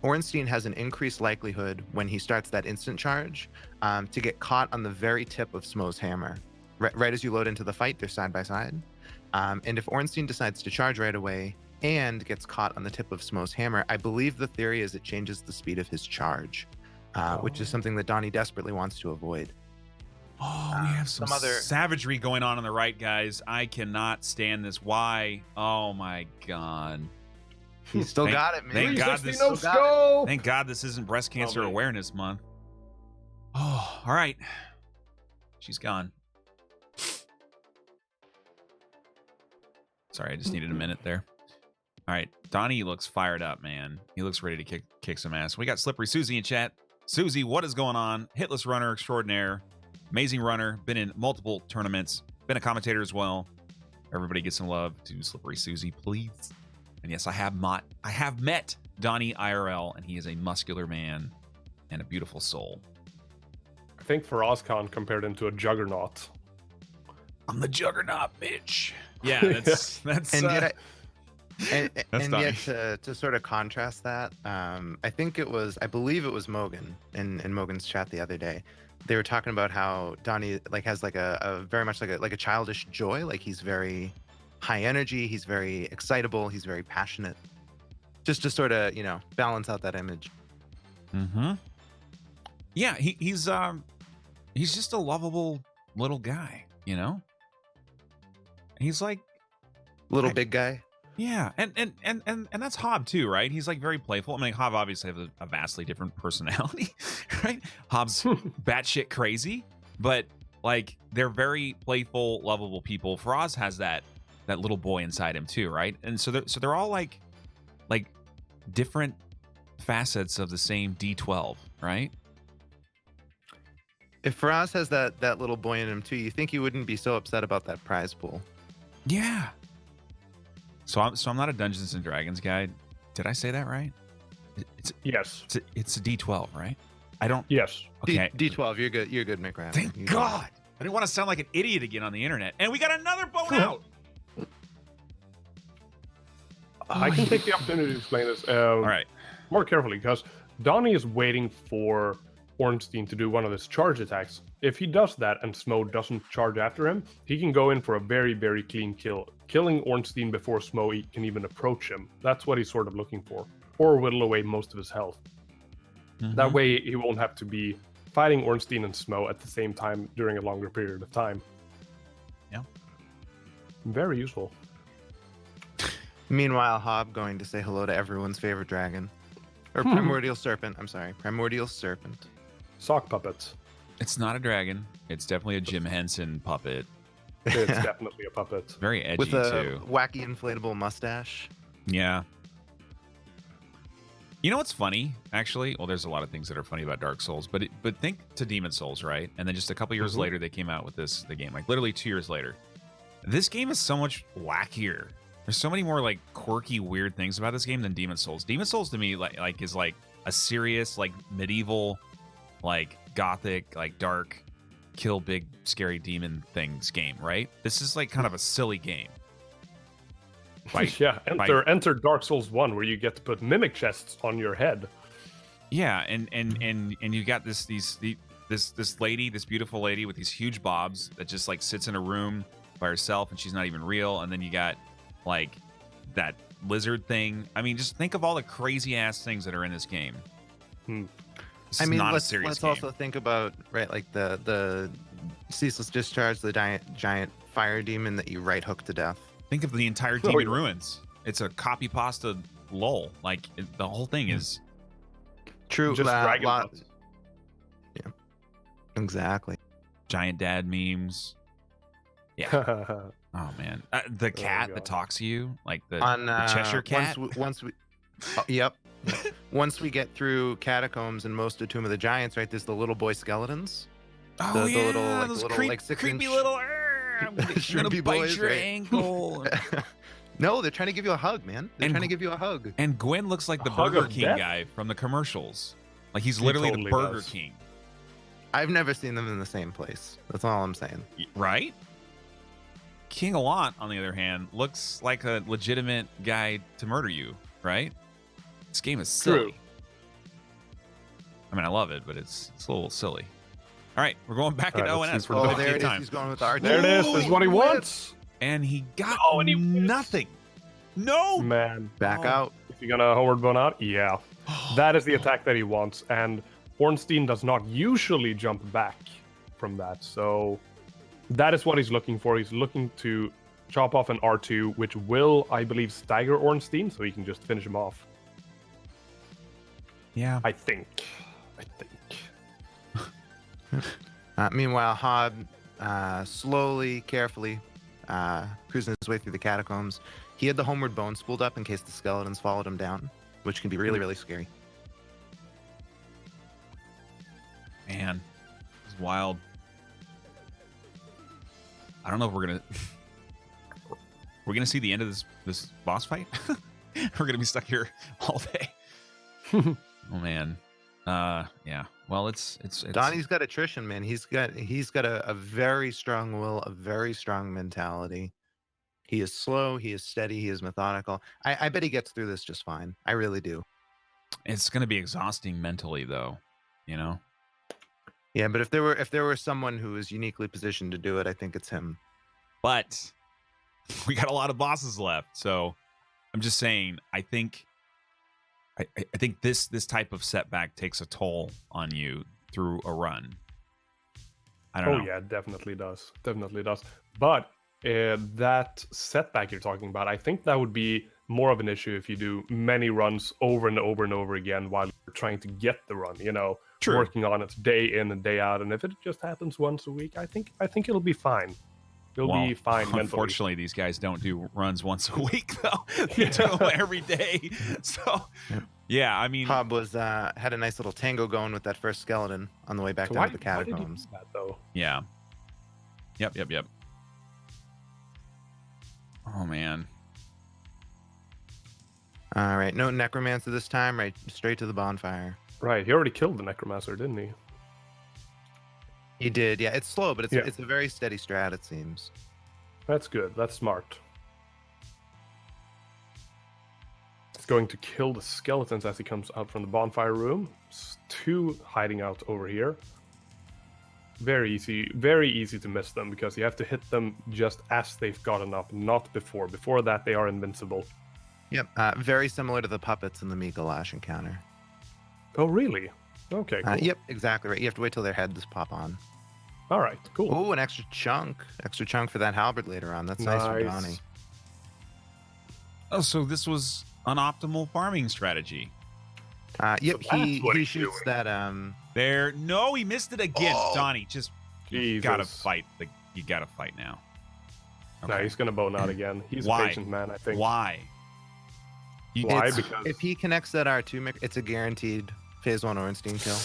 Ornstein has an increased likelihood when he starts that instant charge to get caught on the very tip of Smo's hammer. Right as you load into the fight, they're side by side. And if Ornstein decides to charge right away and gets caught on the tip of Smo's hammer, I believe the theory is it changes the speed of his charge, which is something that Donnie desperately wants to avoid. Oh, we have some other savagery going on the right, guys. I cannot stand this. Why? Oh, my God. He's still got it, man. Thank God this isn't Breast Cancer Awareness Month. Oh, all right. She's gone. Sorry, I just needed a minute there. All right, Donnie looks fired up, man. He looks ready to kick some ass. We got Slippery Susie in chat. Susie, what is going on? Hitless runner extraordinaire. Amazing runner. Been in multiple tournaments. Been a commentator as well. Everybody get some love to Slippery Susie, please. And yes, I have met Donnie IRL, and he is a muscular man and a beautiful soul. I think FaraazKhan compared him to a juggernaut. I'm the juggernaut, bitch. Yeah, that's and yet to sort of contrast that, I believe it was Mogan in Mogan's chat the other day. They were talking about how Donnie has a very much like a childish joy. Like he's very high energy, he's very excitable, he's very passionate. Just to sort of, balance out that image. Mm-hmm. Yeah, he's just a lovable little guy, He's like big guy. Yeah, and that's Hob too, right? He's like very playful. I mean, Hob obviously has a vastly different personality, right? Hob's batshit crazy, but like they're very playful, lovable people. Faraaz has that little boy inside him too, right? And so they're all like different facets of the same D12, right? If Faraaz has that little boy in him too, you think he wouldn't be so upset about that prize pool? Yeah. So I'm not a Dungeons and Dragons guy. Did I say that right? Yes. It's a D12, right? I don't. Yes. Okay. D12. You're good. You're good, McRaptor. Thank God. I didn't want to sound like an idiot again on the internet. And we got another bone out. I can take the opportunity to explain this. All right. More carefully, because Donnie is waiting for Ornstein to do one of his charge attacks. If he does that and Smo doesn't charge after him, he can go in for a very, very clean kill, killing Ornstein before Smo can even approach him. That's what he's sort of looking for, or whittle away most of his health. Mm-hmm. That way, he won't have to be fighting Ornstein and Smo at the same time during a longer period of time. Yeah. Very useful. Meanwhile, Hob going to say hello to everyone's favorite dragon. Or Primordial Serpent. I'm sorry. Primordial Serpent. Sock puppets. It's not a dragon. It's definitely a Jim Henson puppet. It's definitely a puppet. Very edgy, with a too. Wacky inflatable mustache. Yeah. You know what's funny, actually? Well, there's a lot of things that are funny about Dark Souls, but think to Demon Souls, right? And then just a couple years later, they came out with the game. Like, literally 2 years later. This game is so much wackier. There's so many more like quirky, weird things about this game than Demon Souls. Demon Souls to me is like a serious, like medieval, like gothic, like dark, kill big scary demon things game, right? This is like kind of a silly game. Like, yeah, enter Dark Souls 1 where you get to put mimic chests on your head. Yeah, and you got this lady, this beautiful lady with these huge bobs that just like sits in a room by herself and she's not even real. And then you got like that lizard thing. I mean, just think of all the crazy ass things that are in this game. I mean, let's also think about like the ceaseless discharge, the giant fire demon that you right hook to death. Think of the entire Demon Ruins. It's a copy pasta lull. Like the whole thing is true. Just dragon. Yeah, exactly. Giant dad memes. Yeah. Oh man, the cat that talks to you, like the Cheshire cat. Once we yep. Once we get through catacombs and most of Tomb of the Giants, right? There's the little boy skeletons. Oh the little, those like 6-inch creepy little. I'm gonna bite boys, your right? ankle. No, they're trying to give you a hug, man. They're trying to give you a hug. And Gwen looks like the hug Burger of King death? guy from the commercials. Like he's literally totally the Burger does. King. I've never seen them in the same place. That's all I'm saying. Right? King Allant, on the other hand, looks like a legitimate guy to murder you, right? This game is silly. True. I mean, I love it, but it's a little silly. All right, we're going back into All right, ONS let's see for for the the Oh, there it is. time. He's going with our. There it is. This is what he wants. And he got and he wins. nothing. No. Man, Back out. is he gonna homeward bone out? Yeah. That is the attack that he wants, and Ornstein does not usually jump back from that, so that is what he's looking for. He's looking to chop off an R2, which will, I believe, stagger Ornstein, so he can just finish him off. Yeah. I think. Meanwhile, Hob slowly, carefully cruising his way through the catacombs. He had the homeward bone spooled up in case the skeletons followed him down, which can be really, really scary. Man, it's wild. I don't know if we're gonna see the end of this boss fight. We're gonna be stuck here all day. Oh man. Yeah. Well, it's Donnie's got attrition, man. He's got a very strong will, a very strong mentality. He is slow, he is steady, he is methodical. I bet he gets through this just fine. I really do. It's gonna be exhausting mentally, though. You know. Yeah, but if there were someone who is uniquely positioned to do it, I think it's him. But we got a lot of bosses left, so I'm just saying. I think this type of setback takes a toll on you through a run. I don't know. Oh yeah, definitely does. Definitely does. But that setback you're talking about, I think that would be more of an issue if you do many runs over and over and over again while you're trying to get the run, you know, True. working on it day in and day out. And if it just happens once a week, I think it'll be fine. It'll be fine mentally. Unfortunately, these guys don't do runs once a week, though. They do them every day. So, yeah, I mean, Hob was had a nice little tango going with that first skeleton on the way back down to the catacombs. Why did he do that, though? yeah. Yep. Oh, man. All right, no necromancer this time. Right, straight to the bonfire. Right, he already killed the necromancer, didn't he? He did, yeah. It's slow, but it's Yeah. it's a very steady strat, it seems. That's good. That's smart. It's going to kill the skeletons as he comes out from the bonfire room. It's two hiding out over here. Very easy to miss them because you have to hit them just as they've gotten up, not before. Before that, they are invincible. Yep, very similar to the puppets in the Mikolash encounter. Oh, really? Okay, cool. Yep, exactly right. You have to wait till their heads pop on. All right, cool. Oh, an extra chunk for that halberd later on. That's nice from Donnie. Oh, so this was an optimal farming strategy. Yep, So he that's what he's shoots doing. that. There, no, he missed it again. Oh. Donnie, just you Jesus. gotta fight. You gotta fight now. No, he's gonna bone out again. He's Why? a patient man, I think. Why? Why? It's- Because if he connects that R2, it's a guaranteed phase 1 Ornstein kill.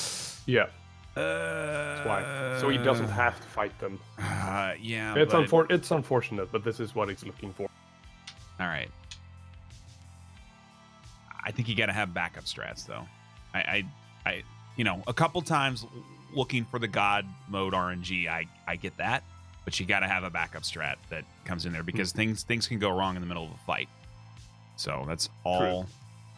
yeah, that's why. So he doesn't have to fight them. Yeah, It's but it's unfortunate, but this is what he's looking for. All right. I think you got to have backup strats, though. I a couple times looking for the God mode RNG, I get that, but you got to have a backup strat that comes in there because things can go wrong in the middle of a fight. So that's all.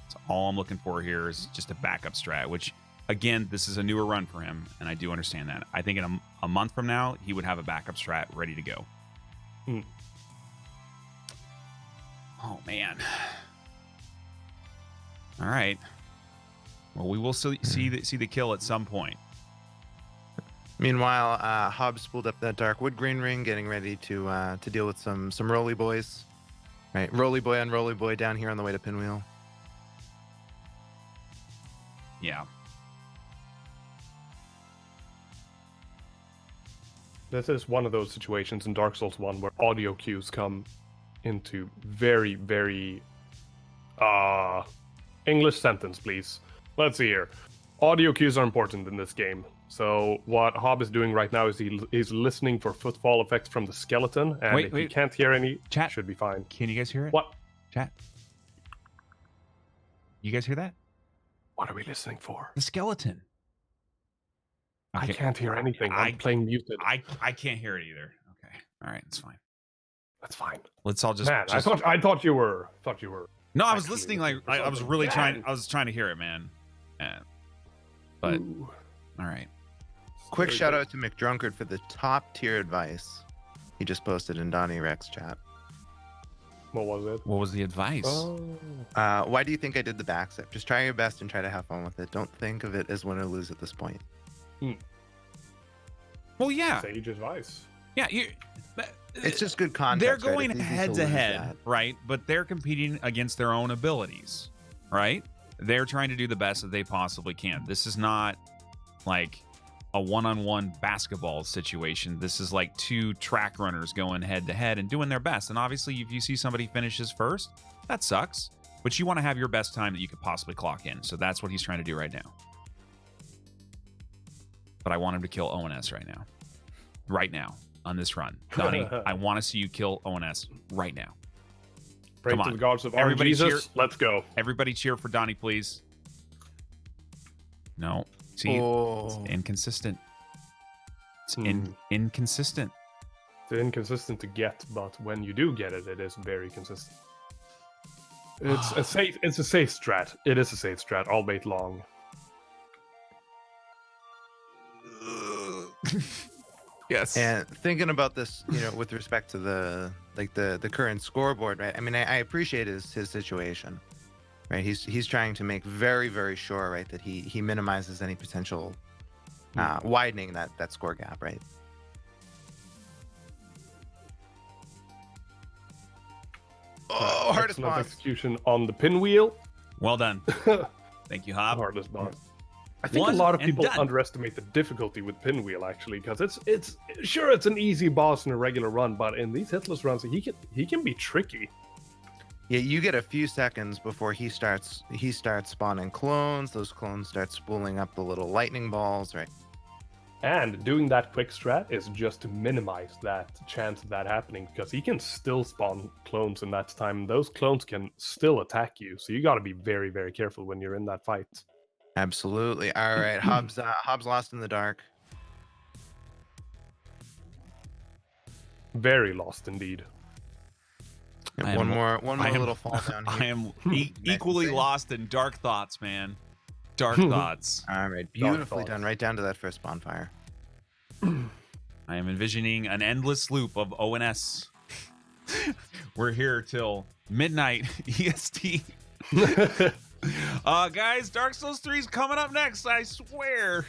That's all I'm looking for here is just a backup strat. Which, again, this is a newer run for him, and I do understand that. I think in a month from now, he would have a backup strat ready to go. Oh man. All right. Well, we will see the kill at some point. Meanwhile, Hob spooled up that dark wood green ring, getting ready to deal with some roly boys. Right, roly boy on roly boy down here on the way to Pinwheel. Yeah. This is one of those situations in Dark Souls 1 where audio cues come into very, very English sentence, please. Let's see here. Audio cues are important in this game. So what Hob is doing right now is he's listening for footfall effects from the skeleton, and if he can't hear any, chat should be fine. Can you guys hear it? What? Chat. You guys hear that? What are we listening for? The skeleton. I can't hear anything. I'm playing muted. I can't hear it either. Okay. All right, it's fine. That's fine. Let's all just. Man, I thought you were. No, I was listening. Like I was really trying. I was trying to hear it, man. But Ooh. All right. Quick shout out to McDrunkard for the top tier advice he just posted in Donnyrekt's chat. What was it? What was the advice? Why do you think I did the backstep? Just try your best and try to have fun with it. Don't think of it as win or lose at this point. Well, yeah. Sage advice. Yeah, it's just good context. They're going right? head to head, right? But they're competing against their own abilities, right? They're trying to do the best that they possibly can. This is not like a one-on-one basketball situation. This is like two track runners going head to head and doing their best. And obviously, if you see somebody finishes first, that sucks. But you want to have your best time that you could possibly clock in. So that's what he's trying to do right now. But I want him to kill ONS right now. Right now. On this run. Donnie, I want to see you kill ONS right now. Pray Come to on. the gods of Everybody Jesus. cheer. Let's go. Everybody cheer for Donnie, please. No. See, it's inconsistent. It's inconsistent. It's inconsistent to get, but when you do get it, it is very consistent. It's a safe strat. It is a safe strat, albeit long. Yes. And thinking about this, with respect to the current scoreboard, right? I mean, I appreciate his situation, right? He's trying to make very, very sure, right, that he minimizes any potential widening that score gap, right? Oh, hardest Excellent boss. execution on the pinwheel. Well done. Thank you, Hob. Hardest boss. I think One a lot of and people done. underestimate the difficulty with Pinwheel, actually, because it's sure it's an easy boss in a regular run, but in these hitless runs, he can be tricky. Yeah, you get a few seconds before he starts spawning clones. Those clones start spooling up the little lightning balls, right? And doing that quick strat is just to minimize that chance of that happening, because he can still spawn clones in that time. Those clones can still attack you, so you got to be very, very careful when you're in that fight. Absolutely. All right, Hobbs lost in the dark. Very lost indeed. One more little fall down here. I am equally lost in dark thoughts, man. Dark thoughts. All right, beautifully done. Right down to that first bonfire. I am envisioning an endless loop of ONS. We're here till midnight EST. Guys, Dark Souls 3 is coming up next, I swear.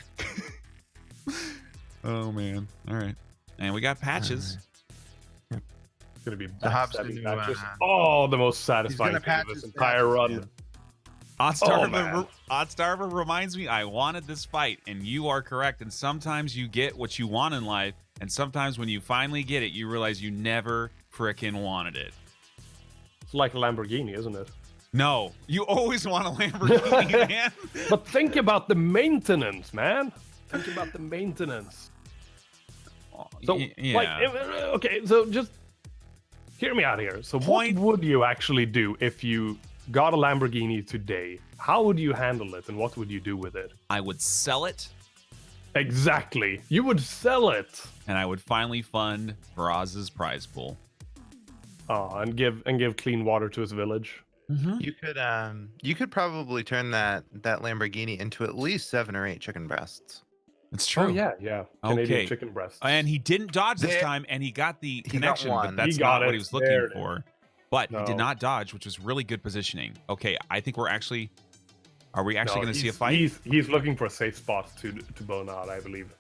Oh man. All right. And we got patches. It's gonna be The Hobbs backstabbing gonna, matches. The most satisfying thing patch of this his entire patches, run. Oddstarver reminds me I wanted this fight, and you are correct. And sometimes you get what you want in life, and sometimes when you finally get it, you realize you never frickin' wanted it. It's like a Lamborghini, isn't it? No, you always want a Lamborghini, man. But think about the maintenance, man. Think about the maintenance. So, yeah. okay, so just hear me out here. So Point- what would you actually do if you got a Lamborghini today? How would you handle it, and what would you do with it? I would sell it, Exactly. You would sell it. and I would finally fund Faraz's prize pool. Oh, and give clean water to his village. You could probably turn that Lamborghini into at least 7 or 8 chicken breasts. It's true. Oh yeah. Canadian Okay. chicken breast. And he didn't dodge this There- time, and he got the got connection, but one. that's He got not what it. he was looking There it for. But he No. did not dodge, which was really good positioning. Okay, I think are we actually going to see a fight? He's looking for a safe spot to bone out, I believe.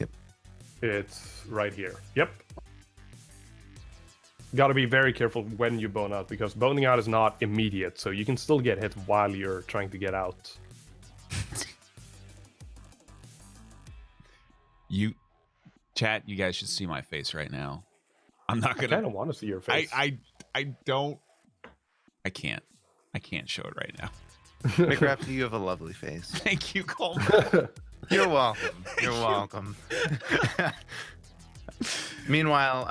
Yep. It's right here. Yep. Got to be very careful when you bone out, because boning out is not immediate, so you can still get hit while you're trying to get out. Chat, you guys should see my face right now. I'm not I gonna. kind of want to see your face. I don't. I can't show it right now. McRaptor, you have a lovely face. Thank you, Colmer. You're welcome. You're welcome. Meanwhile,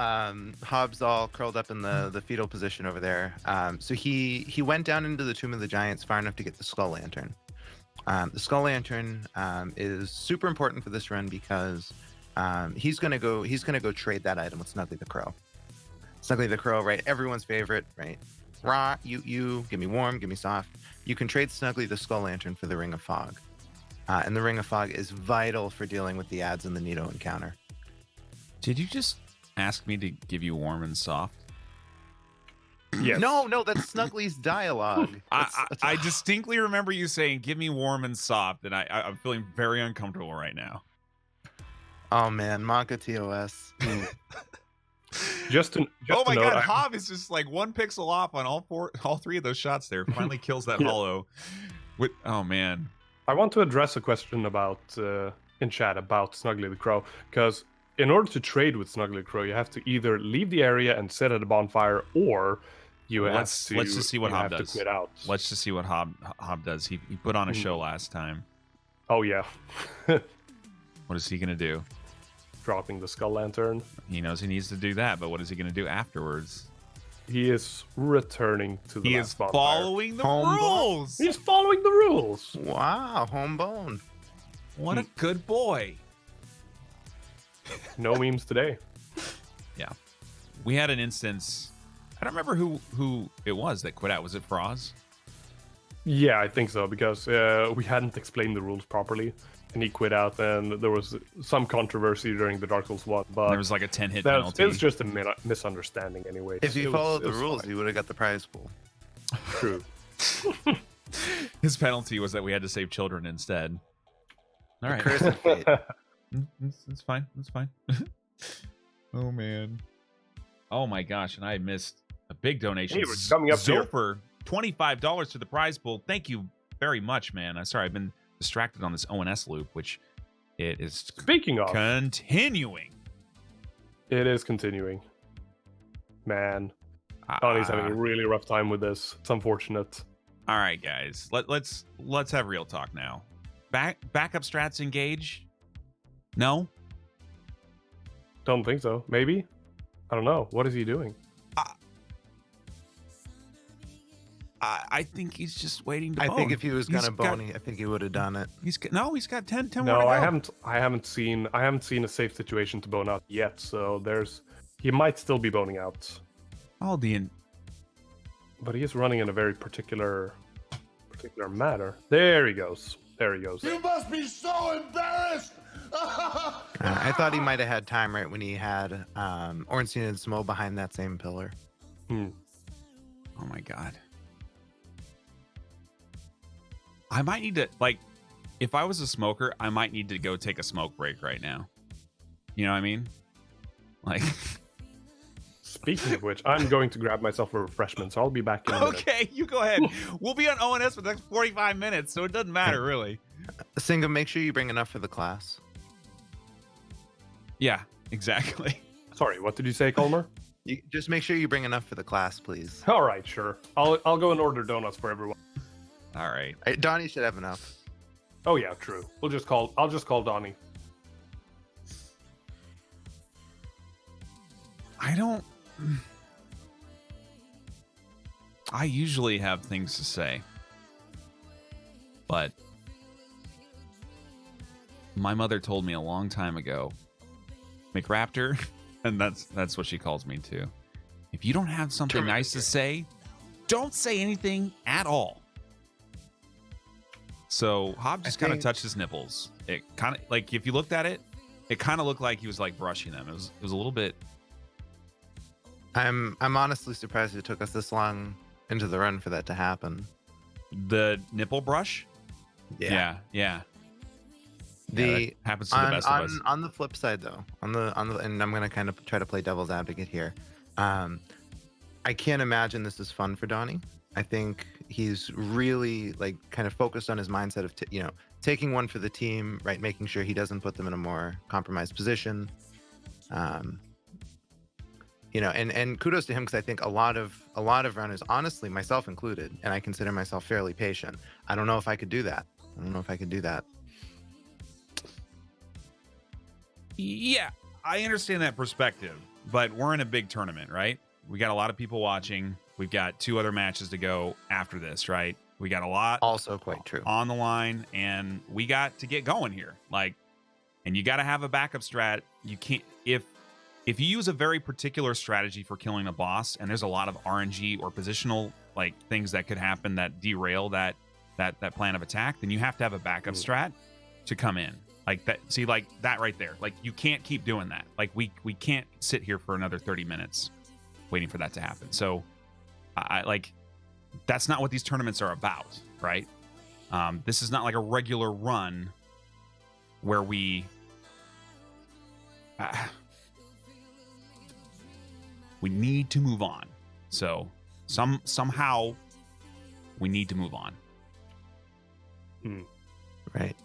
Hob's all curled up in the fetal position over there. So he went down into the Tomb of the Giants far enough to get the Skull Lantern. The Skull Lantern is super important for this run because he's gonna go trade that item with Snuggly the Crow. Snuggly the Crow, right? Everyone's favorite, right? Raw, you, give me warm, give me soft. You can trade Snuggly the Skull Lantern for the Ring of Fog. And the Ring of Fog is vital for dealing with the ads in the Nito encounter. Did you just ask me to give you warm and soft? Yes. No, that's Snuggly's dialogue. I distinctly remember you saying, "Give me warm and soft," and I'm feeling very uncomfortable right now. Oh man, Monka TOS. Just to Oh my note, god, Hob is just like 1 pixel off on all 3 of those shots there. Finally kills that Yeah. hollow. Oh man. I want to address a question about in chat about Snuggly the Crow, because in order to trade with Snuggly the Crow, you have to either leave the area and sit at a bonfire, or Let's just see what Hob have does. to quit out. Let's just see what Hob does. He put on a show last time. Oh yeah, What is he gonna do? dropping the Skull Lantern. He knows he needs to do that, but what is he gonna do afterwards? He is returning to the He last is bonfire. following the Home rules. He's following the rules. Wow, home bone. What a good boy. No memes today. Yeah. We had an instance. I don't remember who it was that quit out. Was it Faraz? Yeah, I think so, because we hadn't explained the rules properly, and he quit out, and there was some controversy during the Dark Souls 1, but There was like a 10-hit that penalty. it's just a misunderstanding anyway. If you followed the rules, you would have got the prize pool. True. His penalty was that we had to save children instead. All right. Curse of fate. It's fine. It's fine. Oh man. Oh my gosh! And I missed a big donation. Hey, we're coming up here. Zofer, $25 to the prize pool. Thank you very much, man. I'm sorry, I've been distracted on this ONS loop, which it is Speaking of, continuing. it is continuing. Man, Donnie's having a really rough time with this. It's unfortunate. All right, guys. Let's have real talk now. Backup strats engage? No. Don't think so. Maybe? I don't know. What is he doing? I think he's just waiting to I bone. think if he was He's gonna got- bone, I think he would have done it. He's got 10 more to No, go. I haven't seen a safe situation to bone out yet. So he might still be boning out, Oh, but he is running in a very particular matter. There he goes. You must be so embarrassed! I thought he might have had time right when he had Ornstein and Smo behind that same pillar. Oh my god. I might need to, like, if I was a smoker, I might need to go take a smoke break right now. You know what I mean? Like, Speaking of which, I'm going to grab myself a refreshment, so I'll be back in a minute. okay, you go ahead. We'll be on ONS for the next 45 minutes, so it doesn't matter really. Singha, make sure you bring enough for the class. Yeah, exactly. Sorry, what did you say, Colmer? You, just make sure you bring enough for the class, please. All right, sure. I'll go and order donuts for everyone. All right. Donnie should have enough. Oh yeah, true. I'll just call Donnie. I usually have things to say, but my mother told me a long time ago, McRaptor, and that's what she calls me too. If you don't have something nice to say, don't say anything at all. So Hob just kind of touched his nipples. It kind of like, if you looked at it, it kind of looked like he was like brushing them. It was a little bit. I'm honestly surprised it took us this long into the run for that to happen. The nipple brush? Yeah. That happens to the best of us. On the flip side, though, and I'm gonna kind of try to play devil's advocate here. I can't imagine this is fun for Donnie. I think he's really like kind of focused on his mindset of taking one for the team, right? Making sure he doesn't put them in a more compromised position. And kudos to him, because I think a lot of runners, honestly, myself included, and I consider myself fairly patient. I don't know if I could do that. Yeah, I understand that perspective, but we're in a big tournament, right? We got a lot of people watching. We've got 2 other matches to go after this, right? We got a lot also quite true on the line, and we got to get going here. And you got to have a backup strat. You can't if you use a very particular strategy for killing a boss, and there's a lot of RNG or positional things that could happen that derail that plan of attack, then you have to have a backup strat to come in. That right there. You can't keep doing that. We can't sit here for another 30 minutes waiting for that to happen. So I that's not what these tournaments are about, right? This is not like a regular run where we need to move on. So somehow we need to move on. Right.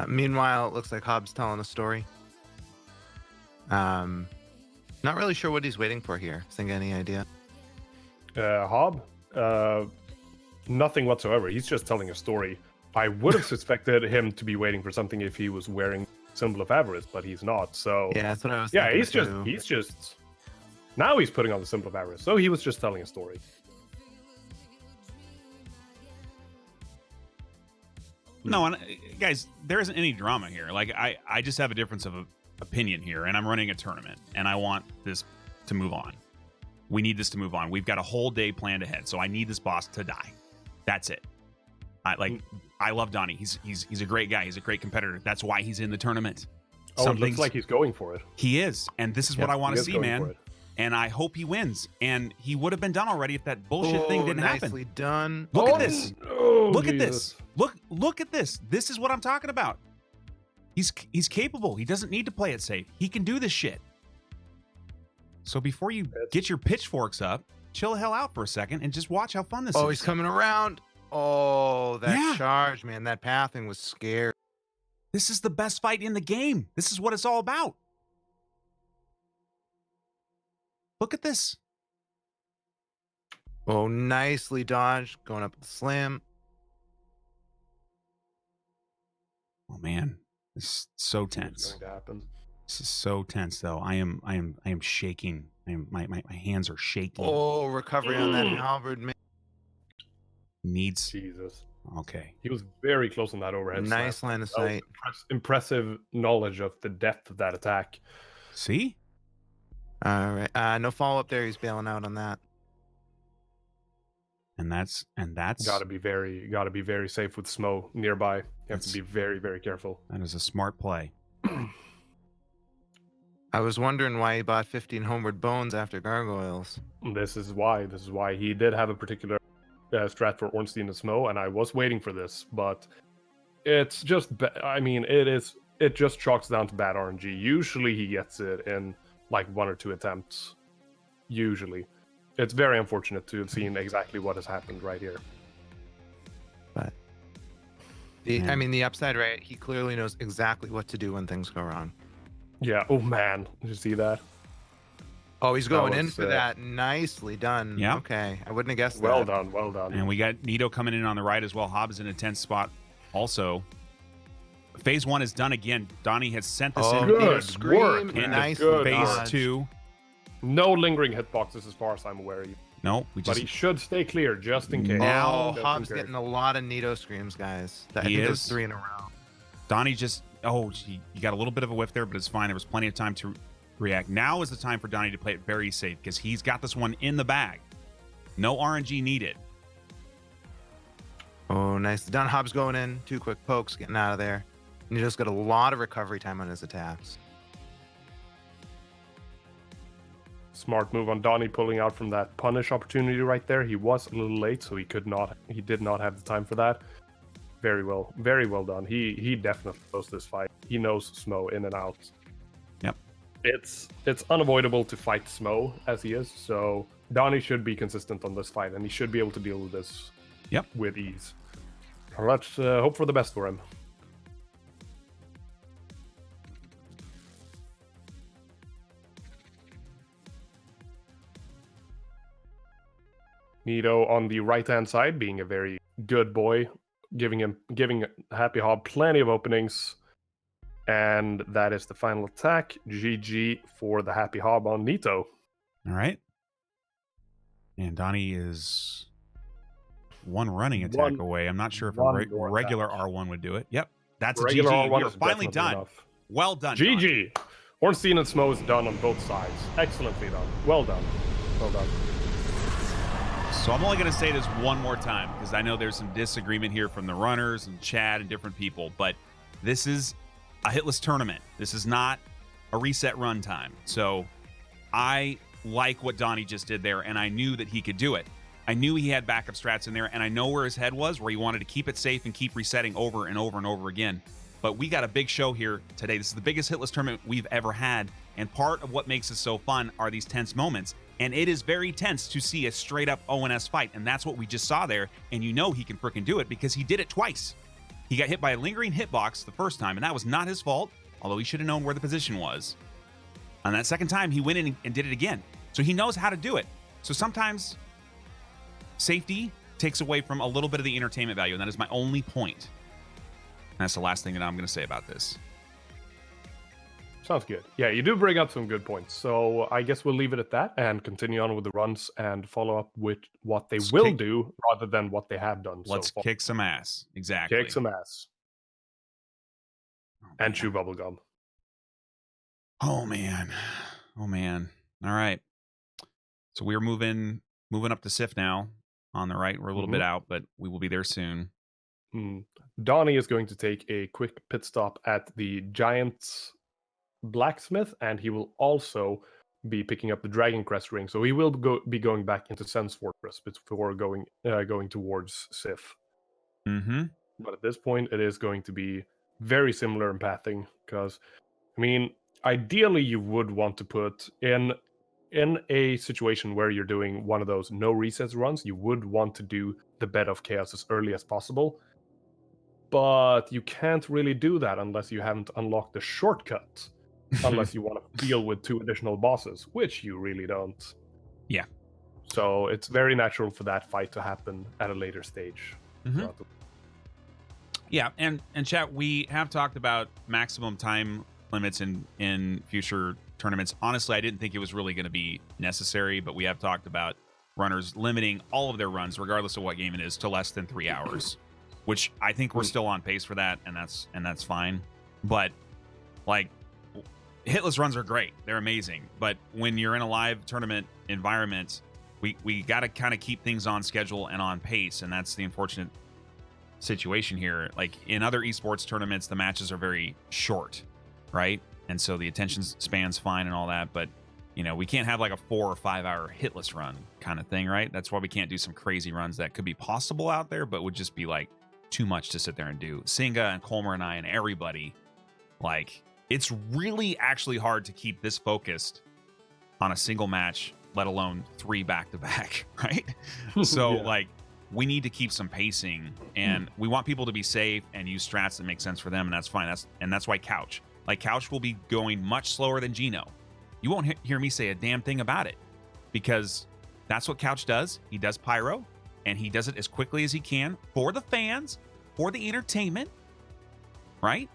Meanwhile, it looks like Hob's telling a story. Not really sure what he's waiting for here. Singha, any idea? Hob? Nothing whatsoever. He's just telling a story. I would have suspected him to be waiting for something if he was wearing Symbol of Avarice, but he's not. So yeah, that's what I was. Yeah, he's just. Now he's putting on the Symbol of Avarice. So he was just telling a story. No, and guys, there isn't any drama here. I just have a difference of opinion here, and I'm running a tournament, and I want this to move on. We need this to move on. We've got a whole day planned ahead, so I need this boss to die. That's it. I love Donnie. He's a great guy. He's a great competitor. That's why he's in the tournament. Oh, it looks like he's going for it. He is, and this is what I want to see, man. And I hope he wins. And he would have been done already if that bullshit thing didn't happen. Nicely done. Look at this. Look at Jesus. this. Look at this. This is what I'm talking about. He's capable. He doesn't need to play it safe. He can do this shit. So before you get your pitchforks up, chill the hell out for a second and just watch how fun this is. Oh, he's coming around. Oh, that charge, man. That pathing was scary. This is the best fight in the game. This is what it's all about. Look at this. Oh, nicely dodged. Going up with the slam. Oh, man. This is so tense. This is so tense, though. I am shaking. My hands are shaking. Oh, recovery on that halberd, man. Needs. Jesus. Okay. He was very close on that overhead. Nice line of sight. Impressive knowledge of the depth of that attack. See? All right. No follow up there. He's bailing out on that. And that's gotta be very safe with Smo nearby. You have to be very, very careful. That is a smart play. I was wondering why he bought 15 homeward bones after gargoyles. This is why he did have a particular strat for Ornstein and Smo, and I was waiting for this, but it's just it just chalks down to bad RNG. Usually he gets it in like 1 or 2 attempts. Usually. It's very unfortunate to have seen exactly what has happened right here. But the upside, right? He clearly knows exactly what to do when things go wrong. Yeah. Oh man, did you see that? Oh, he's going in for that. Nicely done. Yeah. Okay, I wouldn't have guessed that. Well done. And we got Nito coming in on the right as well. Hob is in a tense spot also. Phase 1 is done again. Donnie has sent this in. Good work. In Nice phase 2. No lingering hitboxes as far as I'm aware. No, But he should stay clear just in case. Now, Hob's getting a lot of Nito screams, guys. I think there's 3 in a row. Donnie just, he got a little bit of a whiff there, but it's fine. There was plenty of time to react. Now is the time for Donnie to play it very safe because he's got this one in the bag. No RNG needed. Oh, nice. Don Hob's going in. 2 quick pokes, getting out of there. And he just got a lot of recovery time on his attacks. Smart move on Donnie, pulling out from that punish opportunity right there. He was a little late, so he did not have the time for that. Very well done. He definitely knows this fight. He knows Smo in and out. Yep. It's unavoidable to fight Smo as he is, so Donnie should be consistent on this fight, and he should be able to deal with this with ease. Let's hope for the best for him. Nito on the right-hand side, being a very good boy, giving Happy Hob plenty of openings, and that is the final attack. GG for the Happy Hob on Nito. All right. And Donnie is one running attack away. I'm not sure if a regular R1 would do it. Yep, that's a regular GG. R1 You're is finally done. enough. Well done, GG. Ornstein and Smo is done on both sides. Excellently done. Well done. Well done. So I'm only going to say this one more time because I know there's some disagreement here from the runners and Chad and different people, but this is a hitless tournament. This is not a reset run time. So I like what Donnie just did there, and I knew that he could do it. I knew he had backup strats in there, and I know where his head was, where he wanted to keep it safe and keep resetting over and over and over again. But we got a big show here today. This is the biggest hitless tournament we've ever had, and part of what makes it so fun are these tense moments. And it is very tense to see a straight-up ONS fight, and that's what we just saw there, and you know he can freaking do it because he did it twice. He got hit by a lingering hitbox the first time, and that was not his fault, although he should have known where the position was. On that second time, he went in and did it again. So he knows how to do it. So sometimes safety takes away from a little bit of the entertainment value, and that is my only point. And that's the last thing that I'm going to say about this. Sounds good. Yeah, you do bring up some good points. So I guess we'll leave it at that and continue on with the runs and follow up with what they will do rather than what they have done. Let's kick some ass. Exactly. Kick some ass. And chew bubblegum. Oh, man. Oh, man. All right. So we're moving up to SIF now on the right. We're a little bit out, but we will be there soon. Donnie is going to take a quick pit stop at the Giants Blacksmith, and he will also be picking up the Dragon Crest ring. So he will be going back into Sense Fortress before going towards Sif. But at this point, it is going to be very similar in pathing because, I mean, ideally you would want to put in a situation where you're doing one of those no resets runs, you would want to do the Bed of Chaos as early as possible. But you can't really do that unless you haven't unlocked the shortcut. Unless you want to deal with 2 additional bosses, which you really don't. Yeah. So it's very natural for that fight to happen at a later stage. Yeah, and chat, we have talked about maximum time limits in future tournaments. Honestly, I didn't think it was really going to be necessary, but we have talked about runners limiting all of their runs, regardless of what game it is, to less than 3 hours, which I think we're still on pace for that, and that's fine. But like, hitless runs are great. They're amazing. But when you're in a live tournament environment, we got to kind of keep things on schedule and on pace. And that's the unfortunate situation here. Like in other esports tournaments, the matches are very short, right? And so the attention span's fine and all that. But, you know, we can't have like a 4 or 5 hour hitless run kind of thing, right? That's why we can't do some crazy runs that could be possible out there, but would just be like too much to sit there and do. Singha and Colmer and I and everybody, like, it's really actually hard to keep this focused on a single match, let alone 3 back-to-back, right? So, like, we need to keep some pacing, and we want people to be safe and use strats that make sense for them, and that's fine. That's why Couch. Like, Couch will be going much slower than Gino. You won't hear me say a damn thing about it, because that's what Couch does. He does Pyro, and he does it as quickly as he can for the fans, for the entertainment, right?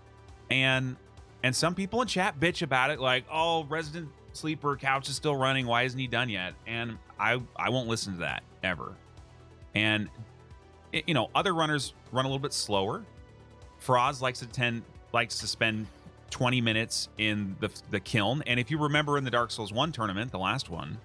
And some people in chat bitch about it, like, oh, Resident Sleeper couch is still running. Why isn't he done yet? And I won't listen to that ever. And you know, other runners run a little bit slower. Faraaz likes to spend 20 minutes in the kiln. And if you remember in the Dark Souls 1 tournament, the last one,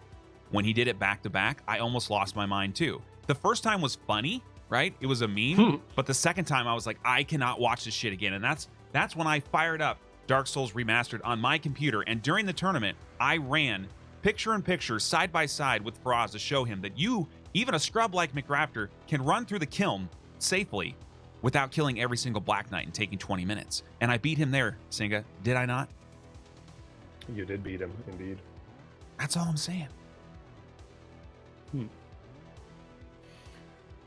when he did it back to back, I almost lost my mind too. The first time was funny, right? It was a meme. But the second time I was like, I cannot watch this shit again. And that's when I fired up Dark Souls Remastered on my computer. And during the tournament, I ran picture in picture, side by side with Faraaz to show him that you, even a scrub like McRaptor, can run through the kiln safely without killing every single Black Knight and taking 20 minutes. And I beat him there, Singha. Did I not? You did beat him, indeed. That's all I'm saying.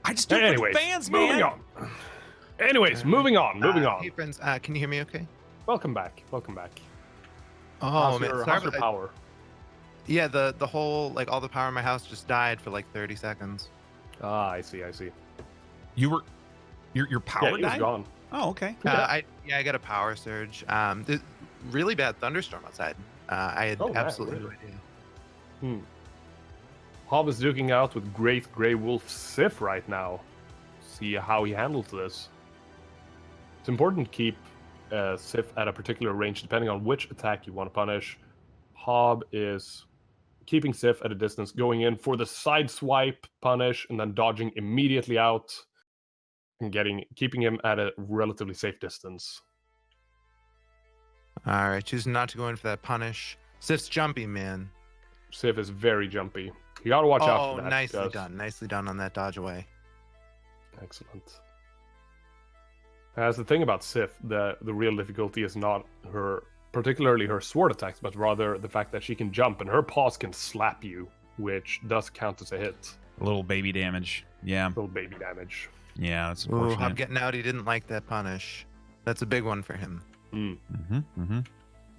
I just do it for the fans, man. Moving on. Anyways, moving on. Hey, friends, can you hear me okay? Welcome back. Oh, How's man. how's your power? Yeah, the whole, like, all the power in my house just died for like 30 seconds. Ah, I see. Your power It was died? gone. Oh, okay. I got a power surge. Really bad thunderstorm outside. I had absolutely no idea. Hob is duking out with Great Grey Wolf Sif right now. See how he handles this. It's important to keep Sif at a particular range depending on which attack you want to punish. Hob is keeping Sif at a distance, going in for the side swipe punish, and then dodging immediately out and keeping him at a relatively safe distance. All right, choosing not to go in for that punish. Sif's jumpy, man. Sif is very jumpy. You gotta watch out for that. Nicely done. Nicely done on that dodge away. Excellent. As the thing about Sif, the real difficulty is not particularly her sword attacks, but rather the fact that she can jump and her paws can slap you, which does count as a hit. A little baby damage. Yeah. Little baby damage. Yeah, that's Ooh, unfortunate. Hob getting out. He didn't like that punish. That's a big one for him.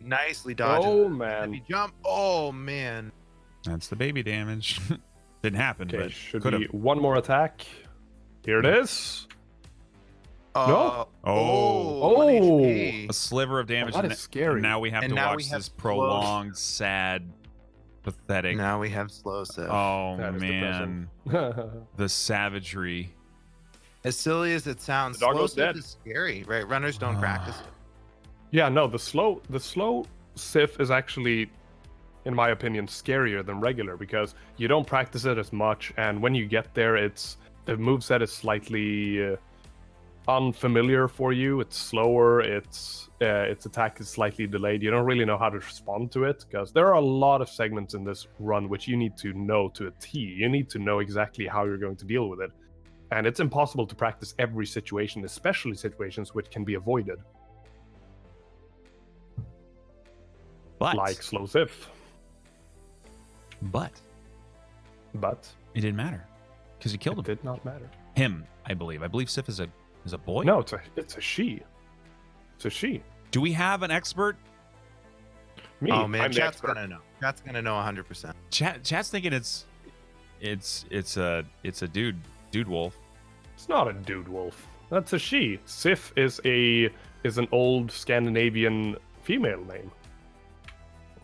Nicely dodged. Oh, man. Heavy jump. Oh, man. That's the baby damage. Didn't happen, Okay, but should could be have. one more attack. Here it is. No? Oh. HP. A sliver of damage. that and is scary. And now we have And to now watch we have this prolonged, sad, pathetic. Now we have slow Sif. Oh, That is man. depressing. The savagery. As silly as it sounds, The dog slow goes Sif dead. is scary, right? Runners don't practice it. Yeah, no, the slow Sif is actually, in my opinion, scarier than regular because you don't practice it as much, and when you get there, the moveset is slightly unfamiliar for you. It's slower. Its attack is slightly delayed. You don't really know how to respond to it because there are a lot of segments in this run which you need to know to a T. You need to know exactly how you're going to deal with it, and it's impossible to practice every situation, especially situations which can be avoided. But Like slow Sif. But But it didn't matter because he killed it him. did not matter. Him, I believe. I believe Sif is a boy. No, it's a she. It's a she. Do we have an expert? Me. Oh man, I'm the chat's expert. gonna know. Chat's gonna know 100%. Chat's thinking it's a dude wolf. It's not a dude wolf. That's a she. Sif is an old Scandinavian female name.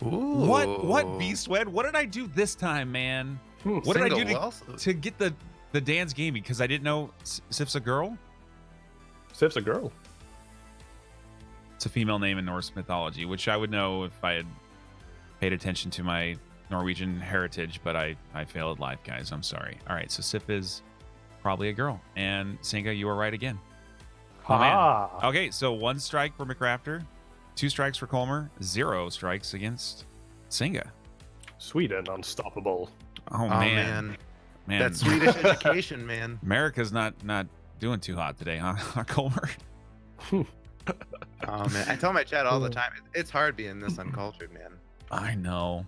Ooh. What Beastwed? What did I do this time, man? What did I do to get the Dan's gaming? Because I didn't know Sif's a girl. Sif's a girl. It's a female name in Norse mythology, which I would know if I had paid attention to my Norwegian heritage, but I failed at life, guys. I'm sorry. All right, so Sif is probably a girl. And Singha, you were right again. Oh, man. Ah. Okay, so 1 strike for McRaptor, 2 strikes for Colmer, 0 strikes against Singha. Sweden, unstoppable. Oh, man. That Swedish education, man. America's not doing too hot today, huh, Colmer? Oh man, I tell my chat all the time, it's hard being this uncultured, man. I know.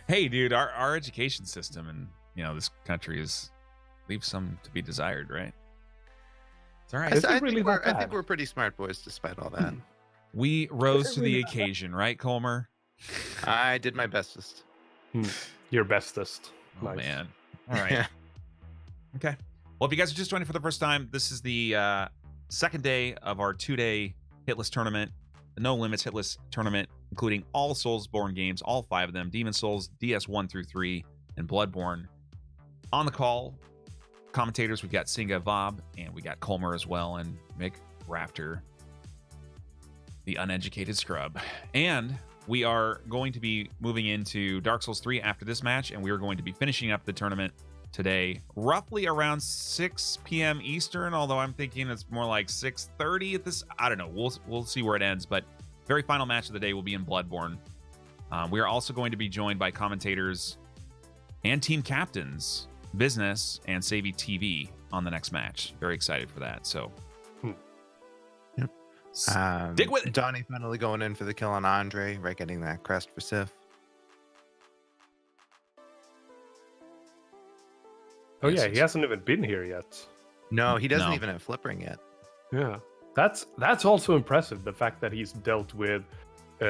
Hey, dude, our education system in this country leaves some to be desired, right? It's all right. Is it I really think that bad? we're pretty smart boys despite all that. We rose it to really the that bad? occasion, right, Colmer? I did my bestest. Your bestest. Oh Nice. man. All right. Okay. Well, if you guys are just joining for the first time, this is the second day of our 2-day Hitless Tournament, the No Limits Hitless Tournament, including all SoulsBorne games, all 5 of them, Demon Souls, DS1 through 3, and Bloodborne. On the call, commentators, we've got SinghaVOB, and we got Colmer as well, and McRaptor, the uneducated scrub. And we are going to be moving into Dark Souls 3 after this match, and we are going to be finishing up the tournament today, roughly around 6 p.m. Eastern, although I'm thinking it's more like 6:30 at this. I don't know. We'll see where it ends, but very final match of the day will be in Bloodborne. We are also going to be joined by commentators and team captains, Business and Savvy TV, on the next match. Very excited for that. So, stick with it. Donnie finally going in for the kill on Andre, right? Getting that crest for Sif. Oh yeah, he hasn't even been here yet. No, he doesn't even have Flippering yet. Yeah, that's also impressive. The fact that he's dealt with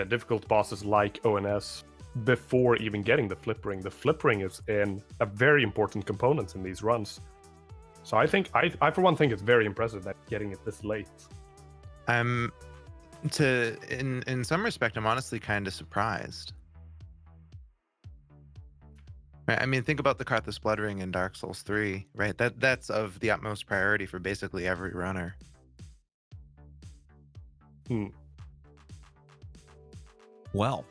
difficult bosses like ONS before even getting the Flippering. The Flippering is a very important component in these runs. So I think I for one think it's very impressive that getting it this late. In some respect, I'm honestly kind of surprised. I mean, think about the Karthus Bloodring in Dark Souls 3, right? That's of the utmost priority for basically every runner. Well,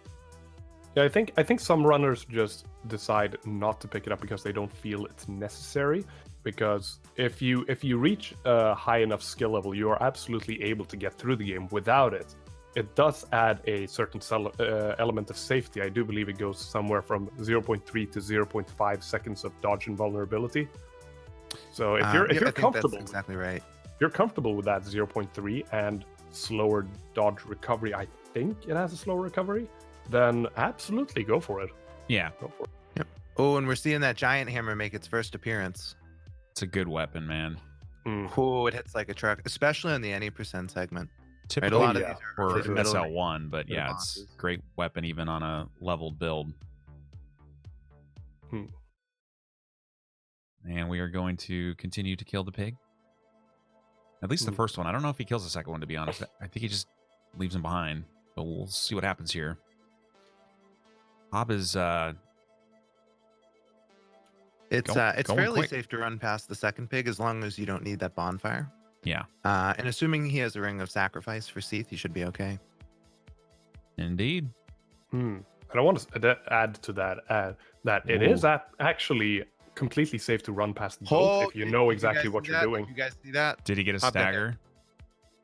yeah, I think some runners just decide not to pick it up because they don't feel it's necessary. Because if you reach a high enough skill level, you are absolutely able to get through the game without it. It does add a certain element of safety. I do believe it goes somewhere from 0.3 to 0.5 seconds of dodge and vulnerability. So if you're comfortable, that's exactly right. If you're comfortable with that 0.3 and slower dodge recovery, I think it has a slower recovery, then absolutely go for it. Yeah. Go for it. Yep. Oh, and we're seeing that giant hammer make its first appearance. It's a good weapon, man. Oh, it hits like a truck, especially in the any percent segment. Typically, right, a lot of these or are SL1, but yeah, it's a great weapon even on a leveled build. And we are going to continue to kill the pig. At least the first one. I don't know if he kills the second one, to be honest. I think he just leaves him behind. But we'll see what happens here. Hob is it's going fairly quick. safe to run past the second pig as long as you don't need that bonfire. Yeah. And assuming he has a ring of sacrifice for Seath, he should be okay. Indeed. And I want to add to that that it is actually completely safe to run past both if you know exactly what you're doing. Did you guys see that? Did he get a stagger?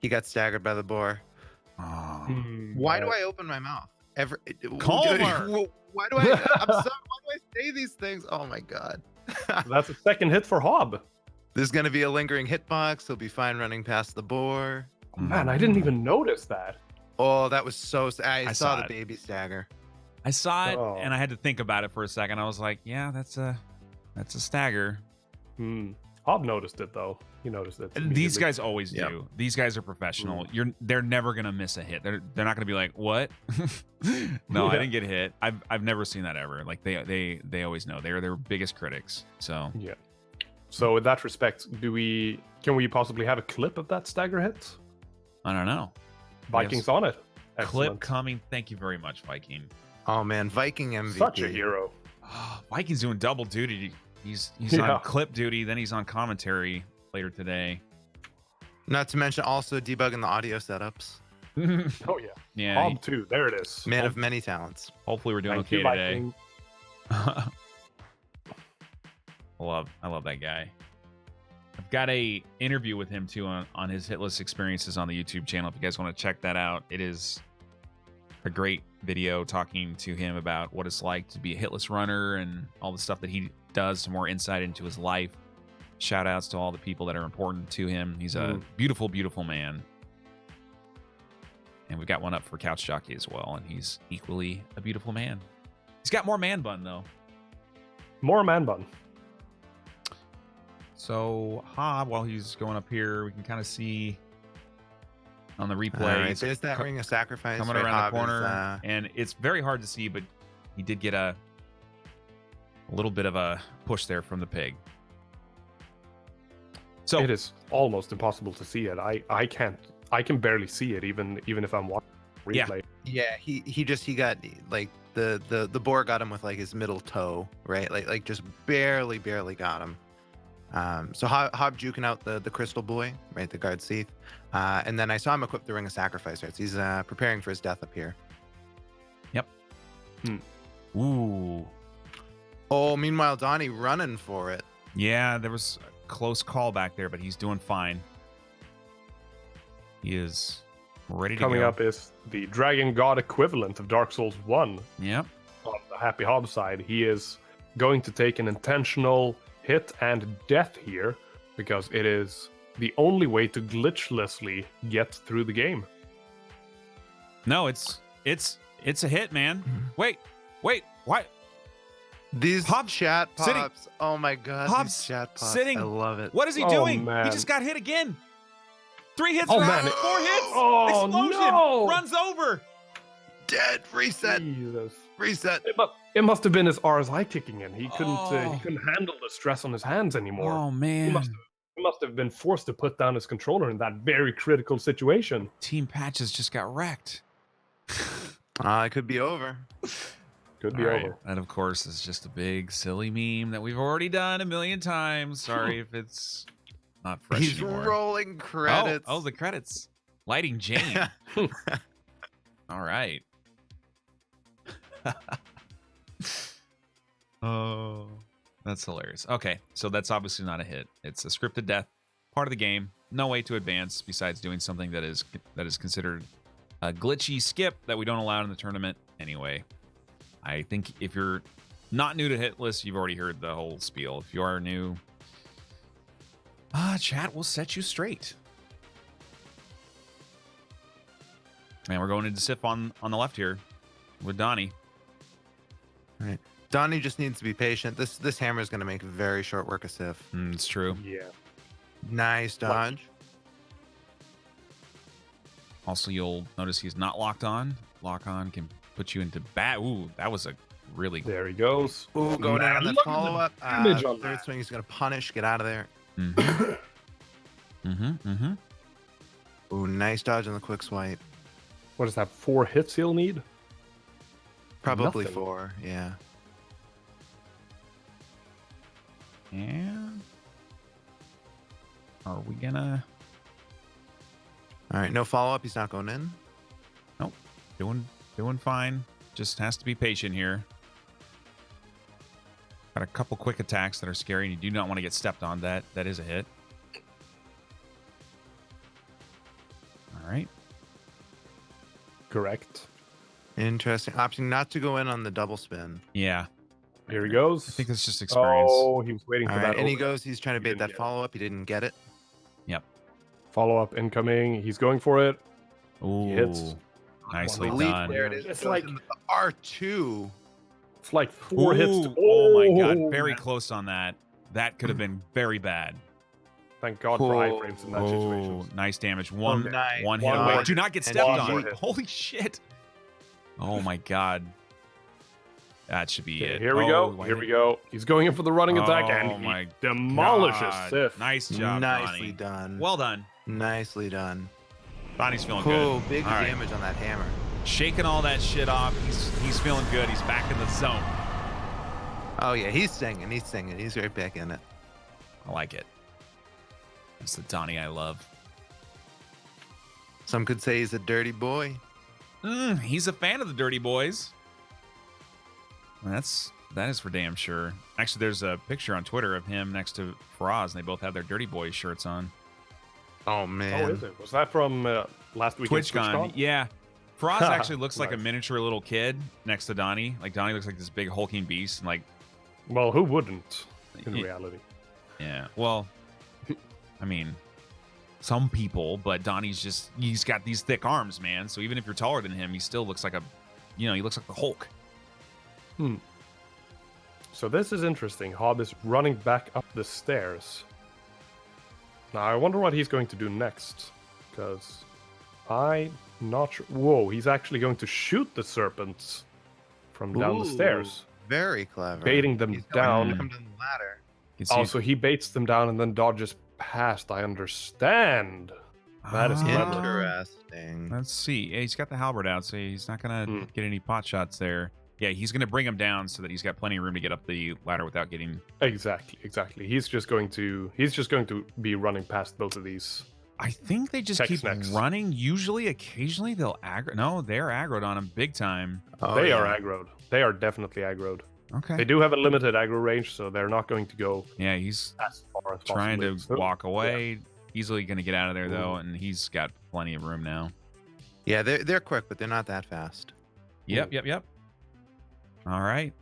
He got staggered by the boar. Oh. Why do I open my mouth? Colmer! Why do I say these things? Oh my god. That's a second hit for Hob. There's going to be a lingering hitbox. He'll be fine running past the boar. Oh, man, I didn't even notice that. Oh, that was so... I saw the it. baby stagger. I saw it, and I had to think about it for a second. I was like, yeah, that's a stagger. Hob noticed it, though. He noticed it. These guys always do. These guys are professional. They're never going to miss a hit. They're not going to be like, what? No, I didn't get hit. I've never seen that ever. Like, they always know. They're their biggest critics. So... Yeah. So in that respect, can we possibly have a clip of that stagger hit? I don't know. Viking's on it. Excellent. Clip coming. Thank you very much, Viking. Oh man, Viking MVP. Such a hero. Viking's doing double duty. He's on clip duty, then he's on commentary later today. Not to mention also debugging the audio setups. Oh yeah. Yeah. Hob too. There it is. Man of many talents. Hopefully we're doing okay today. I love that guy. I've got a interview with him too on his hitless experiences on the YouTube channel. If you guys want to check that out, it is a great video talking to him about what it's like to be a hitless runner and all the stuff that he does, some more insight into his life. Shout outs to all the people that are important to him. He's a beautiful, beautiful man. And we've got one up for Couch Jockey as well, and he's equally a beautiful man. He's got more man bun though. More man bun. So Hob, while he's going up here, we can kind of see on the replay. Right, there's that ring of sacrifice coming around the corner, and it's very hard to see, but he did get a little bit of a push there from the pig. So it is almost impossible to see it. I can barely see it even if I'm watching replay. Yeah, he got like the boar got him with like his middle toe, right? Like just barely got him. So Hob juking out the crystal boy, right? The guard Seath. And then I saw him equip the ring of sacrifice, right? So he's preparing for his death up here. Yep. Ooh. Oh, meanwhile, Donnie running for it. Yeah, there was a close call back there, but he's doing fine. He is ready to go. Coming up is the Dragon God equivalent of Dark Souls 1. Yep. On the Happy Hob side, he is going to take an intentional hit and death here because it is the only way to glitchlessly get through the game. No, it's a hit, man. Wait, what? These Hobbs chat pops. sitting. Oh my god, Hobbs these chat pops. sitting. I love it. What is he Oh, doing? man. He just got hit again. 3 hits. Oh, for man. 4 hits. Oh, Explosion. no. Runs over. Dead. Reset. Jesus. Reset. It must have been his RSI kicking in. He couldn't Oh. he couldn't handle the stress on his hands anymore. Oh He man. must have been forced to put down his controller in that very critical situation. Team Patches just got wrecked. It could be over. Could be All right. over. That, of course, is just a big silly meme that we've already done a million times. Sorry if it's not fresh He's anymore. rolling credits. Oh, the credits. Lighting Jane. All right. Oh, that's hilarious. Okay, so that's obviously not a hit. It's a scripted death, part of the game. No way to advance besides doing something that is considered a glitchy skip that we don't allow in the tournament anyway. I think if you're not new to Hitless, you've already heard the whole spiel. If you are new, chat will set you straight. And we're going into Sif on the left here with Donnie. All right. Donnie just needs to be patient. This hammer is going to make very short work of Sif. It's true. Yeah. Nice dodge. Also, you'll notice he's not locked on. Lock on can put you into bat. Ooh, that was a really good. There he goes. Ooh, going Man, down the look at follow up. damage on Third that. swing is going to punish. Get out of there. Ooh, nice dodge on the quick swipe. What is that? 4 hits he'll need? Probably Nothing. 4. Yeah. And are we gonna? All right. No follow up. He's not going in. Nope. Doing fine. Just has to be patient here. Got a couple quick attacks that are scary, and you do not want to get stepped on. That is a hit. All right. Correct. Interesting. Opting not to go in on the double spin. Yeah. Here he goes. I think it's just experience. Oh, he was waiting All for right. that. And he goes. He's trying to He bait didn't that get it. follow up. He didn't get it. Yep. Follow up incoming. He's going for it. Ooh. hits. Nicely Leap, done. there it is. It's Goes like- in the It's R2. like 4 hits. Ooh, To, oh my god, very man. close on that. That could have been very bad. Thank God for Oh, iframes in that Oh, situation. nice damage. One Okay. Nice. one hit One away. more Do not get hit. stepped One on. more hit. Holy shit. Oh my god. That should be Okay, it. here we Oh, go. why Here did- we go. He's going in for the running attack, Oh and my he demolishes God. Sif. Nice job, Nicely Donnie. done. Well done. Nicely done. Donnie's feeling Oh, good. big All right. damage on that hammer. Shaking all that shit off. He's feeling good. He's back in the zone. Oh yeah, he's singing. He's singing. He's right back in it. I like it. It's the Donnie I love. Some could say he's a dirty boy. He's a fan of the Dirty Boys. And that is for damn sure. Actually, there's a picture on Twitter of him next to Faraz, and they both have their Dirty Boys shirts on. Oh man. Oh, is it? Was that from last week? TwitchCon, yeah. Faraz actually looks like a Nice. miniature little kid next to Donnie. Like Donnie looks like this big hulking beast, and like, Well, who wouldn't in Yeah. reality? yeah. Well, I mean, some people, but he's got these thick arms, man. So even if you're taller than him, he still looks like he looks like the Hulk. So this is interesting. Hob is running back up the stairs. Now I wonder what he's going to do next, because I'm not sure. Whoa, he's actually going to shoot the serpents from down the Ooh, stairs, Very clever. baiting them He's going down. to come down the ladder. You can see- Also, he baits them down and then dodges past. I understand. That is clever. Interesting. Let's see. Yeah, he's got the halberd out, so he's not gonna get any pot shots there. Yeah, he's gonna bring him down so that he's got plenty of room to get up the ladder without getting. Exactly. He's just going to be running past both of these. I think they just keep running. Usually, occasionally they'll aggro. No, they're aggroed on him big time. They are aggroed. They are definitely aggroed. Okay. They do have a limited aggro range, so they're not going to go. Yeah, he's as far as trying to possibly. walk away. Yeah. Easily going to get out of there though, and he's got plenty of room now. Yeah, they're quick, but they're not that fast. Yep. All right.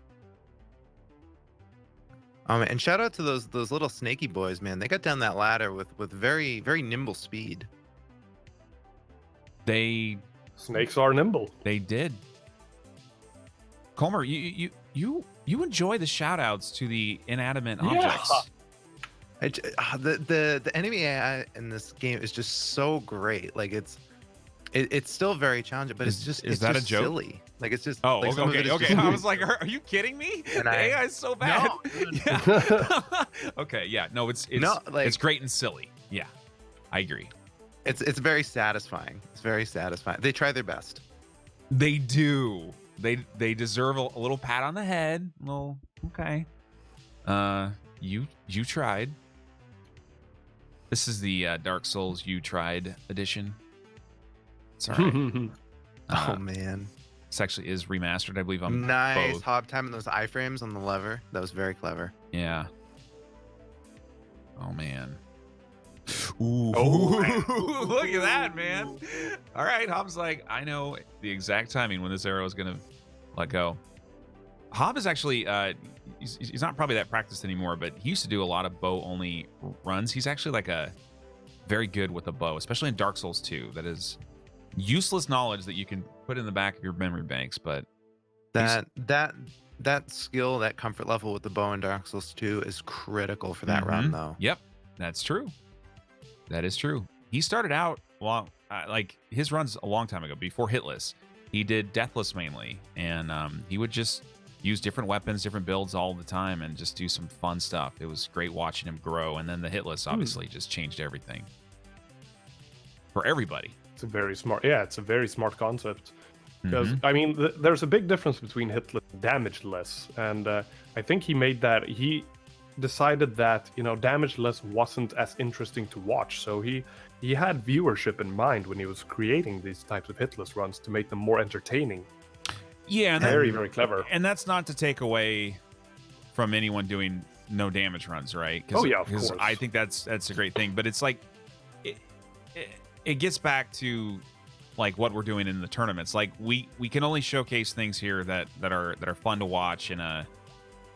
And shout out to those little snaky boys, man. They got down that ladder with very very nimble speed. Snakes are nimble. They did. Colmer, you enjoy the shout outs to the inanimate objects. The enemy AI in this game is just so great. Like it's still very challenging, but it's just a joke? Silly. Like it's just okay. I was like, are you kidding me? The AI is so bad. No. Yeah. Okay, yeah. No, it's great and silly. Yeah. I agree. It's very satisfying. It's very satisfying. They try their best. They do. They deserve a little pat on the head. Well, okay. You tried. This is the Dark Souls You Tried edition. It's all right. Oh man, this actually is remastered, I believe. On nice both. hob time and those iframes on the lever. That was very clever. Yeah. Oh man. Ooh. Oh. Look at that, man. All right, Hob's like, I know the exact timing when this arrow is gonna let go. Hob is actually he's not probably that practiced anymore, but he used to do a lot of bow only runs. He's actually like a very good with a bow, especially in Dark Souls 2. That is useless knowledge that you can put in the back of your memory banks, but that skill, that comfort level with the bow in Dark Souls 2 is critical for that run, though. Yep, that's true. That is true. He started out like his runs a long time ago before Hitless. He did Deathless mainly, and he would just use different weapons, different builds all the time, and just do some fun stuff. It was great watching him grow, and then the Hitless obviously just changed everything for everybody. It's a very smart concept. Because I mean, there's a big difference between hitless and damageless, and I think he decided that damageless wasn't as interesting to watch, so he had viewership in mind when he was creating these types of hitless runs to make them more entertaining. Yeah, and very clever. And that's not to take away from anyone doing no damage runs, right? Oh yeah, of course. I think that's a great thing, but it's like it gets back to like what we're doing in the tournaments. Like we can only showcase things here that are fun to watch in a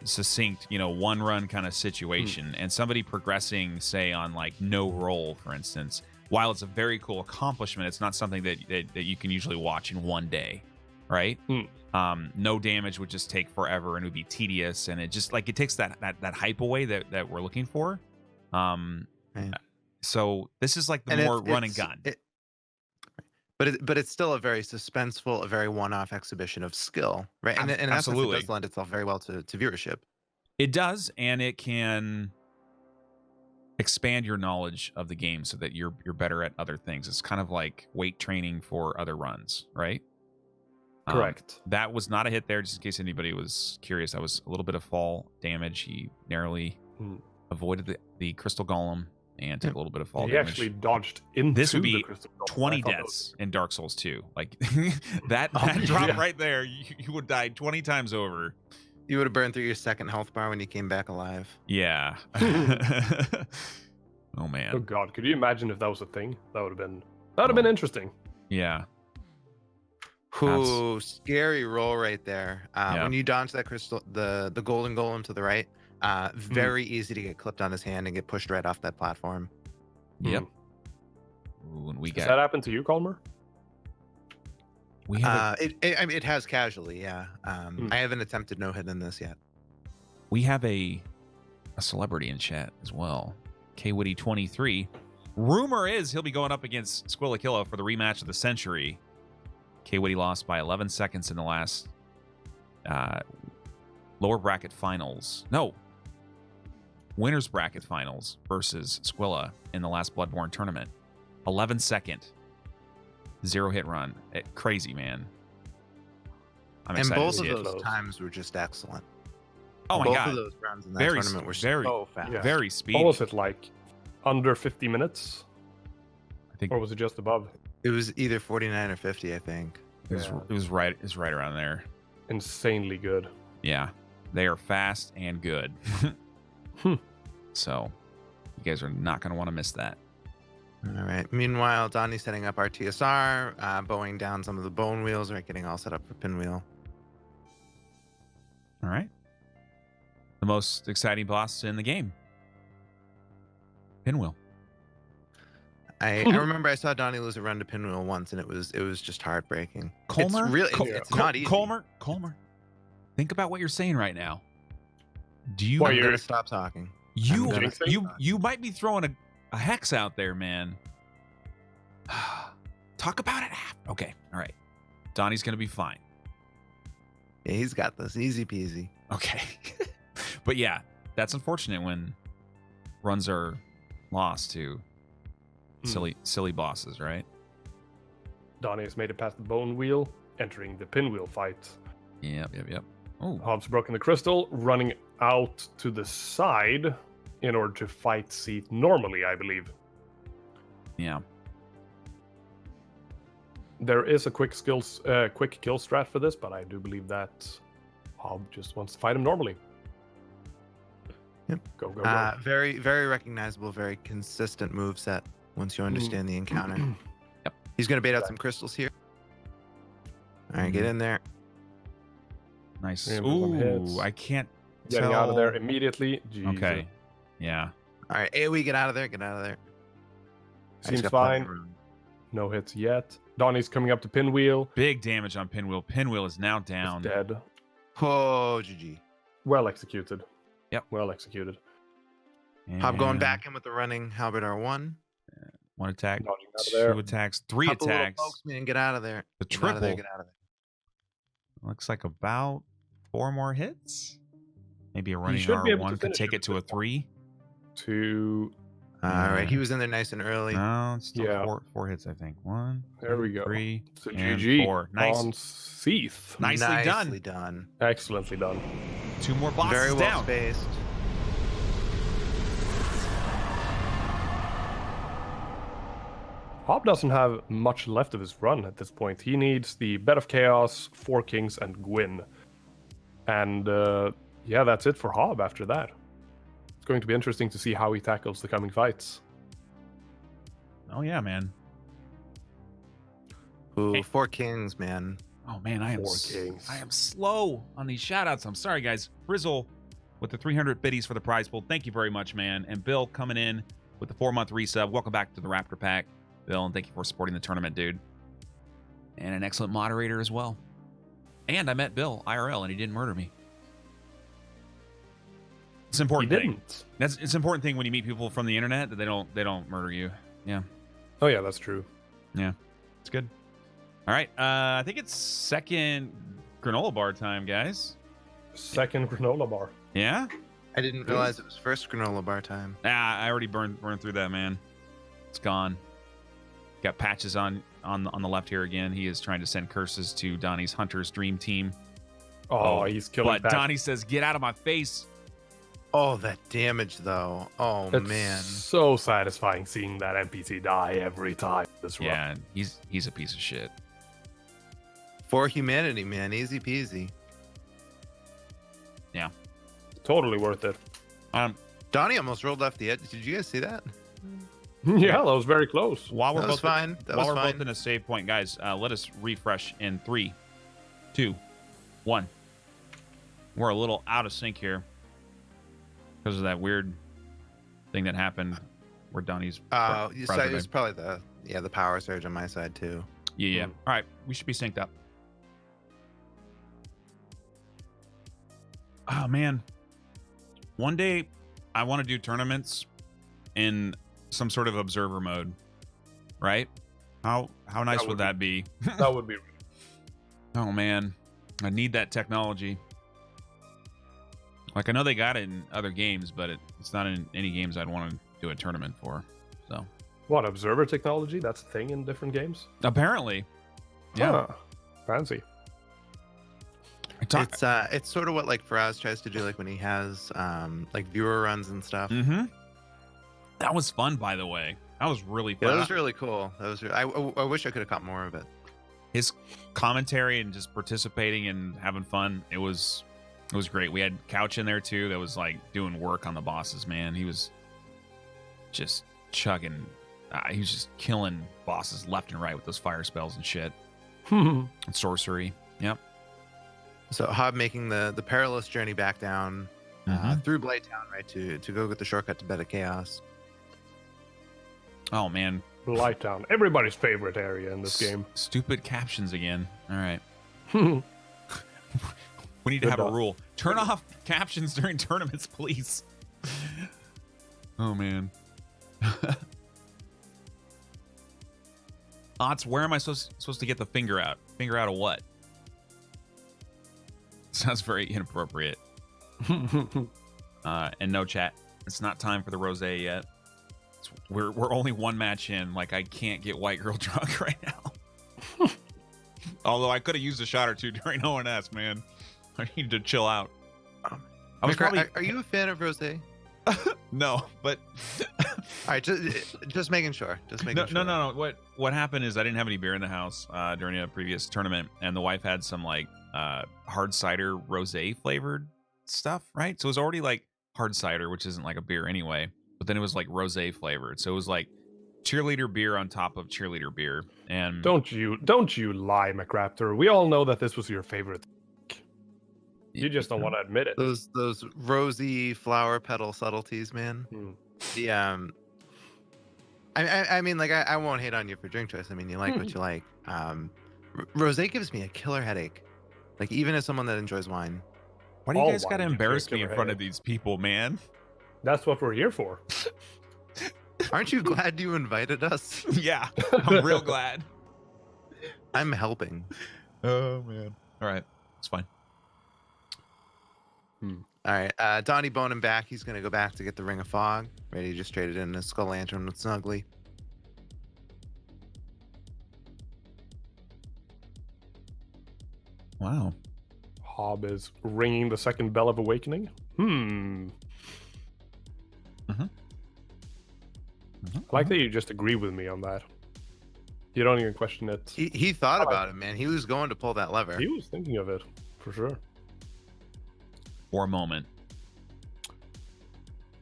succinct, one run kind of situation. And somebody progressing, say on like no roll, for instance, while it's a very cool accomplishment, it's not something that you can usually watch in one day, right? No damage would just take forever and it would be tedious, and it just like it takes that hype away that we're looking for. So this is like the more run and gun. But it's still a very suspenseful, a very one-off exhibition of skill, right? And in absolutely, it does lend itself very well to viewership. It does, and it can expand your knowledge of the game so that you're better at other things. It's kind of like weight training for other runs, right? Correct. That was not a hit there, just in case anybody was curious. That was a little bit of fall damage. He narrowly avoided the crystal golem and took a little bit of fall damage. He actually dodged into this would be the crystal golem. 20 deaths in Dark Souls 2. Like that drop right there, you would die 20 times over. You would have burned through your second health bar when you came back alive. Yeah. Oh man. Oh god, could you imagine if that was a thing? That would have been interesting. Yeah. Ooh, scary roll right there. When you dodge that crystal, the golden golem to the right, very easy to get clipped on his hand and get pushed right off that platform. Yep. Ooh, and Does that happen to you, Colmer? We have it has casually, yeah. I haven't attempted no hit in this yet. We have a celebrity in chat as well. KWitty23. Rumor is he'll be going up against Squillakilla for the rematch of the century. KWitty lost by 11 seconds in the last lower bracket finals. No. winners bracket finals versus Squilla in the last Bloodborne tournament. 11-second, 0-hit run. Crazy, man. I'm And excited both to see of it. those times were just excellent. Oh my both god! of those rounds in that Very, tournament were very, so fast. Yeah. very speedy. What was it like? Under 50 minutes? I think Or was it just above? It was either 49 or 50, I think. it was right. It's right around there. Insanely good. Yeah, they are fast and good. So, you guys are not going to want to miss that. All right. Meanwhile, Donnie's setting up our TSR, bowing down some of the bone wheels, right? Getting all set up for pinwheel. All right. The most exciting boss in the game. Pinwheel. I remember I saw Donnie lose a run to pinwheel once, and it was just heartbreaking. Colmer? It's really it's not easy. Colmer, think about what you're saying right now. Do you? Well, I'm you're- gonna stop talking. You I'm gonna- you might be throwing a hex out there, man. Talk about it. Okay, all right. Donnie's gonna be fine. Yeah, he's got this easy peasy. Okay, but yeah, that's unfortunate when runs are lost to silly bosses, right? Donnie has made it past the bone wheel, entering the pinwheel fight. Yep. Oh, Hobbs broken the crystal, running out to the side in order to fight Seath normally, I believe. yeah. There is a quick kill strat for this, but I do believe that Hob just wants to fight him normally. Yep. Go. Very, very recognizable, very consistent move set once you understand the encounter. Yep. He's gonna bait out some crystals here. All right, get in there. Nice. Yeah, with some hits. Ooh, I can't Getting tell. out of there immediately. Jesus. Okay. Yeah. All right, AoE, get out of there. Get out of there. I Seems just got plenty fine. of room. No hits yet. Donnie's coming up to pinwheel. Big damage on Pinwheel. Pinwheel is now He's down. dead. Oh, GG. Well executed. Yep. Well executed. Hob going And back in with the running Halberd R1. One attack, Dodging out of there. 2 attacks, 3 Couple little attacks. pokes, man, get out of there. The Get out of there, triple. get out of there. Looks like about 4 more hits. Maybe a running should be able to R1 could finish take it it to a at this 3. To All right, he was in there nice and early. No, it's still Yeah. 4 hits, I think. 1, There we go. 3, So and GG 4. Nice. on Seath. Nicely done. done. Excellently done. 2 more bosses Very well down. spaced. Hob doesn't have much left of his run at this point. He needs the Bed of Chaos, 4 Kings, and Gwyn. And yeah, that's it for Hob after that. It's going to be interesting to see how he tackles the coming fights. Oh, yeah, man. Ooh, Hey. 4 kings, man. Oh, man, I am 4 Kings. I am slow on these shout-outs. I'm sorry, guys. Frizzle with the 300 biddies for the prize pool. Thank you very much, man. And Bill coming in with the 4-month resub. Welcome back to the Raptor Pack, Bill, and thank you for supporting the tournament, dude. And an excellent moderator as well. And I met Bill IRL, and he didn't murder me. It's an He important thing. didn't. It's an important thing when you meet people from the internet that they don't murder you. Yeah, Oh yeah, that's true. it's good. All right, I think it's second granola bar time, guys. Second granola bar. Yeah. I didn't realize it was first granola bar time. I already burned through that, man. It's gone. Got Patches on the left here again. He is trying to send curses to Donnie's Hunter's Dream Team. Oh, he's killing But back. Donnie says, "Get out of my face." Oh, that damage, though. Oh, It's man. so satisfying seeing that NPC die every time this run. Yeah, he's a piece of shit. For humanity, man. Easy peasy. Totally worth it. Donnie almost rolled off the edge. Did you guys see that? Yeah, that was very close. While we're That was both fine. That while was we're fine. both in a save point, guys, let us refresh in 3, 2, 1. We're a little out of sync here because of that weird thing that happened where Donnie's. Oh, fr- so brother it was did. probably the power surge on my side, too. Yeah. All right, we should be synced up. Oh man, one day I want to do tournaments in some sort of observer mode, right? How nice would that be? That would be. Oh man, I need that technology. Like, I know they got it in other games, but it's not in any games I'd want to do a tournament for. So, what, observer technology? That's a thing in different games? Apparently. Yeah. Fancy. It's sort of what like Faraz tries to do, like when he has like viewer runs and stuff. Mm-hmm. That was fun, by the way. That was really fun. Yeah, that was really cool. I wish I could have caught more of it. His commentary and just participating and having fun, it was great. We had Couch in there too that was like doing work on the bosses, man. He was just chugging. He was just killing bosses left and right with those fire spells and shit. And sorcery. Yep. So Hob making the perilous journey back down through Blighttown, right, to go get the shortcut to Bed of Chaos. Oh man, Blighttown, everybody's favorite area in this game. Stupid captions again. All right. We need to have a rule. Turn off captions during tournaments, please. Oh man. Otts, where am I supposed to get the finger out? Finger out of what? Sounds very inappropriate. And no chat. It's not time for the rosé yet. We're only one match in. Like, I can't get white girl drunk right now. Although I could have used a shot or two during ONS, man. I need to chill out. Are you a fan of rosé? No, but all right, just making sure. No. What happened is I didn't have any beer in the house during a previous tournament, and the wife had some like hard cider rosé flavored stuff, right? So it was already like hard cider, which isn't like a beer anyway, but then it was like rosé flavored. So it was like cheerleader beer on top of cheerleader beer. And don't you lie, McRaptor. We all know that this was your favorite. You just don't want to admit it. Those rosy flower petal subtleties, man. The I mean, like I won't hate on you for drink choice. I mean, you like what you like. Rosé gives me a killer headache. Like, even as someone that enjoys wine. Why do you guys gotta embarrass me in front of these people, man? That's what we're here for. Aren't you glad you invited us? Yeah, I'm real glad. I'm helping. Oh man. All right, it's fine. All right, Donnie Bonin back. He's gonna go back to get the Ring of Fog. Ready to just trade it in a Skull Lantern with Snuggly. Wow. Hob is ringing the second bell of awakening. I like that you just agree with me on that. You don't even question it. He thought about it, man. He was going to pull that lever. He was thinking of it, for sure. For a moment.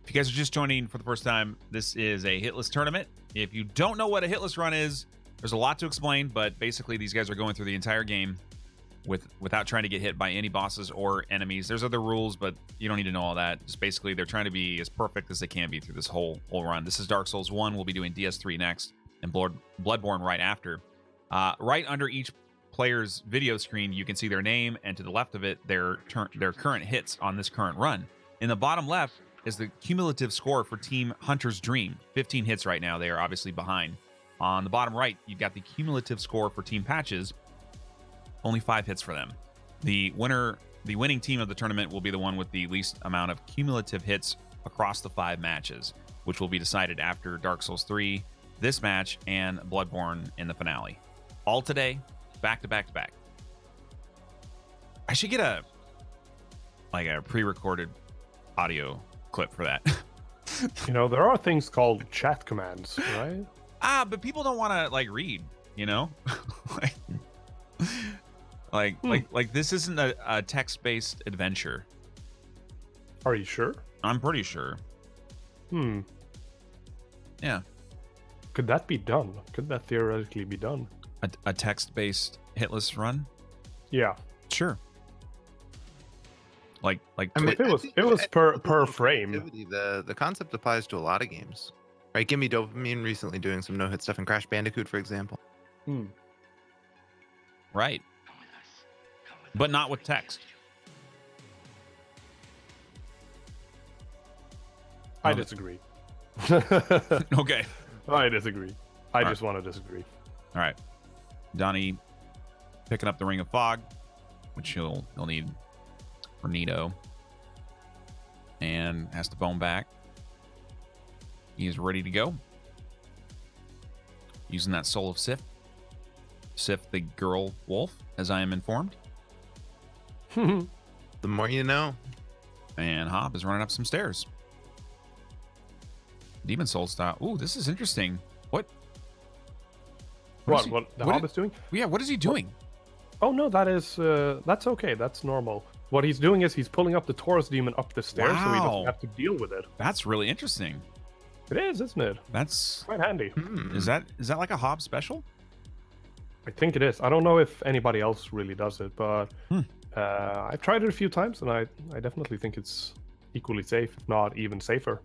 If you guys are just joining for the first time, this is a hitless tournament. If you don't know what a hitless run is, there's a lot to explain, but basically these guys are going through the entire game without trying to get hit by any bosses or enemies. There's other rules, but you don't need to know all that. Just basically they're trying to be as perfect as they can be through this whole run. This is Dark Souls 1. We'll be doing DS3 next and Bloodborne right after. Right under each player's video screen, you can see their name, and to the left of it, their current hits on this current run. In the bottom left is the cumulative score for Team Hunter's Dream. 15 hits right now. They are obviously behind. On the bottom right, you've got the cumulative score for Team Patches. Only 5 hits for them. The winning team of the tournament will be the one with the least amount of cumulative hits across the 5 matches, which will be decided after Dark Souls 3, this match, and Bloodborne in the finale. All today, back to back to back. I should get a pre-recorded audio clip for that. You know, there are things called chat commands, right? But people don't want to like read, you know? like this isn't a text-based adventure. Are you sure? I'm pretty sure. Yeah. Could that be done? Could that theoretically be done? A text-based hitless run? Yeah. Sure. Like I mean, it was per frame. The concept applies to a lot of games. Right? Give Me Dopamine recently doing some no-hit stuff in Crash Bandicoot, for example. Right. But not with text. I disagree. Okay. I disagree. I just want to disagree. All right. Donnie picking up the Ring of Fog, which you'll need for Nito. and has to bone back. He is ready to go. Using that Soul of Sif. Sif, the girl wolf, as I am informed. The more you know. And Hob is running up some stairs. Demon Soul style. Ooh, this is interesting. What? What the Hob is doing? Yeah, what is he doing? Oh no, that's okay. That's normal. What he's doing is he's pulling up the Taurus demon up the stairs so he doesn't have to deal with it. That's really interesting. It is, isn't it? That's quite handy. Is that like a Hob special? I think it is. I don't know if anybody else really does it, but I've tried it a few times, and I definitely think it's equally safe, if not even safer.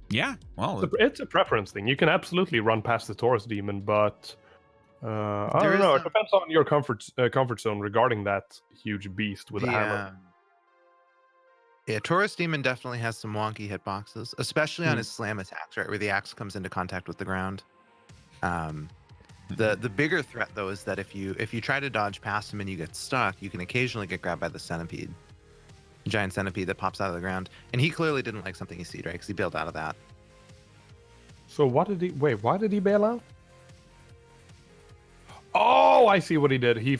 Yeah, well, it's a preference thing. You can absolutely run past the Taurus demon, but I don't know. It depends on your comfort zone regarding that huge beast with a hammer. Yeah, Taurus demon definitely has some wonky hitboxes, especially on his slam attacks, right, where the axe comes into contact with the ground. The bigger threat though is that if you try to dodge past him and you get stuck, you can occasionally get grabbed by the centipede, giant centipede that pops out of the ground. And he clearly didn't like something he see, right? Because he bailed out of that. So why did he bail out? Oh, I see what he did. He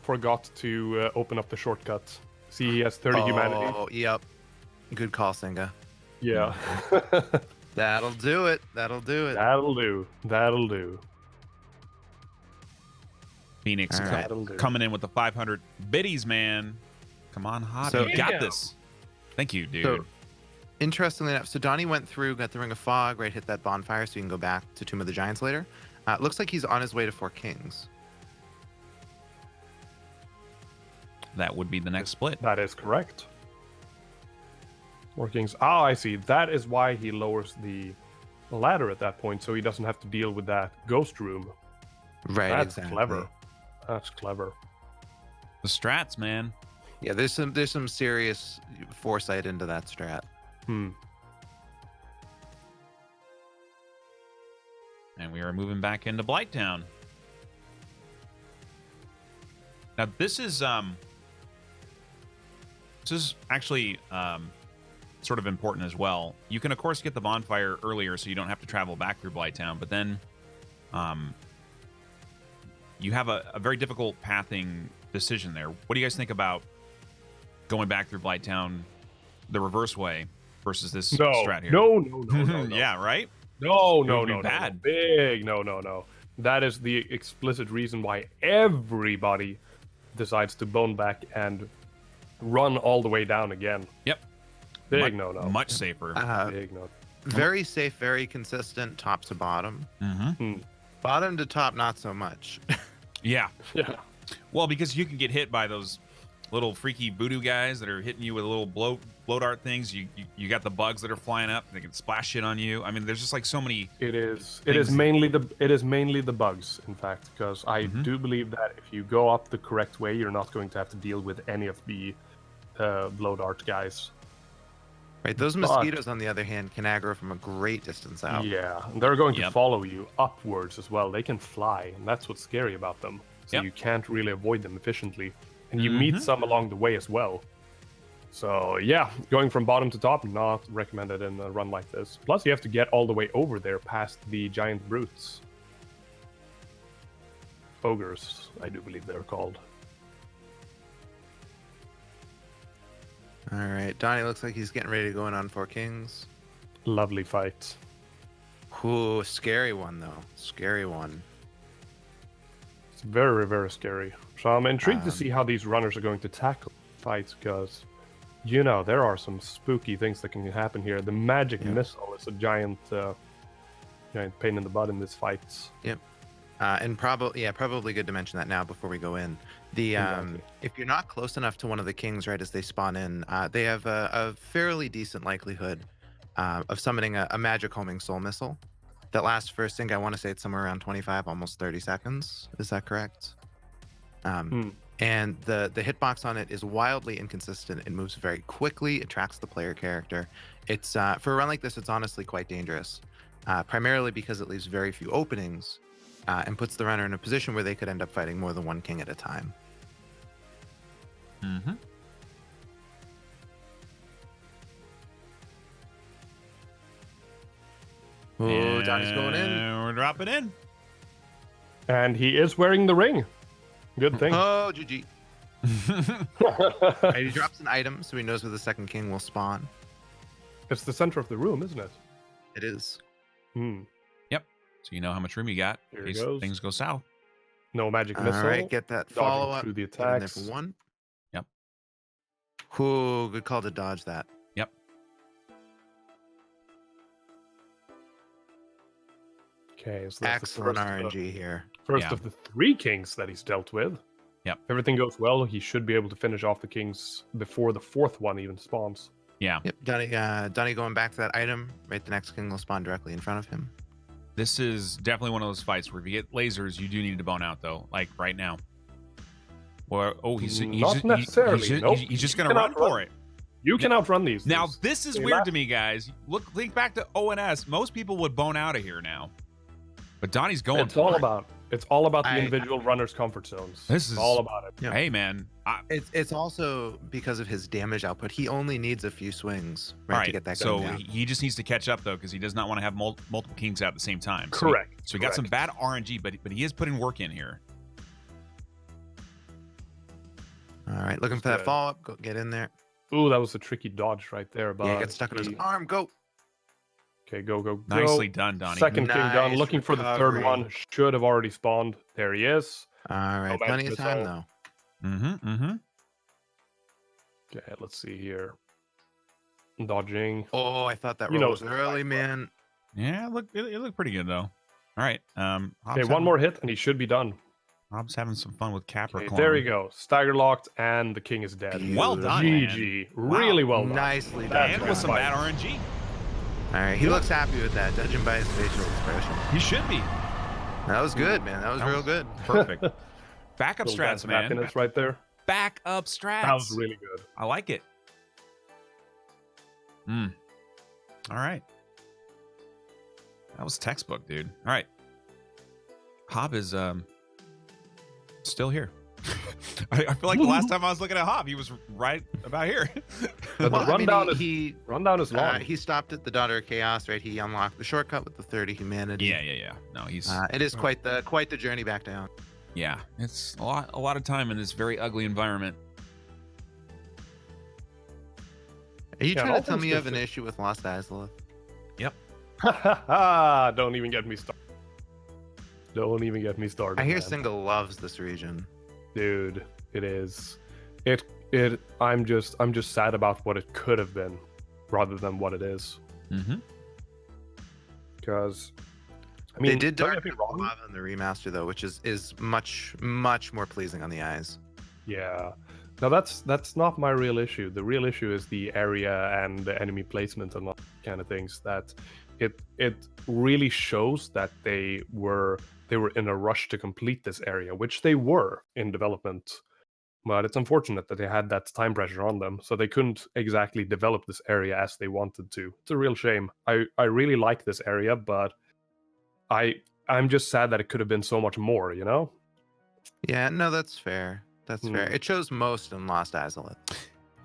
forgot to open up the shortcut. See, he has 30 humanity. Oh, yep. Good call, Singha. Yeah. That'll do it. That'll do it. That'll do. Phoenix coming in with the 500 biddies, man. Come on, Hob. You got this. Thank you, dude. So, interestingly enough, so Donnie went through, got the Ring of Fog, right, hit that bonfire so you can go back to Tomb of the Giants later. Looks like he's on his way to Four Kings. That would be the next split. That is correct. Four Kings. Oh, I see. That is why he lowers the ladder at that point, so he doesn't have to deal with that ghost room. Right, That's exactly. clever. That's clever. The strats, man. Yeah, there's some serious foresight into that strat. And we are moving back into Blighttown. Now this is actually sort of important as well. You can of course get the bonfire earlier, so you don't have to travel back through Blighttown. But then, you have a very difficult pathing decision there. What do you guys think about going back through Blighttown the reverse way versus this strat here? No. Yeah, right? No. Bad. Big no. That is the explicit reason why everybody decides to bone back and run all the way down again. Yep. Big no. Much safer. Big no. Very safe, very consistent, top to bottom. Bottom to top, not so much. Yeah. Yeah. Well, because you can get hit by those little freaky voodoo guys that are hitting you with little blow dart things. You got the bugs that are flying up. They can splash shit on you. I mean, there's just like so many. It is mainly the bugs, in fact, because I do believe that if you go up the correct way, you're not going to have to deal with any of the blow dart guys. Right, those mosquitoes, on the other hand, can aggro from a great distance out. Yeah, and they're going to follow you upwards as well. They can fly, and that's what's scary about them. So you can't really avoid them efficiently. And you meet some along the way as well. So yeah, going from bottom to top, not recommended in a run like this. Plus, you have to get all the way over there past the giant brutes. Ogres, I do believe they're called. All right, Donnie looks like he's getting ready to go in on Four Kings. Lovely fight. Ooh, scary one though. Scary one. It's very, very scary. So I'm intrigued to see how these runners are going to tackle fights, because, you know, there are some spooky things that can happen here. The magic missile is a giant pain in the butt in this fight. Yep. And probably good to mention that now before we go in. The if you're not close enough to one of the kings, right, as they spawn in, they have a fairly decent likelihood of summoning a magic homing soul missile that lasts for, I want to say it's somewhere around 25, almost 30 seconds. Is that correct? And the hitbox on it is wildly inconsistent. It moves very quickly. It tracks the player character. It's for a run like this, it's honestly quite dangerous, primarily because it leaves very few openings and puts the runner in a position where they could end up fighting more than one king at a time. Donnie's going in. We're dropping in. And he is wearing the ring. Good thing. Oh, GG. Right, he drops an item, so he knows where the second king will spawn. It's the center of the room, isn't it? It is. Yep. So you know how much room you got. Here in he case goes. things go south. No magic All missile. right, get that follow up through the Get in there attacks. for 1. Yep. Ooh, good call to dodge that. Yep. Okay, so that's Excellent the first, RNG here. First Yeah. of the 3 kings that he's dealt with. Yep. Everything goes well. He should be able to finish off the kings before the 4th one even spawns. Yeah. Yep, Donnie going back to that item. Right, the next king will spawn directly in front of him. This is definitely one of those fights where if you get lasers, you do need to bone out though, like right now. Or he's Not necessarily. Nope. He's just You gonna run cannot for it. You can outrun these. Now things. this is They weird laugh. to me, guys. Think back to ONS. Most people would bone out of here now, but Donnie's going. It's all for it. about the individual runner's comfort zones. This is all about it. Yeah. Hey man, It's also because of his damage output. He only needs a few swings right, to get that so gun down. he just needs to catch up though, because he does not want to have multiple kings out at the same time. Correct. So he got some bad RNG, but he is putting work in here. All right, looking for that follow up. Go get in there. Ooh, that was a tricky dodge right there. But Yeah, get stuck in his arm. Go. Okay, go. Nicely done, Donnie. Second king done. Nice Looking for the recovery. 3rd one. Should have already spawned. There he is. All right, back plenty to of the time zone. though. Okay, let's see here. Dodging. Oh, I thought that You know roll was it's early, man. Yeah, it looked pretty good though. All right. Okay, one more hit and he should be done. Rob's having some fun with Capricorn. Okay, there we go. Stagger locked and the king is dead. Well done, GG. man. Wow. Really well done. Nicely done. And with some bad RNG. All right, he looks happy with that, judging by his facial expression. He should be. That was good, man. That was real good. Perfect. Backup Little dance strats, of man. happiness right there. Backup strats. That was really good. I like it. All right. That was textbook, dude. All right. Hob is still here. I feel like the last time I was looking at Hob, he was right about here. But Well, the I mean, rundown is long. he stopped at the Daughter of Chaos, right? He unlocked the shortcut with the 30 humanity. Yeah. No, he's It is quite the journey back down. yeah. It's a lot of time in this very ugly environment. Are you Yeah, trying all to tell things me you have an considered. issue with Lost Izalith? Don't even get me started. Don't even get me started. I hear man. Single loves this region. Dude, it is. I'm just sad about what it could have been rather than what it is. Mm-hmm. Because I mean, they did don't dark get me wrong. lava in the remaster though, which is much more pleasing on the eyes. Yeah. Now that's not my real issue. The real issue is the area and the enemy placement and all kind of things. That it really shows that they were in a rush to complete this area, which they were in development. But it's unfortunate that they had that time pressure on them, so they couldn't exactly develop this area as they wanted to. It's a real shame. I really like this area, but I'm just sad that it could have been so much more, you know? Yeah, no, that's fair. That's fair. It shows most in Lost Izalith.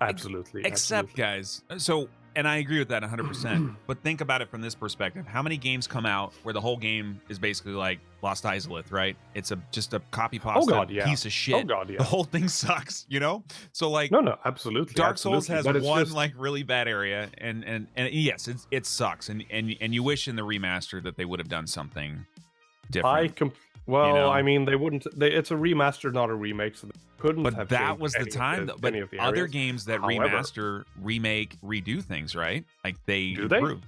Absolutely. Except, guys, so, and I agree with that 100%, but think about it from this perspective. How many games come out where the whole game is basically like Lost Izalith, right? It's just a copy pasta piece of shit. Oh, God, yeah. The whole thing sucks, you know? So, like, No, absolutely. Dark Souls has But it's one, just- like, really bad area, and yes, it sucks, and you wish in the remaster that they would have done something different. Well, you know? I mean, they wouldn't. It's a remaster, not a remake, so they couldn't. But have that changed was the any of time. But any of the other areas. games that However- remaster, remake, redo things, right? Like they Do they? improve.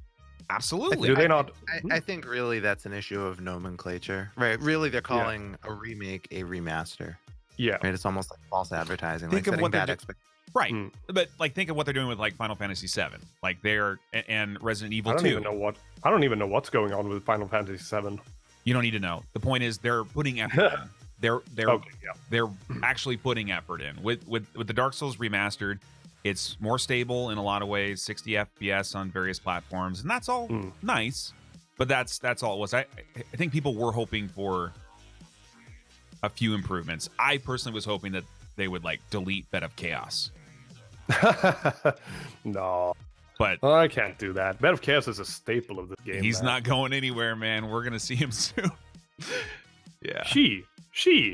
Absolutely. Do they not? I think really that's an issue of nomenclature, right? Really, they're calling a remake a remaster, Yeah. right? It's almost like false advertising, Think like of setting what they're bad do- expectations. Right. Mm. But like think of what they're doing with like Final Fantasy VII. Like they're and Resident Evil I don't 2. even know what. I don't even know what's going on with Final Fantasy VII. You don't need to know. The point is they're putting effort in. They're Okay, yeah. they're actually putting effort in. With the Dark Souls remastered, it's more stable in a lot of ways, 60 FPS on various platforms, and that's all nice. But that's all it was. I think people were hoping for a few improvements. I personally was hoping that they would like delete Bed of Chaos. No. But I can't do that. Bed of Chaos is a staple of this game. he's not going anywhere, man. We're gonna see him soon. Yeah. She.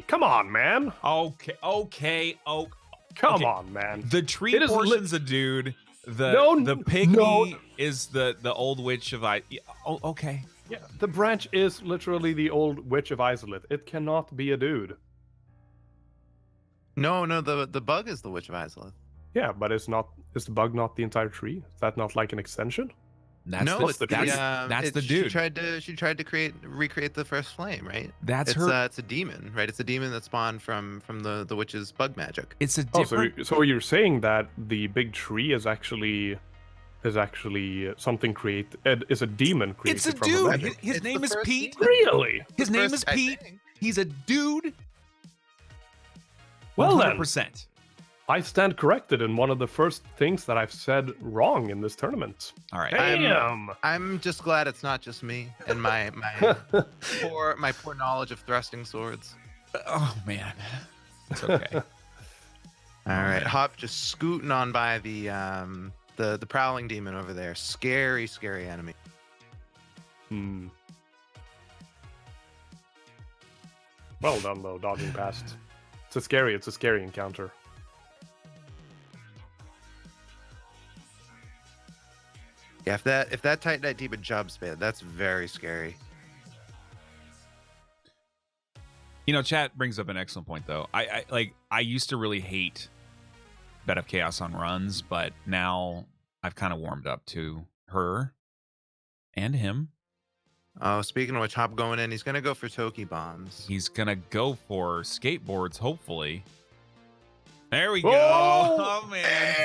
Come on, man. Okay. Come on, man. The tree portion's a dude. The pygmy is the old witch of okay. Yeah, the branch is literally the old witch of Izalith. It cannot be a dude. No, the bug is the Witch of Izalith. Yeah, but is the bug not the entire tree? Is that not like an extension? That's the dude. She tried to recreate the first flame, right? That's her. It's a demon, right? It's a demon that spawned from the witch's bug magic. It's a different. So you're saying that the big tree is actually something created, is a demon created. It's a from dude. magic. His name is Pete. Really? His name is Pete. He's a dude. Well 100%. then, I stand corrected in one of the first things that I've said wrong in this tournament. All right. Damn. I'm just glad it's not just me and my poor knowledge of thrusting swords. Oh man, it's okay. All right, Hop just scooting on by the prowling demon over there. Scary enemy. Well done though, dodging past. It's a scary encounter. Yeah, if that Titan Knight demon jumps, man, that's very scary. You know, chat brings up an excellent point though. I used to really hate Bed of Chaos on runs, but now I've kind of warmed up to her and him. Oh, speaking of which, Hop going in. He's gonna go for Toki bombs. He's gonna go for skateboards, hopefully. There we go. Whoa! Oh man.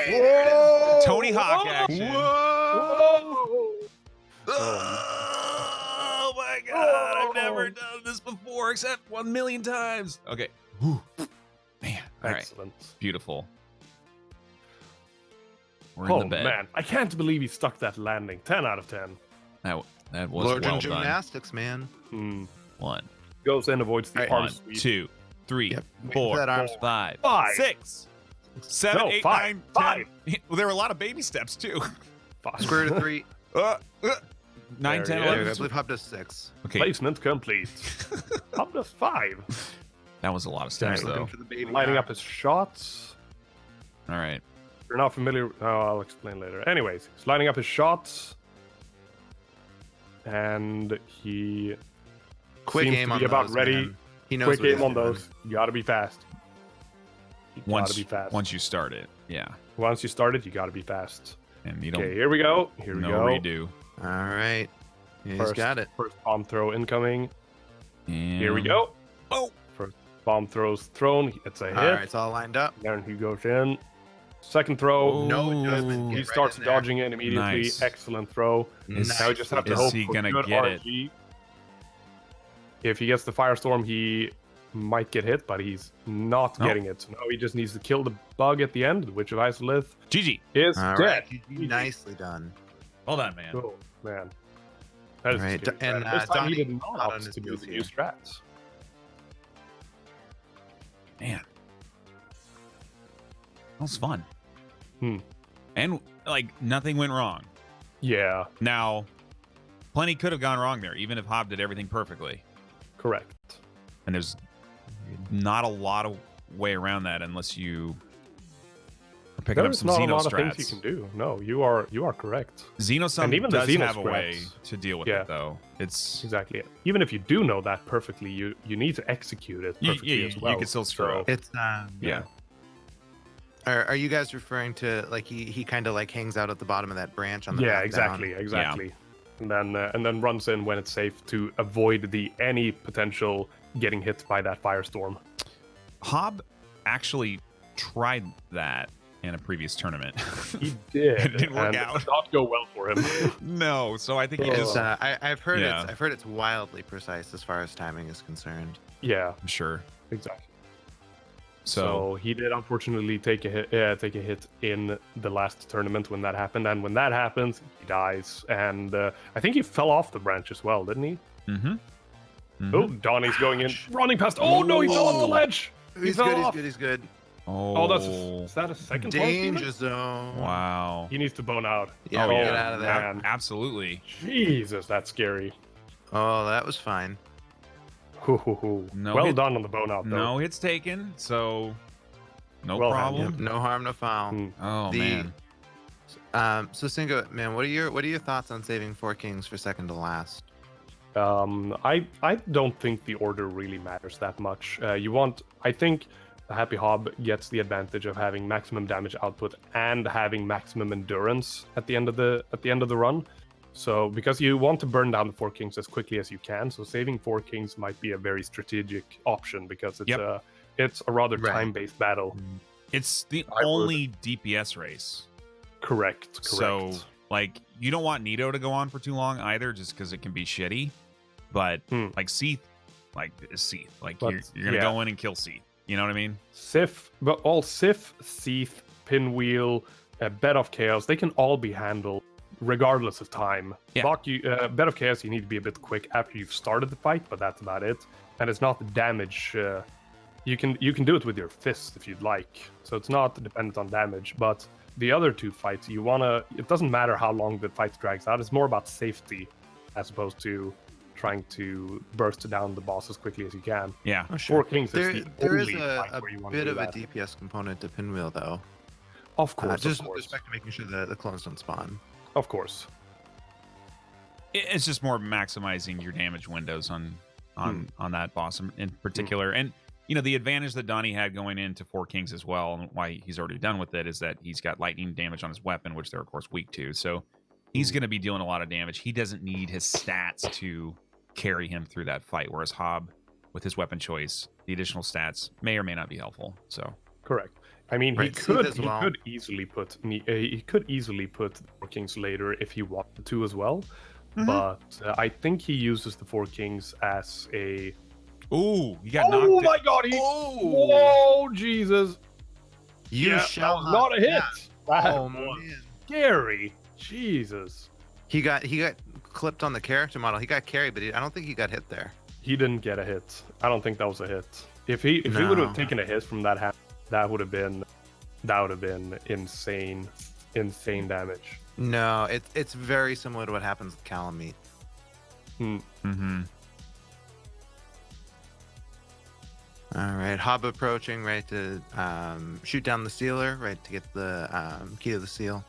Whoa! Tony Hawk action. Whoa! Oh my god, I've never done this before except 1,000,000 times. Okay. Whew. Man. All right. Excellent. Beautiful. We're in the bed. Man, I can't believe he stuck that landing. 10 out of 10. That was Lord well gymnastics, man. One. Goes in, avoids the arm 1, sweep. 2, 3, Yep. 4, That arm 5, Five. 6, 7, No, 8, five. 9, 10. Five. Well, there were a lot of baby steps too. Square root of 3. 9, There 10, he is. 11. I believe Hop does 6. Okay, Placement complete. Up to 5. that was a lot of steps Dang. though. For the baby Lining arm. up his shots. All right. If you're not familiar, I'll explain later. Anyways, he's lining up his shots. And he Quick seems aim to on be about those, ready. man. He knows Quick what he's aim on doing. those. You gotta be fast. You gotta be fast. Once you start it, yeah. Once you start it, you gotta be fast. And you don't Okay, here we go. Here we no go. redo. All right. Yeah, he's First, got it. First bomb throw incoming. And Here we go. Oh, First bomb throws thrown. It's a hit. All right, it's all lined up. Then he goes in. Second throw. No adjustment. He Get right starts in there. dodging in immediately. Nice. Excellent throw. Is- Now we just have to is hope he for gonna good get it? RNG. If he gets the firestorm, he might get hit, but he's not Nope. getting it. So now he just needs to kill the bug at the end. The Witch of Izalith GG. is All dead. right. Nicely done. Well done, man. Oh man, that is Right, scary. and, This time he Donnie did not not on opt his to do heels the here. new strats. Man. That was fun. Hmm. And like nothing went wrong. Yeah, Now, plenty could have gone wrong there, even if Hob did everything perfectly. correct. And there's not a lot of way around that unless you are picking up There's some not a Xeno lot of strats. things you can do. No, you are correct. Xenosum And even the does Xeno have a way strats. to deal with Yeah. it, though. It's Exactly. Even if you do know that perfectly, you need to execute it perfectly as well. you can still screw So, up. It's Yeah. Are you guys referring to like he kind of like hangs out at the bottom of that branch on the Yeah, path exactly. And then runs in when it's safe to avoid any potential getting hit by that firestorm. Hob actually tried that in a previous tournament. He did. It didn't work and out. It did not go well for him. No, so I think Oh. it It's, is. I've heard Yeah. I've heard it's wildly precise as far as timing is concerned. Yeah, I'm sure. exactly. So, So he did unfortunately take a hit in the last tournament when that happened, and when that happens, he dies. And I think he fell off the branch as well, didn't he? mm-hmm. Oh, Donnie's going in, running past. Oh no, he fell off the ledge. He He's fell good. off. He's good. Oh, is that a second danger zone? Wow. He needs to bone out. Yeah, Oh, yeah. get out of there. Man. Absolutely. Jesus, that's scary. Oh, that was fine. No well hit- done on the bone out, though. No hits taken, so no Well problem. handled. No harm, no foul. Oh, man. So Singha, man, what are your thoughts on saving 4 kings for second to last? I don't think the order really matters that much. I think the Happy Hob gets the advantage of having maximum damage output and having maximum endurance at the end of the run. So because you want to burn down the 4 kings as quickly as you can, so saving 4 kings might be a very strategic option because it's a rather time-based battle. It's the only DPS race. Correct. So, like, you don't want Nito to go on for too long either, just because it can be shitty. But like Seath, like you're gonna go in and kill Seath. You know what I mean? Sif, but all Sif, Seath, Pinwheel, Bed of Chaos, they can all be handled regardless of time. Yeah. Bed of Chaos, you need to be a bit quick after you've started the fight, but that's about it. And it's not the damage. You can do it with your fist if you'd like, so it's not dependent on damage. But the other 2 fights, it doesn't matter how long the fight drags out. It's more about safety as opposed to trying to burst down the boss as quickly as you can. Yeah. Oh, sure. 4 kings There is the is only a fight where you want bit to do of a that. DPS component to Pinwheel, though. Of course, Just of with course. respect to making sure that the clones don't spawn. Of course. It's just more maximizing your damage windows on that boss in particular. And the advantage that Donnie had going into 4 kings as well, and why he's already done with it, is that he's got lightning damage on his weapon, which they're of course weak to. So he's going to be dealing a lot of damage. He doesn't need his stats to carry him through that fight, whereas Hob, with his weapon choice, the additional stats may or may not be helpful. So Correct. I mean, Right, he Seath as well. could easily put 4 kings later if he wanted to as well. But I think he uses the 4 kings as a. Ooh, you got knocked. Oh my God! Whoa, Jesus! You shall that was not a hit. Yeah. That Oh was man. scary. Jesus. He got clipped on the character model. He got carried, but I don't think he got hit there. He didn't get a hit. I don't think that was a hit. If he would have taken a hit from that that would have been insane damage. No, it's very similar to what happens with Calamite. Mm-hmm. All right, Hob approaching, right to shoot down the sealer, right to get the key to the seal.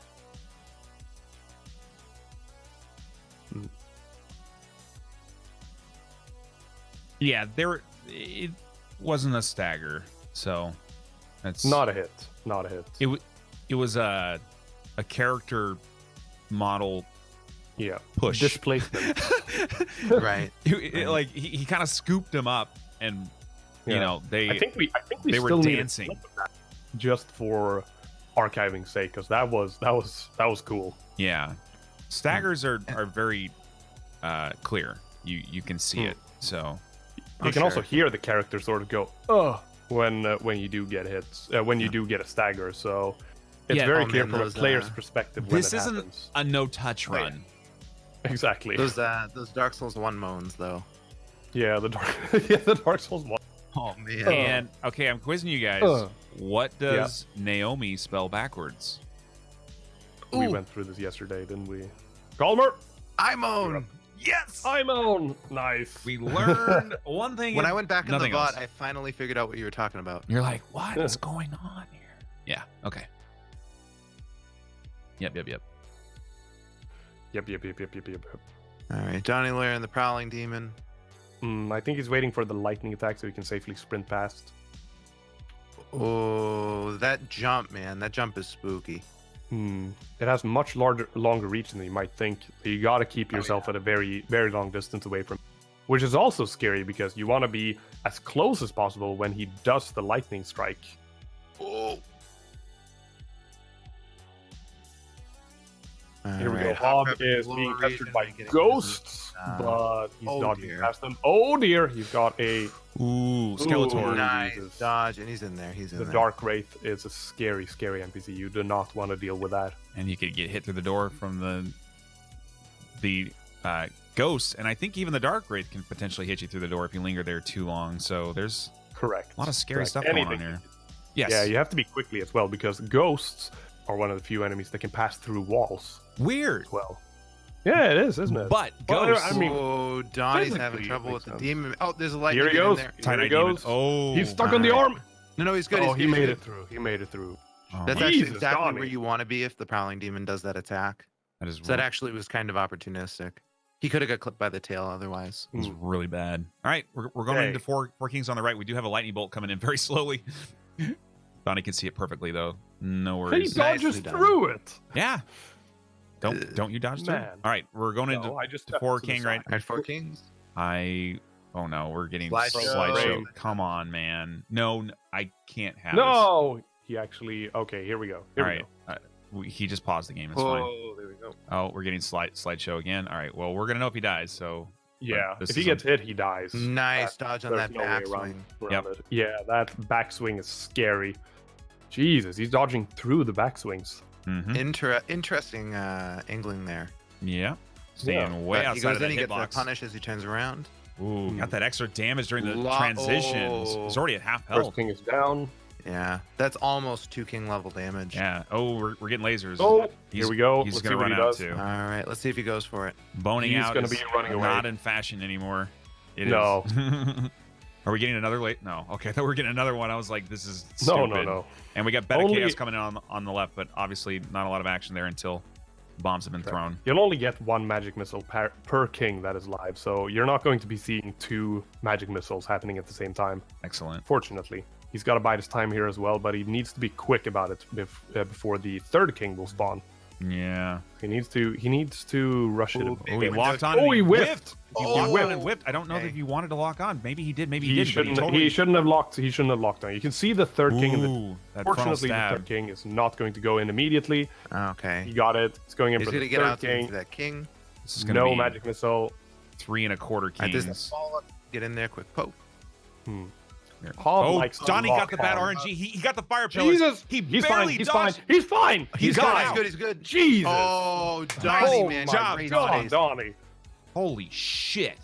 Yeah, it wasn't a stagger, so that's Not a hit. Not a hit. It was a character model Yeah. push. Displacement. Right. Like he kind of scooped him up, and you Yeah. know I think we they were still need a dancing. clip of that just for archiving's sake, because that was cool. Yeah, staggers are very clear. You can see it. So You can also hear the character sort of go, "Ugh," when you do get hits, when you do get a stagger. So it's Yeah. very Oh, clear man, from a those, player's perspective when this it isn't happens. a no touch Oh, yeah. run. Exactly. Those Dark Souls 1 moans though. Yeah, the Dark Souls 1. Oh man. And okay, I'm quizzing you guys. What does Naomi spell backwards? We went through this yesterday, didn't we? Colmer! I moan. Yes, I'm on! Nice. we learned one thing. When and I went back in the nothing VOD, else. I finally figured out what you were talking about. You're like, what is going on here? Yeah. Okay. Yep. Yep. All right, Johnny Lair and the Prowling Demon. I think he's waiting for the lightning attack so he can safely sprint past. Oh, that jump, man! That jump is spooky. It has much longer reach than you might think. You got to keep yourself at a very, very long distance away from, which is also scary because you want to be as close as possible when he does the lightning strike. Oh. Here we go. Alright, Hob Hop is Lower being region, pestered by getting ghosts, this, but he's oh dodging dear. past them. Oh dear, he's got a Ooh, Skeletor. Ooh. Nice Jesus. dodge, and he's in there. He's in the there. Dark Wraith is a scary, scary NPC. You do not want to deal with that. And you could get hit through the door from the ghosts, and I think even the Dark Wraith can potentially hit you through the door if you linger there too long. So there's Correct. a lot of scary Correct. stuff going on Anything. here. Yes. Yeah, you have to be quickly as well because ghosts are one of the few enemies that can pass through walls Weird. as well. Yeah, it is, isn't it? But Well, ghosts. I mean, Oh, Donnie's having physically, trouble it with the makes demon. Oh, there's a lightning here he in goes. there. Here he Demon. goes. Oh, He's stuck on the arm. No, he's good. Oh, he's he good, made he's it good. through. He made it through. Oh, That's man. actually Jesus, exactly Donnie. where you want to be if the prowling demon does that attack. That is So that actually was kind of opportunistic. He could have got clipped by the tail otherwise. It's really bad. All right, we're going Okay. into four kings on the right. We do have a lightning bolt coming in very slowly. Donnie can see it perfectly though. No He worries. Nicely dodges done. through it. Yeah. Don't you dodge through? Man. All right, we're going No, into I just the four stepped to the king right. side. All right, 4 kings. Oh no, we're getting Slideshow. slideshow. Come on, man. No, I can't have No, he actually. Okay, here we go. this. Here All we right. go. He just paused the game. It's fine. Oh, there we go. Oh, we're getting slideshow again. All right. Well, we're gonna know if he dies. So Yeah, this if he is gets hit, he dies. Nice dodge on There's that no way backswing. around Yep. it. Yeah, that backswing is scary. Jesus, he's dodging through the backswings. mhm. Interesting angling there. Yeah. Staying way But he outside goes of that in, he gets that hitbox. punish as he turns around. Ooh, got that extra damage during the Lo- transitions. oh. He's already at half First health. king is down. Yeah, that's almost 2 king level damage. Yeah. Oh, we're getting lasers. Oh, He's- here we go. He's Let's gonna see what run he out does. too. All right, let's see if he goes for it. Boning He's out gonna is be running away. not in fashion anymore. It No. is. Are we getting another late? No. Okay, I thought we were getting another one. I was like, this is No, stupid. no. And we got Beta Only- Chaos coming in on the left, but obviously not a lot of action there until bombs have been thrown. You'll only get one magic missile per king that is live, so you're not going to be seeing 2 magic missiles happening at the same time. Excellent. Fortunately, he's got to bide his time here as well, but he needs to be quick about it before the 3rd king will spawn. Yeah. He needs to rush it. Ooh, Oh, he locked on. Oh, and he whiffed. He Oh. locked on and whipped. I don't know Okay. if he wanted to lock on. Maybe he did. Maybe he, He didn't. But shouldn't. totally... He shouldn't have locked. He shouldn't have locked on. You can see the 3rd king. Ooh, that frontal Fortunately, the stab. 3rd king is not going to go in immediately. Okay. He got it. It's going in He's for going the to get 3rd out to king. that king. This is gonna No be magic missile. 3 1/4 All right, there's a kings. follow-up. Get in there, quick poke. Hob Oh, likes to Johnny got lock the bad on. RNG. He got the fire pillars. Jesus, He he's fine. barely He's fine. dodged. He's fine. He's got good. it. He's good. He's good. Jesus. Oh, Donnie, Oh man. my job, great God, space. Donnie. Holy shit.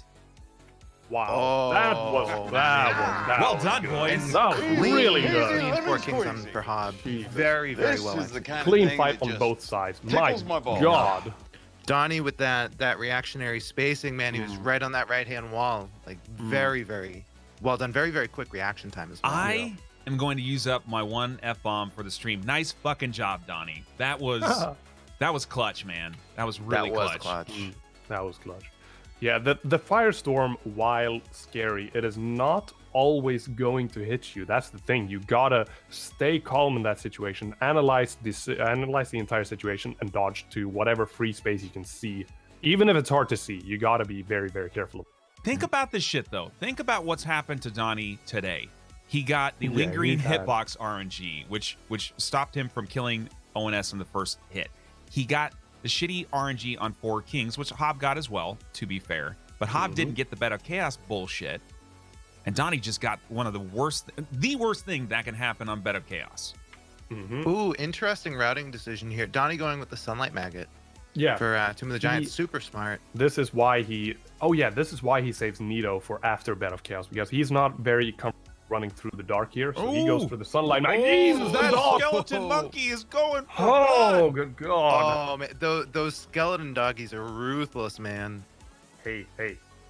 Wow. Oh, that was Well done, good. boys. That was really Easy, good. let me 4 explain kings on to for you. Hob. Jesus. Very, very This well. is the kind Clean of thing fight that on just both sides. My tickles my balls. God. Donnie with that reactionary spacing, man. He was right on that right-hand wall. Like, very, very well done. Very, very quick reaction time as well. I am going to use up my 1 F-bomb for the stream. Nice fucking job, Donnie. That was clutch, man. That was really that was clutch. clutch. That was clutch. Yeah, the firestorm, while scary, it is not always going to hit you. That's the thing. You gotta stay calm in that situation, analyze the entire situation, and dodge to whatever free space you can see. Even if it's hard to see, you gotta be very, very careful. Think about this shit, though. Think about what's happened to Donnie today. He got the Yeah, lingering he had- hitbox RNG, which stopped him from killing ONS in the first hit. He got the shitty RNG on 4 kings, which Hob got as well, to be fair. But Hob didn't get the Bed of Chaos bullshit. And Donnie just got one of the worst thing that can happen on Bed of Chaos. Ooh, interesting routing decision here. Donnie going with the Sunlight Maggot Yeah, for Tomb of the Giants. Super smart. this is why he. Oh yeah, this is why he saves Nito for after Bed of Chaos, because he's not very comfortable running through the dark here, so he goes Ooh. for the sunlight. Jesus, that dog! skeleton monkey is going for Oh, blood. good God! Oh man, those skeleton doggies are ruthless, man. Hey,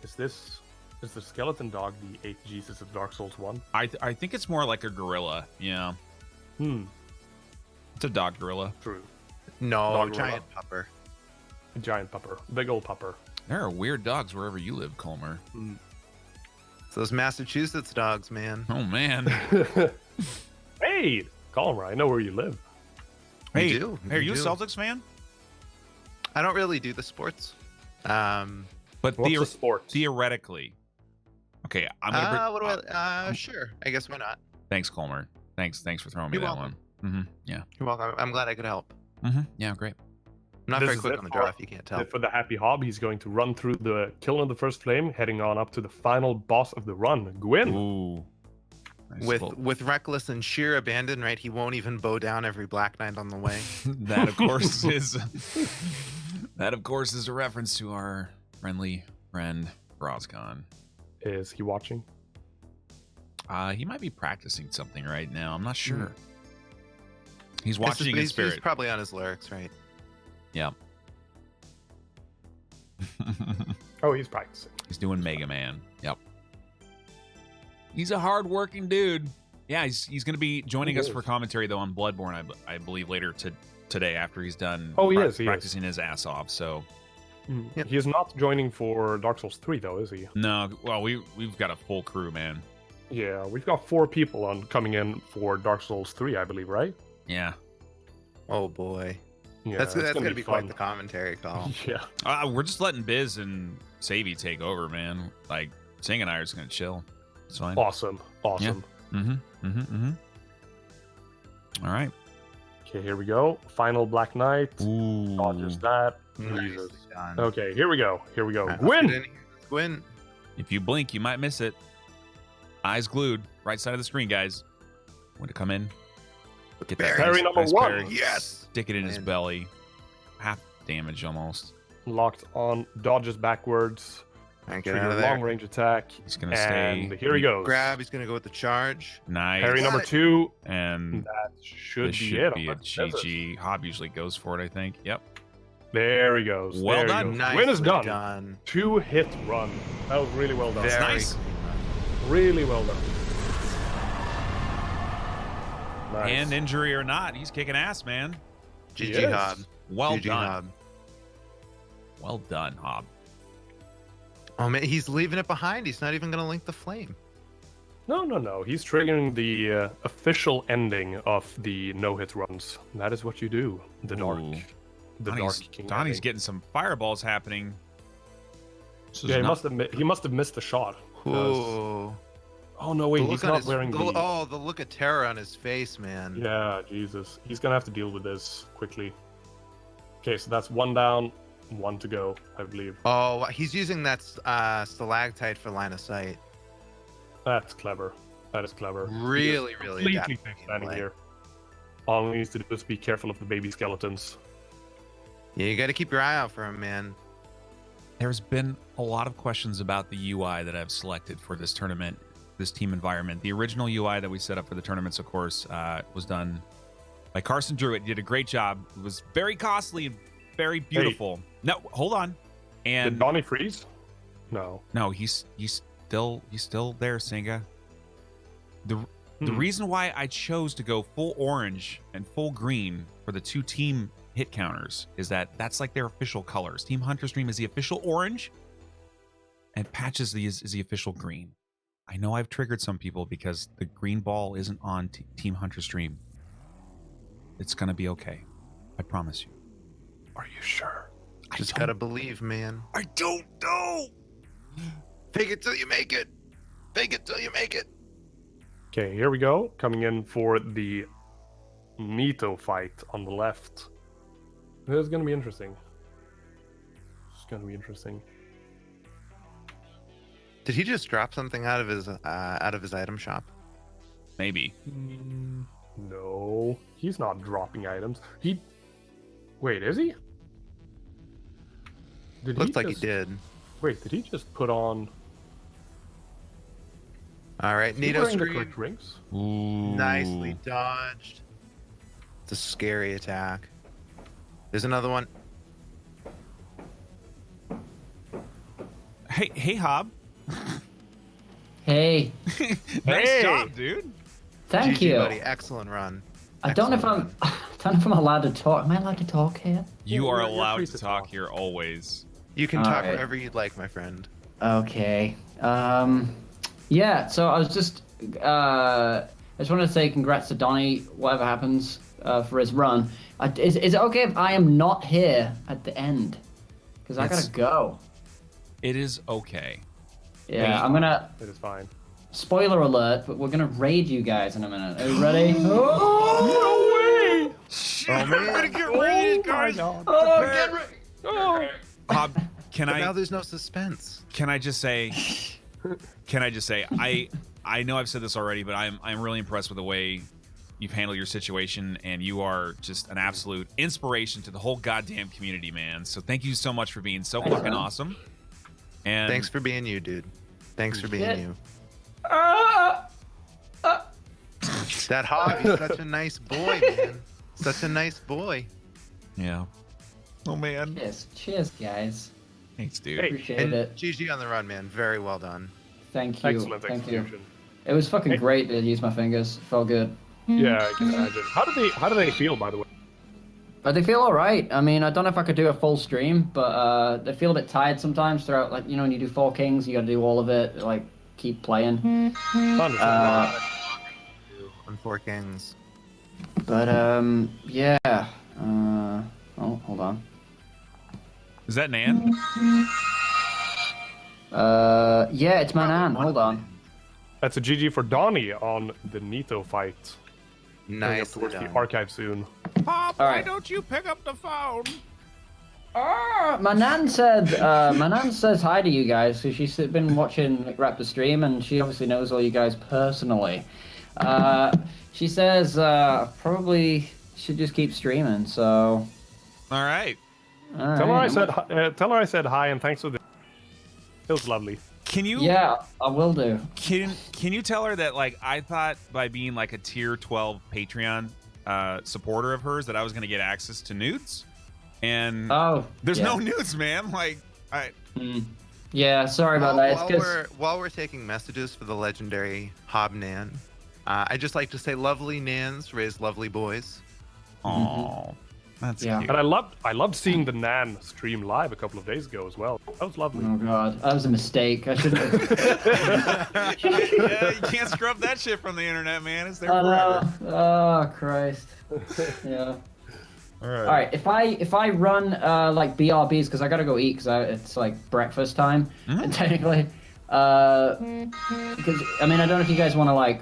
is the skeleton dog the 8th Jesus of Dark Souls 1? I think it's more like a gorilla. Yeah, it's a dog gorilla. True. No, Dog giant pupper. A giant pupper, big old pupper. There are weird dogs wherever you live, Colmer. It's those Massachusetts dogs, man. Oh man. Hey, Colmer, I know where you live. We Hey, do, hey, are we you a do. Celtics fan? I don't really do the sports. But What's the sport? theoretically, okay, I'm gonna. What do I? Sure. I guess why not? Thanks, Colmer. Thanks for throwing me You're that welcome. one. Yeah. You're welcome. I'm glad I could help. Yeah, great. I'm not This very is quick it on the for- draw, if you can't tell. For the Happy Hob, he's going to run through the Kiln of the First Flame, heading on up to the final boss of the run, Gwyn. Ooh. Nice little- With reckless and sheer abandon, right? He won't even bow down every Black Knight on the way. that of course is a reference to our friendly friend FaraazKhan. Is he watching? He might be practicing something right now. I'm not sure. He's watching in spirit. He's probably on his lyrics, right? Yeah. Oh, he's practicing. He's doing Mega Man. Yep. He's a hard-working dude. Yeah, he's going to be joining us for commentary, though, on Bloodborne, I believe, later today after he's done practicing his ass off. So He's not joining for Dark Souls 3, though, is he? No. Well, we've got a full crew, man. Yeah, we've got 4 people coming in for Dark Souls 3, I believe, right? Yeah. Oh, boy. Yeah, that's going to be fun. quite the commentary call. Yeah. We're just letting Biz and Savvy take over, man. Like, Sing and I are just going to chill. It's fine. Awesome. Yeah. All right. Okay, here we go. Final Black Knight. Ooh. Dodges that. Jesus. Okay, here we go. Right, Gwyn! Gwyn. If you blink, you might miss it. Eyes glued. Right side of the screen, guys. Want to come in? Get that Parry number 1. Parry. Yes. Stick it in his belly. Half damage almost. Locked on. Dodges backwards. Get out of there. Long range attack. He's going to stay. And here he goes. Grab. He's going to go with the charge. Nice. Parry number 2. And that should this be should it. be a GG. Hob usually goes for it, I think. Yep. There he goes. Well there done. Nice. Win is done. 2 2-hit run. That was really well done. That's nice. Really well done. Nice. Hand injury or not, he's kicking ass, man. GG Hob. Well GG done. Hob. Well done, Hob. Oh man, he's leaving it behind. He's not even going to link the flame. No. He's triggering the official ending of the no-hit runs. That is what you do. The Dark. Ooh. The Dark King. Donnie's getting some fireballs happening. Yeah, he must have missed the shot. Ooh. Oh no, wait, he's not wearing the... Oh, the look of terror on his face, man. Yeah, Jesus. He's gonna have to deal with this quickly. Okay, so that's 1 down, 1 to go, I believe. Oh, he's using that stalactite for line of sight. That's clever. That is clever. Really completely fixed standing here. All he needs to do is be careful of the baby skeletons. Yeah, you got to keep your eye out for him, man. There's been a lot of questions about the UI that I've selected for this tournament, this team environment. The original UI that we set up for the tournaments, of course, was done by Carson Druitt. He did a great job. It was very costly and very beautiful. Hey. No, hold on. And did Donnie freeze? No. No, he's still there, Singha. The reason why I chose to go full orange and full green for the 2 team hit counters is that's like their official colors. Team Hunter Stream is the official orange, and Patches is the official green. I know I've triggered some people because the green ball isn't on Team Hunter Stream. It's gonna be okay. I promise you. Are you sure? Just gotta believe, man. I don't know. Fake it till you make it. Fake it till you make it. Okay, here we go. Coming in for the Nito fight on the left. This is gonna be interesting. It's gonna be interesting. Did he just drop something out of his item shop? Maybe. No, he's not dropping items. Wait, is he? Looks like he did. Wait, did he just put on? All right, Nito screen. Drinks. Ooh. Nicely dodged. It's a scary attack. There's another one. Hey, Hob. Hey. Nice job, dude. Thank GG, you, buddy. Excellent run. I don't know if I'm allowed to talk. Am I allowed to talk here? You Yeah, are you're allowed free to to talk talk. here always. You can All talk right. wherever you'd like, my friend. Okay. Yeah. So I was just I just wanted to say congrats to Donnie. Whatever happens for his run. Is it okay if I am not here at the end? Because I gotta go. It is okay. Yeah, I'm gonna. It is fine. Spoiler alert, but we're gonna raid you guys in a minute. Are you ready? No way! Oh, man. Get ready, guys. Get ready! Hob, But now there's no suspense. Can I just say? I know I've said this already, but I'm really impressed with the way you've handled your situation, and you are just an absolute inspiration to the whole goddamn community, man. So thank you so much for being so fucking awesome. And Thanks for being you, dude. Thanks for being you. That Hob, he's such a nice boy, man. Such a nice boy. Yeah. Oh man. Cheers, guys. Thanks, dude. Appreciate it. GG on the run, man. Very well done. Thank you. Excellent Thank execution. you. It was fucking great to use my fingers. It felt good. Yeah, I can imagine. How do they feel, by the way? But they feel all right. I mean, I don't know if I could do a full stream, but they feel a bit tired sometimes throughout. Like, you know, when you do 4 Kings, you got to do all of it. Like, keep playing. On 4 Kings. But yeah. Oh, hold on. Is that Nan? Yeah, it's my Nan. Hold on. That's a GG for Donnie on the Nito fight. Nice. Towards the archive soon. Pop, All why right. don't you pick up the phone? My Nan said, my Nan says hi to you guys. So she's been watching McRaptor stream, and she obviously knows all you guys personally. She says probably should just keep streaming. So. All right. Tell her I said hi and thanks for the. It was lovely. Can you? Yeah, I will do. Can you tell her that, like, I thought by being like a tier 12 Patreon supporter of hers that I was gonna get access to nudes, and there's no nudes, man. Like, yeah, sorry about that. While we're taking messages for the legendary Hob Nan, I just like to say, lovely Nans raise lovely boys. Oh, that's cute. And I loved seeing the Nan stream live a couple of days ago as well. That was lovely. Oh god, that was a mistake. I shouldn't have. Yeah, you can't scrub that shit from the internet, man. It's there forever. Oh Christ. Yeah. All right. All right. If I run like BRBs, because I gotta go eat, because it's like breakfast time, and technically, because I mean I don't know if you guys want to like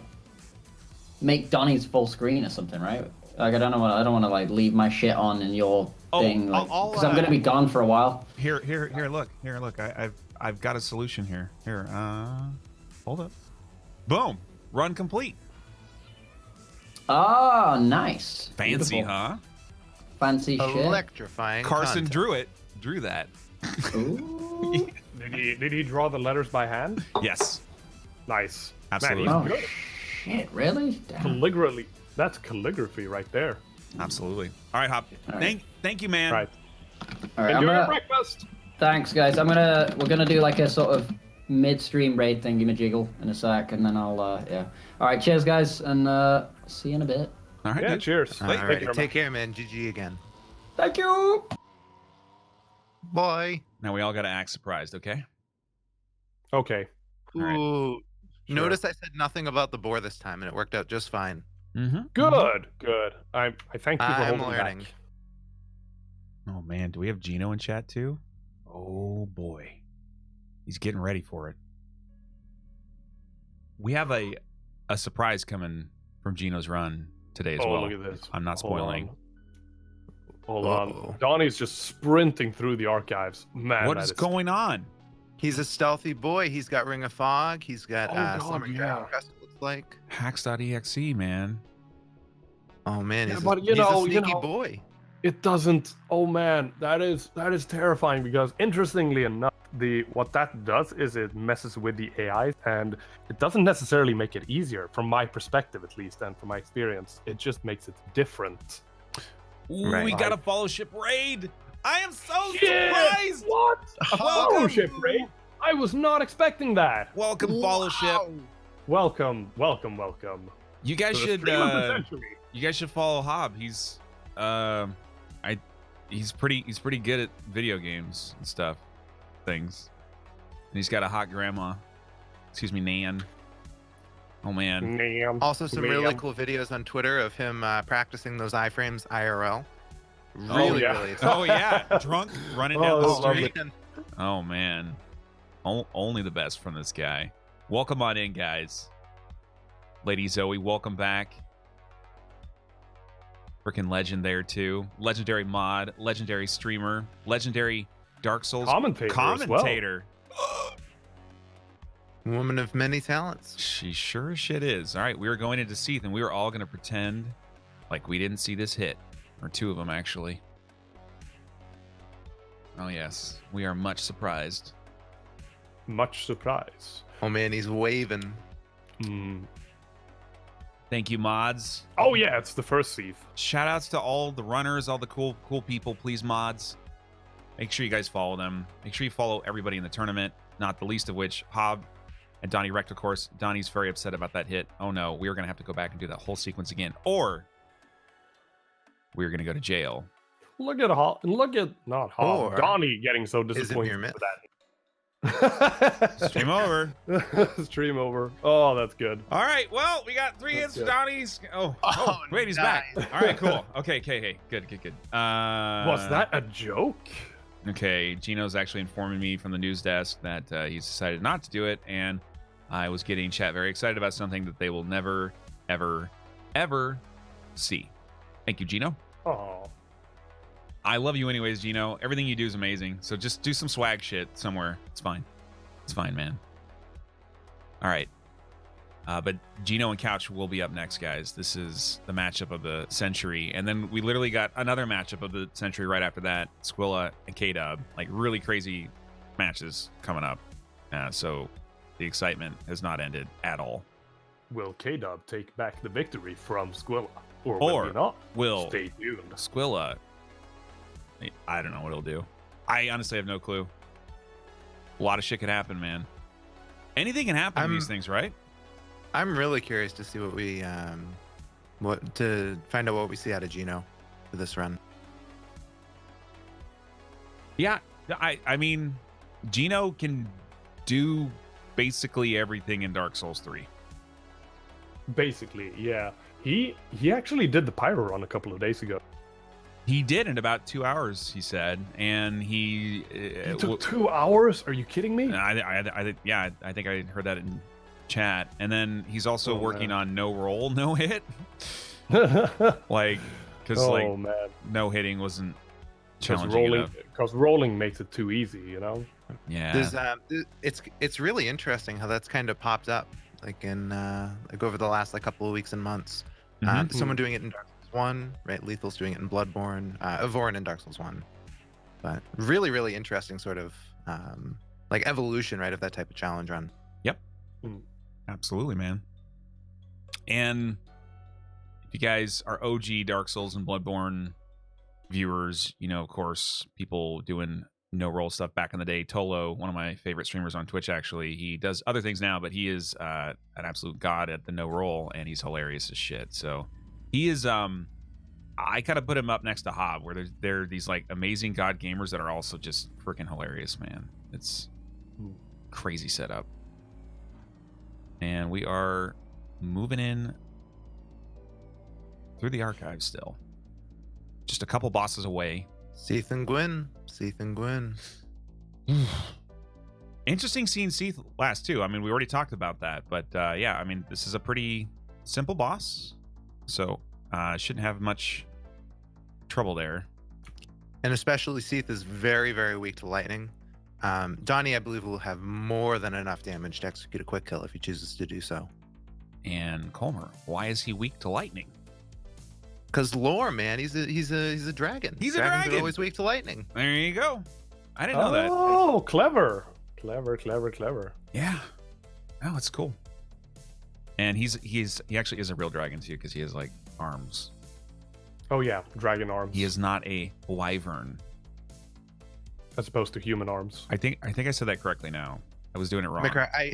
make Donnie's full screen or something, right? Like I don't want to like leave my shit on in your thing, because I'm gonna be gone for a while. Here, look. I've got a solution here. Here, hold up. Boom. Run complete. Oh, nice. Fancy, Beautiful. huh? Fancy shit. Electrifying. Carson content. drew that. Ooh. Did he draw the letters by hand? Yes. Nice. Absolutely. Man, Oh shit! Really? Damn. calligraphy. That's calligraphy right there. Absolutely. All right, Hop. All right. Thank you, man. Right. All right. Enjoy your breakfast. Thanks, guys. We're gonna do like a sort of mid-stream raid thingy majiggle in a sec, and then I'll yeah. All right. Cheers, guys, and see you in a bit. All right. Yeah. dude. Cheers. All right, take care, man. GG again. Thank you. Bye. Now we all got to act surprised, okay? Okay. All right. Ooh. Sure. Notice I said nothing about the boar this time, and it worked out just fine. Mm-hmm. Good. I thank you for I'm holding learning. back. Oh man, do we have Gino in chat too? Oh boy, he's getting ready for it. We have a surprise coming from Gino's run today as well. Look at this. I'm not spoiling. Hold on. Donnie's just sprinting through the archives. Man, What is going on? He's a stealthy boy. He's got Ring of Fog. He's got Summer Dragon Crest, it looks like. Hacks.exe, man. Oh man, Yeah, he's, but he's a sneaky boy. It doesn't. Oh man, that is terrifying, because interestingly enough, what that does is it messes with the AI, and it doesn't necessarily make it easier, from my perspective at least, and from my experience. It just makes it different. Ooh, Right. we got a fellowship raid. I am so Yeah, surprised. What? A fellowship raid? I was not expecting that. Welcome, fellowship. Welcome. You guys To the should stream of the century. you guys should follow Hob. He's he's pretty good at video games and stuff, things. And he's got a hot grandma. Excuse me, Nan. Oh man. Ma'am. Also, some really Ma'am. cool videos on Twitter of him practicing those iframes IRL. Really, yeah. really. Oh yeah, drunk running down the Oh, street. man. Oh man, only the best from this guy. Welcome on in, guys. Lady Zoe, welcome back. Freaking legend there too. Legendary mod, legendary streamer, legendary Dark Souls Commentator as well. Woman of many talents. She sure as shit is. All right, we were going into Seath, and we were all going to pretend like we didn't see this hit. Or two of them, actually. Oh, yes. We are much surprised. Much surprise. Oh man, he's waving. Thank you, mods. Oh yeah, it's the first Seath. Shout outs to all the runners, all the cool people. Please, mods, make sure you guys follow them. Make sure you follow everybody in the tournament, not the least of which Hob and Donnyrekt, of course. Donnie's very upset about that hit. Oh no, we are going to have to go back and do that whole sequence again, or we're going to go to jail. Look at not Hob, Donnie getting so disappointed with that. Stream over. Stream over. Oh, that's good. All right, well, we got 3 hits for Donnie's. Oh, wait, he's back. All right, cool. Okay, hey, good. Was that a joke? Okay, Gino's actually informing me from the news desk that he's decided not to do it, and I was getting chat very excited about something that they will never, ever see. Thank you, Gino. Oh. I love you anyways, Gino. Everything you do is amazing. So just do some swag shit somewhere. It's fine. It's fine, man. All right. But Gino and Couch will be up next, guys. This is the matchup of the century. And then we literally got another matchup of the century right after that. Squilla and K-Dub. Like, really crazy matches coming up. So the excitement has not ended at all. Will K-Dub take back the victory from Squilla? Or will he not? Will stay tuned. Squilla... I don't know what it'll do. I honestly have no clue. A lot of shit could happen, man. Anything can happen in these things, right? I'm really curious to see to find out what we see out of Gino for this run. Yeah, I mean, Gino can do basically everything in Dark Souls 3. Basically, yeah. He actually did the Pyro run a couple of days ago. He did in about 2 hours, he said, and he took 2 hours. Are you kidding me? I think I heard that in chat. And then he's also working on no roll, no hit, like because no hitting wasn't challenging enough. Because rolling makes it too easy, you know. Yeah. It's really interesting how that's kind of popped up, like in like over the last couple of weeks and months. Someone doing it in Dark Souls 1, right? Lethal's doing it in Bloodborne, Avorin in Dark Souls 1. But really, really interesting sort of like evolution, right, of that type of challenge run. Yep. Absolutely, man. And if you guys are OG Dark Souls and Bloodborne viewers, you know, of course, people doing no roll stuff back in the day. Tolo, one of my favorite streamers on Twitch, actually, he does other things now, but he is an absolute god at the no roll, and he's hilarious as shit. So he is I kind of put him up next to Hob, where there are these like amazing god gamers that are also just freaking hilarious, man. It's crazy setup. And we are moving in through the archives still. Just a couple bosses away. Seath and Gwyn. Interesting seeing Seath last too. I mean, we already talked about that, but yeah, I mean, this is a pretty simple boss, so shouldn't have much trouble there. And especially Seath is very, very weak to lightning. Donnie, I believe, will have more than enough damage to execute a quick kill if he chooses to do so. And Colmer, why is he weak to lightning? Because lore, man, he's a dragon. He's a Dragons dragon. are always weak to lightning. There you go. I didn't know that. Oh, clever. Yeah. Oh, it's cool. And he actually is a real dragon too, because he has like arms. Oh yeah, dragon arms. He is not a wyvern, as opposed to human arms. I think I said that correctly now. I was doing it wrong. Wyvern. I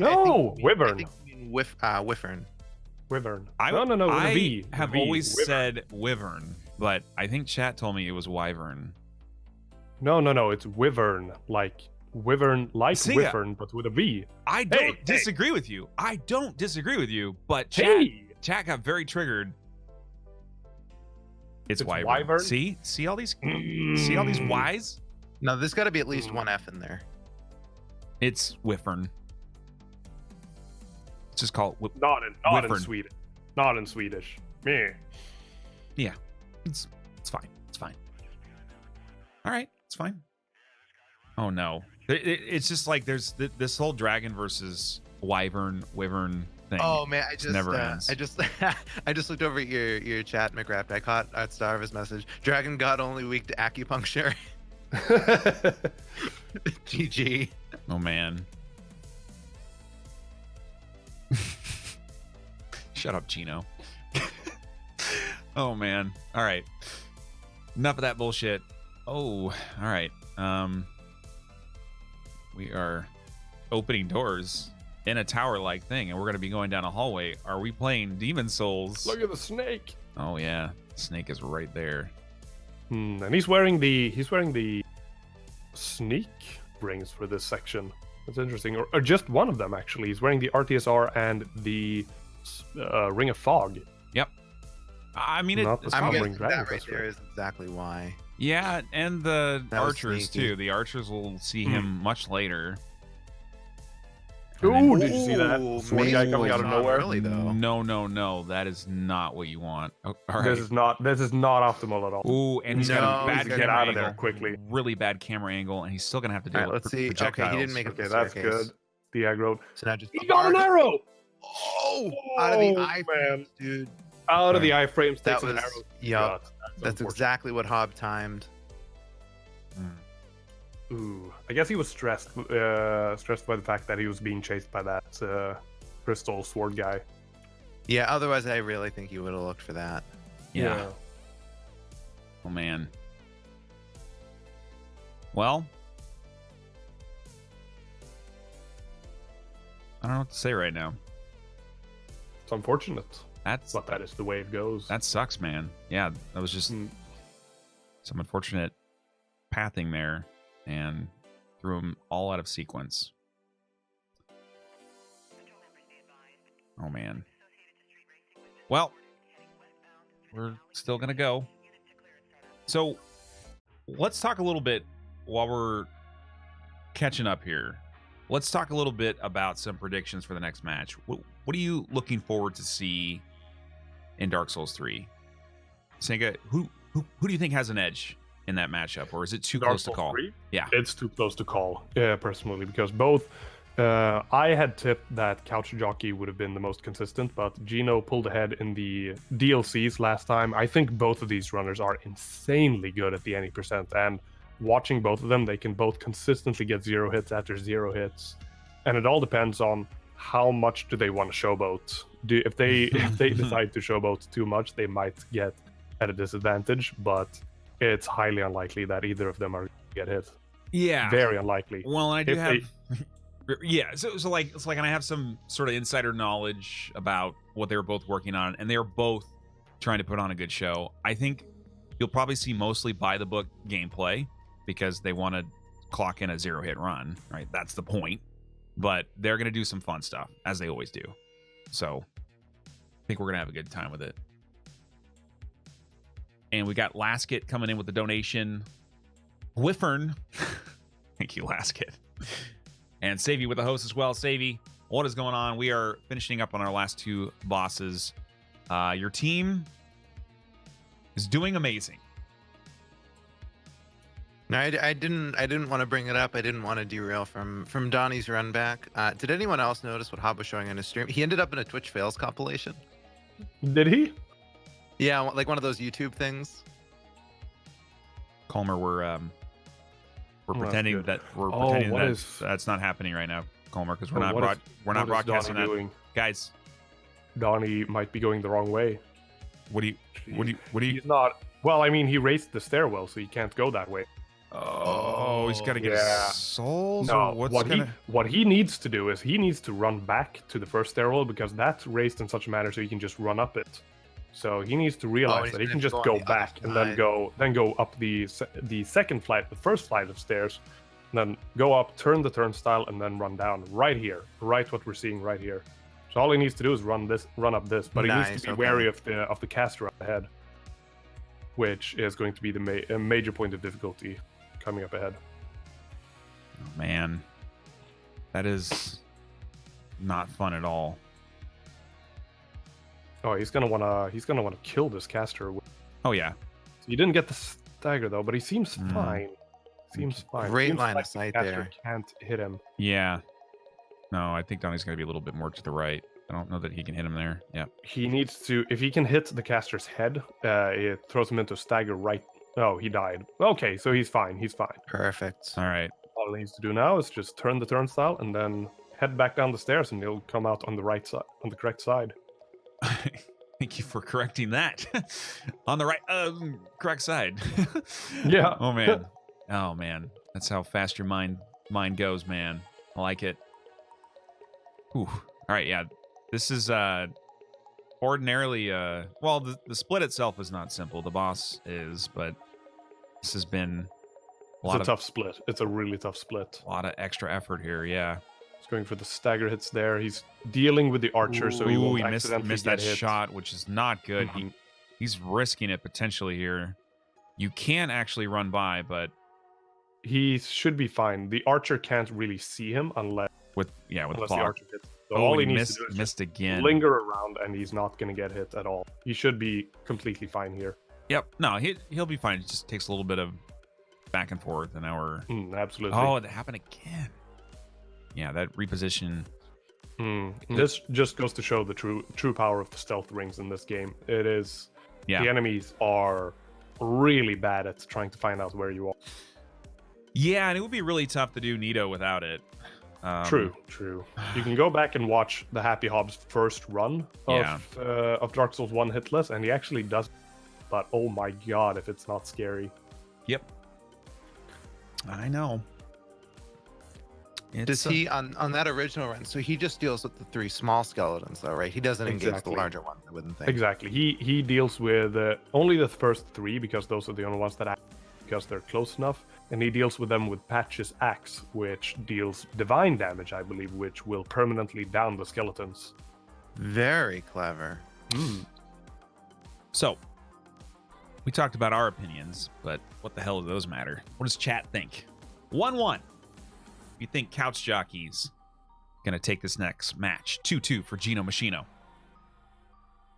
think you mean Wyvern. Wyvern. No. I have always said wyvern, but I think chat told me it was wyvern. No. It's wyvern, like wyvern, like Singha. wyvern, but with a V. I don't disagree with you. I don't disagree with you, but chat got very triggered. It's wyvern. See all these Y's? No, there's got to be at least one F in there. It's wyvern. It's just called not in Swedish. Not in Swedish. Meh. Yeah, it's fine. It's fine. All right, it's fine. Oh no, it's just like there's this whole dragon versus wyvern thing. Oh man, never ends. I just looked over at your chat, McRaptor. I caught Starva's message. Dragon god only weak to acupuncture. GG. Oh man. Shut up, Gino. Oh man. All right. Enough of that bullshit. Oh, all right. We are opening doors in a tower-like thing, and we're going to be going down a hallway. Are we playing Demon Souls? Look at the snake. Oh yeah, snake is right there. And he's wearing the sneak rings for this section. That's interesting. Or just one of them actually. He's wearing the RTSR and the Ring of Fog. Yep. I mean, Not the I'm Storm guessing Ring Dragon that right Crest, there is exactly why. yeah, and the That was archers sneaky. too. The archers will see him much later. Ooh, did you see that? Ooh, Sword guy coming out of not nowhere. Really though. No. That is not what you want. Oh, all right. This is not optimal at all. Ooh, and he's got No, a bad he's camera get out of angle. there quickly. Really bad camera angle, and he's still gonna have to deal All right, with let's see. Okay, projectiles. he didn't make it. Okay, the that's staircase. good. The aggro. So now just He got an arrow! Oh, out of the Oh, iframes, man. dude. Out of the iframes, That takes an was- arrow. yup. God, That's unfortunate. exactly what Hob timed. Ooh, I guess he was stressed by the fact that he was being chased by that crystal sword guy. Yeah, otherwise I really think you would have looked for that. Yeah. Oh man. Well, I don't know what to say right now. It's unfortunate, That's but that is the way it goes. that sucks, man. Yeah, that was just Mm. some unfortunate pathing there, and threw him all out of sequence. Oh man. Well, we're still gonna go. So let's talk a little bit while we're catching up here. Let's talk a little bit about some predictions for the next match. What are you looking forward to see in Dark Souls 3? Singha, who do you think has an edge in that matchup, or is it too Dark close to Souls call? 3? Yeah. It's too close to call, personally, because both I had tipped that Couch Jockey would have been the most consistent, but Gino pulled ahead in the DLCs last time. I think both of these runners are insanely good at the any percent, and watching both of them, they can both consistently get 0 hits after 0 hits, and it all depends on how much do they want to showboat. If they decide to showboat too much, they might get at a disadvantage, but it's highly unlikely that either of them are going to get hit. Yeah. Very unlikely. Well, I do If have. Yeah, so like it's like, and I have some sort of insider knowledge about what they were both working on, and they are both trying to put on a good show. I think you'll probably see mostly by the book gameplay because they want to clock in a 0-hit run, right? That's the point. But they're going to do some fun stuff, as they always do. So I think we're going to have a good time with it. And we got Lasket coming in with the donation. Whiffern. Thank you, Lasket. And Savvy with the host as well. Savvy, what is going on? We are finishing up on our last 2 bosses. Your team is doing amazing. No, I didn't want to bring it up. I didn't want to derail from Donnie's run back. Did anyone else notice what Hob was showing on his stream? He ended up in a Twitch fails compilation. Did he? Yeah, like one of those YouTube things. Colmer, we're that's pretending good. that what that is- that's not happening right now, Colmer, because What is we're not Donnie broadcasting that. doing? Guys, Donnie might be going the wrong way. what do you He's not. Well, I mean, he raised the stairwell, so he can't go that way. Oh, he's got to get Yeah. his souls. No, or what's what he needs to do is he needs to run back to the first stairwell because that's raised in such a manner so he can just run up it. So he needs to realize he's that he gonna can just go on go the other back and then side. go up the second flight, the first flight of stairs, and then go up, turn the turnstile, and then run down right here, right what we're seeing right here. So all he needs to do is run up this, but he needs Nice, to be okay. wary of the caster up ahead, which is going to be a major point of difficulty coming up ahead. Oh, man, that is not fun at all. Oh, he's gonna wanna kill this caster. Oh yeah, He didn't get the stagger though, but he seems fine. Seems fine. Great Seems line like of sight the caster there. Can't hit him. yeah. No, I think Donnie's going to be a little bit more to the right. I don't know that he can hit him there. Yeah. He needs to. If he can hit the caster's head, it throws him into stagger right. Oh, he died. Okay, so he's fine. He's fine. Perfect. All right. All he needs to do now is just turn the turnstile and then head back down the stairs, and he'll come out on the right side, on the correct side. Thank you for correcting that. On the right, correct side. Yeah. Oh man. Oh man. That's how fast your mind goes, man. I like it. Ooh. All right, yeah. This is ordinarily well, the split itself is not simple. The boss is, but this has been It's a tough split. It's a really tough split. A lot of extra effort here, yeah. He's going for the stagger hits there. He's dealing with the archer, so he won't missed accidentally that get hit. shot, which is not good. Mhm. He's risking it potentially here. You can actually run by, but He should be fine. The archer can't really see him unless with the the fog. archer hits. So all he needs to do is missed again. linger around, and he's not going to get hit at all. He should be completely fine here. Yep. No, he'll be fine. It just takes a little bit of back and forth, and now we're Absolutely. Oh, it happened again. Yeah, that reposition. This just goes to show the true power of the stealth rings in this game. It is the enemies are really bad at trying to find out where you are. Yeah, and it would be really tough to do Nito without it. True. You can go back and watch the Happy Hob's first run of Dark Souls 1 Hitless, and he actually does. But oh my god, if it's not scary. Yep. I know. Does he on that original run? So he just deals with the 3 small skeletons, though, right? He doesn't engage the larger one. I wouldn't think. Exactly. He deals with only the first 3 because those are the only ones that act because they're close enough, and he deals with them with Patch's axe, which deals divine damage, I believe, which will permanently down the skeletons. Very clever. So, we talked about our opinions, but what the hell do those matter? What does chat think? 1-1. You think Couch Jockey's gonna take this next match? 2-2 for Gino Machino.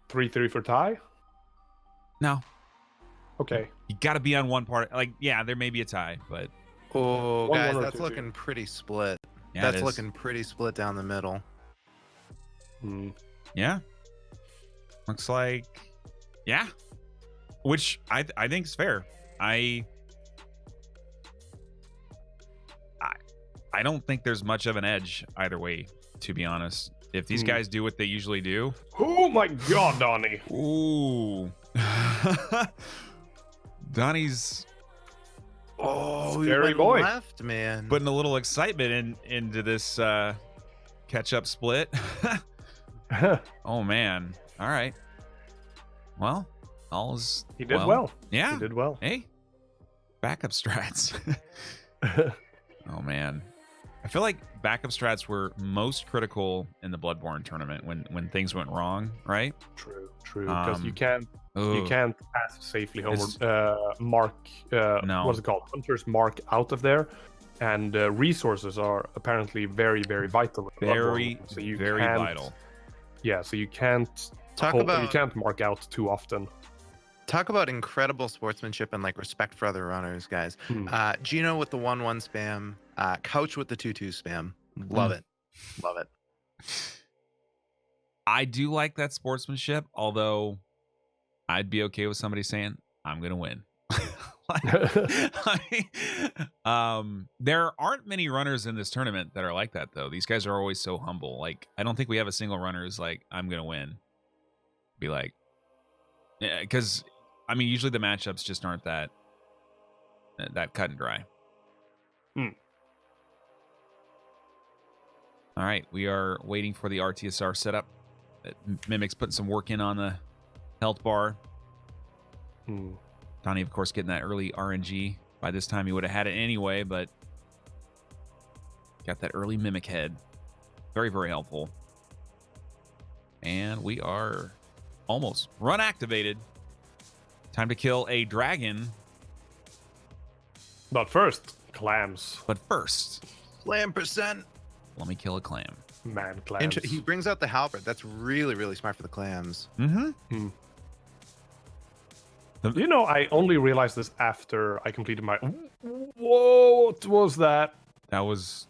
3-3 for tie? No. Okay. You got to be on one part. Like, yeah, there may be a tie, but Oh, 1-1 guys, or that's 2-2. looking pretty split. Yeah, That's it is. looking pretty split down the middle. Yeah. Looks like, yeah. Which I think is fair. I don't think there's much of an edge either way, to be honest. If these guys do what they usually do. Oh my god, Donnie. Ooh. Donnie's Scary boy. Left, man. putting a little excitement into this catch-up split. Oh, man. All right. Well, all is He did well. Yeah. He did well. Hey, backup strats. Oh, man. I feel like backup strats were most critical in the Bloodborne tournament when things went wrong, right? True. Because you can't Ugh. pass safely homeward. Mark what's it called? Hunters mark out of there, and resources are apparently very, very vital. in Very, Bloodborne. So you very can't- vital. Yeah, so you can't Talk you can't mark out too often. Talk about incredible sportsmanship and like respect for other runners, guys. Gino with the 1-1 spam, Couch with the 2-2 spam. Love it. Love it. I do like that sportsmanship, although I'd be okay with somebody saying, I'm going to win. There aren't many runners in this tournament that are like that, though. These guys are always so humble. Like, I don't think we have a single runner who's like, I'm going to win. Be like, yeah, because, I mean, usually the matchups just aren't that cut and dry. All right, we are waiting for the RTSR setup. Mimic's putting some work in on the health bar. Donnie, of course, getting that early RNG. By this time, he would have had it anyway, but got that early Mimic head. Very, very helpful. And we are almost run activated. Time to kill a dragon. But first, clams. But first, Slam percent. let me kill a clam. Man, clams. He brings out the halberd. That's really, really smart for the clams. Mm-hmm. You know, I only realized this after I completed my... Whoa, what was that? That was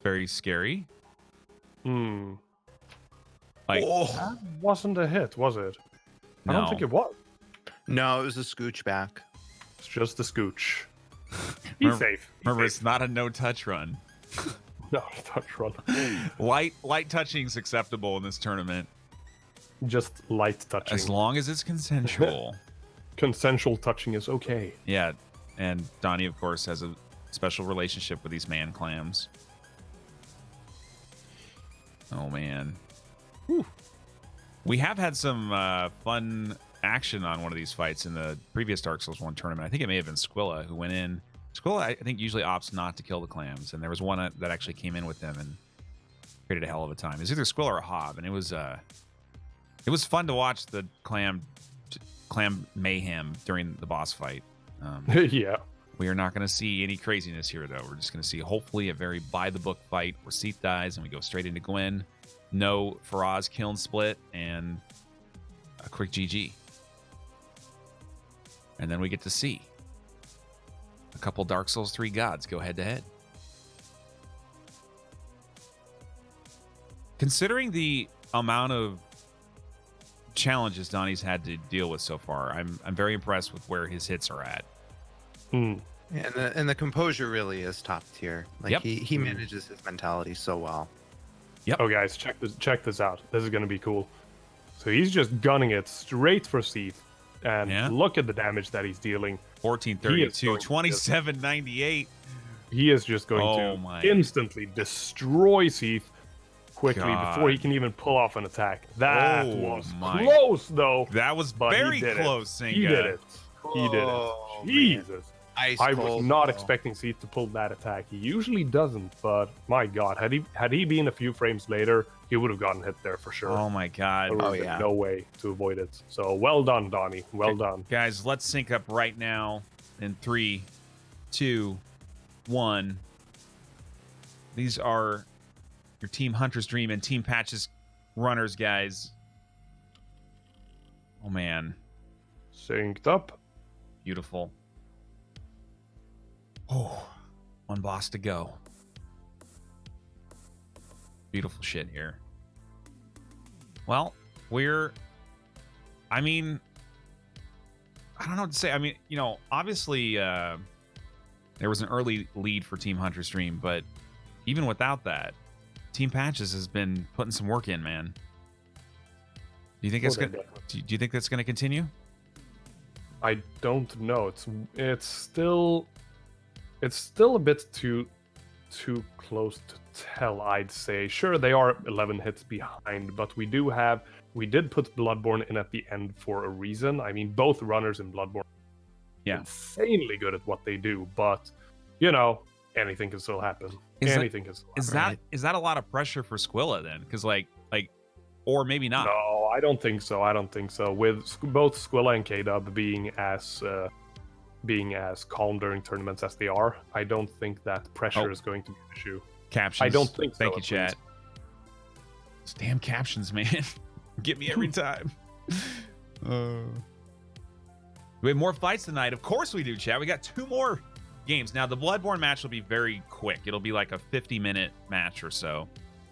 very scary. Like, That wasn't a hit, was it? I no. don't think it was. No, it was a scooch back. It's just a scooch. Be safe. Remember, it's not a no-touch run. No, touch run. Light touching is acceptable in this tournament. Just light touching. As long as it's consensual. Consensual touching is okay. Yeah, and Donnie, of course, has a special relationship with these man clams. Oh, man. Whew. We have had some fun action on one of these fights in the previous Dark Souls 1 tournament. I think it may have been Squilla who went in. Squilla, I think, usually opts not to kill the clams, and there was one that actually came in with them and created a hell of a time. It was either Squilla or Hob, and it was fun to watch the clam mayhem during the boss fight. Yeah. We are not going to see any craziness here, though. We're just going to see, hopefully, a very by-the-book fight where Seath dies and we go straight into Gwen. No Faraz kiln split and a quick GG. And then we get to see a couple Dark Souls 3 gods go head-to-head. Considering the amount of challenges Donnie's had to deal with so far, I'm very impressed with where his hits are at. Hmm. Yeah, and the composure really is top tier. Like Yep. he manages his mentality so well. Yep. Oh, guys, check this out. This is gonna be cool. So he's just gunning it straight for Seath, and look at the damage that he's dealing. 1432, 2798. He is just going to instantly destroy Seath quickly before he can even pull off an attack. That was close, though. That was very close, Singha. He did it. He did it. Jesus. I was not expecting Seath to pull that attack. He usually doesn't, but my God, had he been a few frames later, he would have gotten hit there for sure. Oh my God. There would have been no way to avoid it. So well done, Donnie. Well done. Guys, let's sync up right now in 3, 2, 1. These are your Team Hunter's Dream and Team Patches runners, guys. Oh man. Synced up. Beautiful. Oh, one boss to go. Beautiful shit here. Well, I mean, I don't know what to say. I mean, you know, obviously there was an early lead for Team Hunter's Dream, but even without that, Team Patches has been putting some work in, man. Do you think it's gonna? Do you think that's gonna continue? I don't know. It's still a bit too close to tell, I'd say. Sure, they are 11 hits behind, but we did put Bloodborne in at the end for a reason. I mean, both runners in Bloodborne are insanely good at what they do, but you know, anything can still happen. Is that a lot of pressure for Squilla then? Because like, or maybe not. No, I don't think so. With both Squilla and KW being as calm during tournaments as they are, I don't think that pressure is going to be an issue. Captions. I don't think so. Thank you, chat. Those damn captions, man. Get me every time. We have more fights tonight. Of course we do, chat. We got 2 more games. Now, the Bloodborne match will be very quick. It'll be like a 50-minute match or so.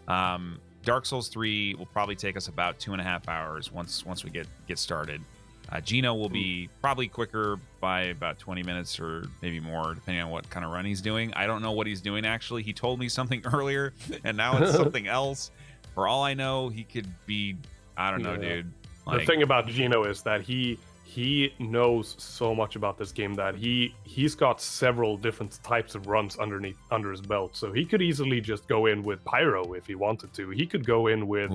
Dark Souls 3 will probably take us about 2.5 hours once we get started. Gino will be probably quicker by about 20 minutes or maybe more, depending on what kind of run he's doing. I don't know what he's doing, actually. He told me something earlier, and now it's something else. For all I know, he could be, I don't know, dude. Like, the thing about Gino is that he knows so much about this game that he's got several different types of runs under his belt. So he could easily just go in with Pyro if he wanted to. He could go in with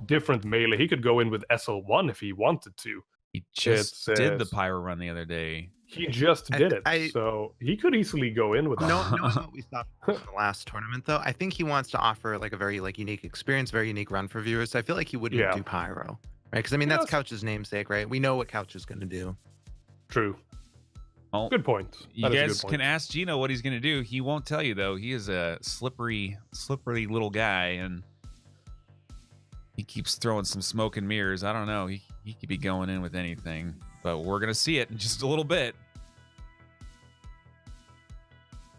different melee. He could go in with SL1 if he wanted to. He just did the Pyro run the other day. He just did it. So he could easily go in with that. Knowing what we saw from the last tournament, though, I think he wants to offer like a very unique experience, very unique run for viewers. So I feel like he wouldn't do Pyro. Right, because I mean that's Couch's namesake, right? We know what Couch is going to do. True. Oh, good point. You guys can ask Gino what he's going to do. He won't tell you though. He is a slippery little guy, and he keeps throwing some smoke and mirrors. I don't know. He could be going in with anything, but we're going to see it in just a little bit.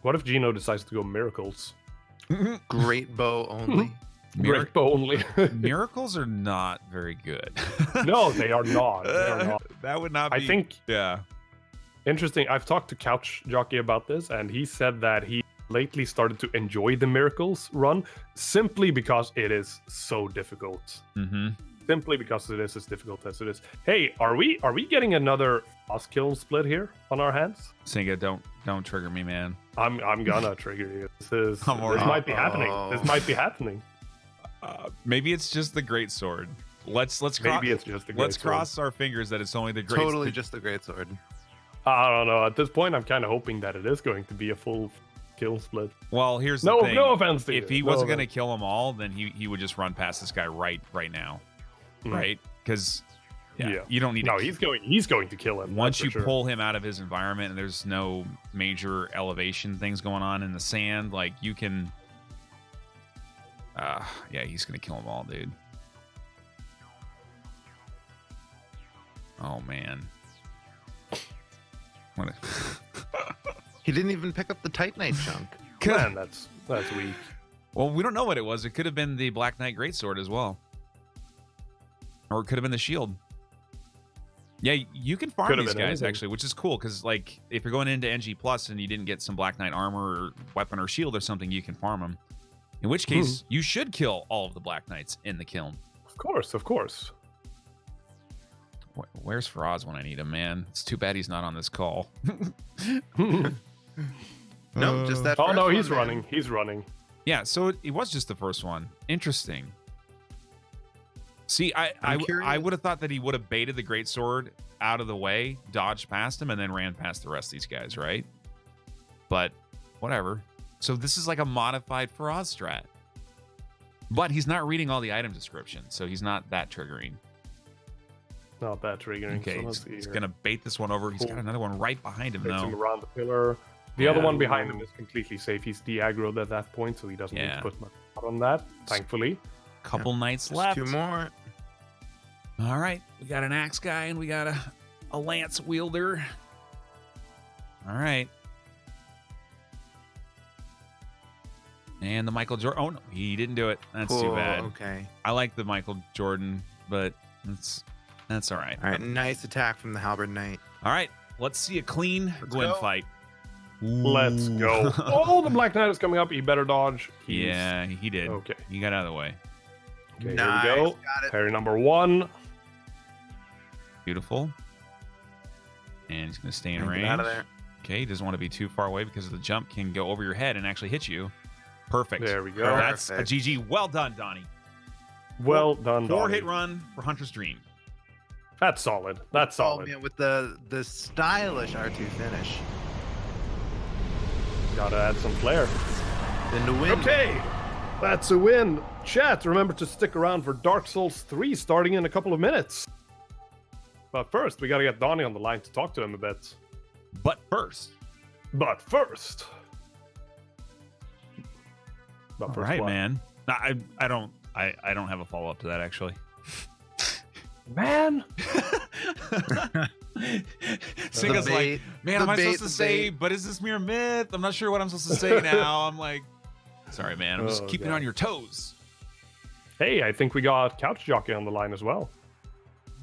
What if Gino decides to go miracles? Great bow only. Great bow only. Miracles are not very good. No, they are not. That would not be. I think. Yeah. Interesting. I've talked to Couch Jockey about this, and he said that he lately started to enjoy the miracles run simply because it is so difficult. Mm-hmm. simply because it is as difficult as it is. Hey, are we getting another boss kill split here on our hands? Singha, don't trigger me, man. I'm gonna trigger you. This might be happening. This might be happening. Maybe it's just the great sword. Let's Maybe it's just the great let's cross our fingers that it's only the great. Totally just the great sword. I don't know. At this point, I'm kind of hoping that it is going to be a full kill split. Well, here's the thing. No offense to you. If he wasn't going to kill them all, then he would just run past this guy right now, right? Because you don't need. No, he's going to kill him. Once you pull him out of his environment and there's no major elevation things going on in the sand, like you can. He's going to kill them all, dude. Oh man. He didn't even pick up the Titanite chunk. Man, that's weak. Well, we don't know what it was. It could have been the Black Knight Greatsword as well. Or it could have been the shield. Yeah, you can farm these guys, actually, which is cool, because, like, if you're going into NG Plus and you didn't get some Black Knight armor or weapon or shield or something, you can farm them. In which case, you should kill all of the Black Knights in the kiln. Of course. Where's Faraz when I need him, man? It's too bad he's not on this call. No, just that. Oh no, he's running. He's running. Yeah, so it was just the first one. Interesting. See, I would have thought that he would have baited the greatsword out of the way, dodged past him, and then ran past the rest of these guys, right? But whatever. So this is like a modified Faraz strat. But he's not reading all the item descriptions, so he's not that triggering. Not that triggering. Okay, he's going to bait this one over. He's got another one right behind him, Takes though. him around the pillar. The other one behind him is completely safe. He's de-aggroed at that point, so he doesn't need to put much on that, thankfully. Couple knights left. 2 more. All right, we got an axe guy and we got a lance wielder. All right. And the Michael Jordan. Oh, no, he didn't do it. That's too bad. Okay. I like the Michael Jordan, but that's all right. All right, nice attack from the Halberd Knight. All right, let's see a clean Gwyn fight. Let's go. Oh, the Black Knight is coming up. He better dodge. Yeah, he did. Okay. He got out of the way. Okay, nice. Here we go. Got it. Parry number 1. Beautiful. And he's going to stay in range. Get out of there. Okay, he doesn't want to be too far away because the jump can go over your head and actually hit you. Perfect. There we go. That's a GG. Well done, Donnie. Well done, Donnie. 4-hit run for Hunter's Dream. That's solid. That's solid. Oh, man, with the stylish R2 finish. Gotta add some flair. Then to win. Okay, that's a win. Chat, remember to stick around for Dark Souls 3 starting in a couple of minutes. But first, we gotta get Donnie on the line to talk to him a bit. But first. All Right, man. No, I don't have a follow-up to that, actually. Man. Singha's like, man, am I supposed to say, but is this mere myth? I'm not sure what I'm supposed to say now. I'm like, sorry, man. I'm just keeping it on your toes. Hey, I think we got Couch Jockey on the line as well.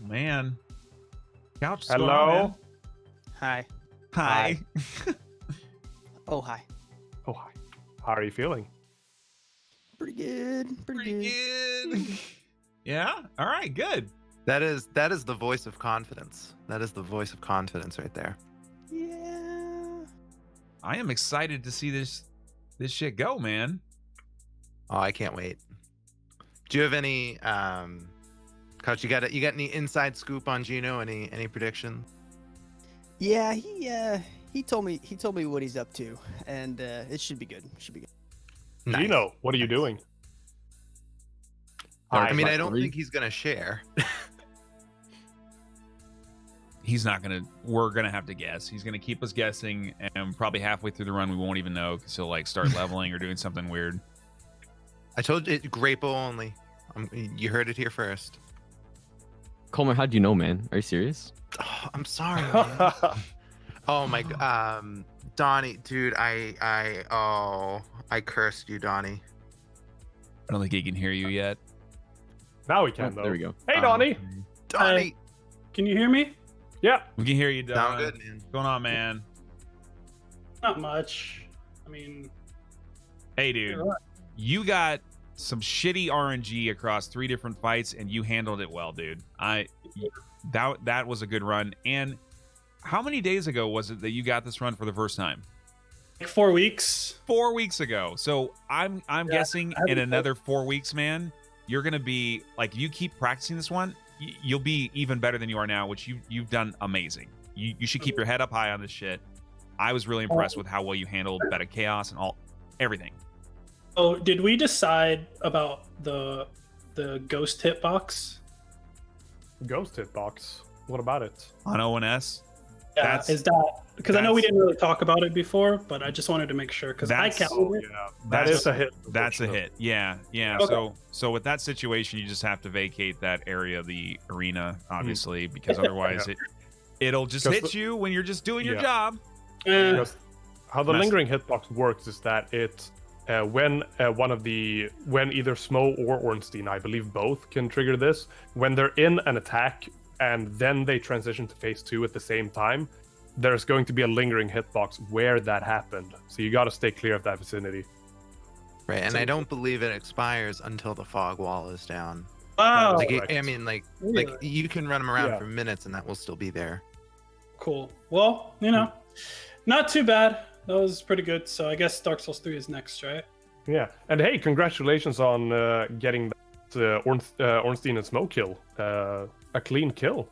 Man. Couch. Hello. Hi. Hi. Oh, hi. Oh, hi. How are you feeling? Pretty good. Pretty good. Yeah. All right. Good. That is the voice of confidence. That is the voice of confidence right there. Yeah. I am excited to see this shit go, man. Oh, I can't wait. Do you have any Couch, you got any inside scoop on Gino? Any predictions? Yeah, he told me what he's up to, and it should be good. Nice. Gino, what are you doing? I mean, I don't think he's gonna share. He's not gonna. We're gonna have to guess. He's gonna keep us guessing, and probably halfway through the run, we won't even know because he'll like start leveling or doing something weird. I told you, Grapo only. You heard it here first. Colmer, how'd you know, man? Are you serious? Oh, I'm sorry, man. Oh my god, Donnie, dude, I cursed you, Donnie. I don't think he can hear you yet. Now we can, though. There we go. Hey, Donnie. Donnie. Can you hear me? Yeah. We can hear you, Don. Sound good, man. What's going on, man? Not much. I mean, Hey, dude. you're right. You got some shitty RNG across 3 different fights, and you handled it well, dude. That was a good run. And how many days ago was it that you got this run for the first time? Like 4 weeks. 4 weeks ago. So I'm guessing in another 4 weeks, man, you're gonna be like, you keep practicing this one, you'll be even better than you are now, which you've done amazing. You should keep your head up high on this shit. I was really impressed with how well you handled Beta Chaos and everything. Oh, did we decide about the ghost hitbox? Ghost hitbox. What about it? On ONS? Yeah, is that because I know we didn't really talk about it before, but I just wanted to make sure because I counted it. Yeah, that is a hit. That's a hit. Yeah. Okay. So with that situation, you just have to vacate that area of the arena, obviously, because otherwise it'll just hit you when you're just doing your job. How the lingering hitbox works is that it when either Smo or Ornstein, I believe both, can trigger this, when they're in an attack and then they transition to phase 2 at the same time, there's going to be a lingering hitbox where that happened. So you got to stay clear of that vicinity. Right, and I don't believe it expires until the fog wall is down. Wow. Like, I mean, like you can run them around for minutes and that will still be there. Cool. Well, not too bad. That was pretty good. So I guess Dark Souls 3 is next, right? Yeah, and hey, congratulations on getting that Ornstein and Smo kill. A clean kill.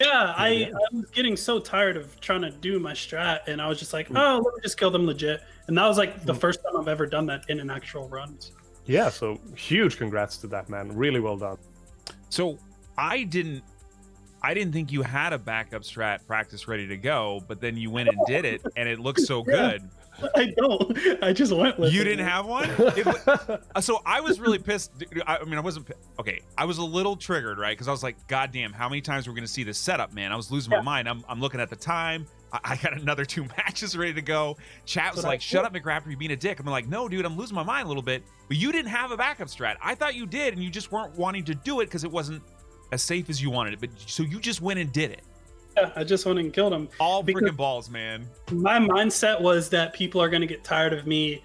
Yeah, I was getting so tired of trying to do my strat, and I was just like, oh, let me just kill them legit. And that was like the first time I've ever done that in an actual run. So. Yeah, so huge congrats to that, man. Really well done. So I didn't think you had a backup strat practice ready to go, but then you went and did it, and it looks so good. I don't. I just went with it. You didn't have one? So I was really pissed. I mean, I wasn't... Okay, I was a little triggered, right? Because I was like, God damn, how many times we're going to see this setup, man? I was losing my mind. I'm looking at the time. I got another 2 matches ready to go. Chat was like, shut up, McRaptor, you're being a dick. I'm like, no, dude, I'm losing my mind a little bit. But you didn't have a backup strat. I thought you did, and you just weren't wanting to do it because it wasn't as safe as you wanted it. But so you just went and did it. Yeah, I just went and killed him. All freaking balls, man. My mindset was that people are going to get tired of me,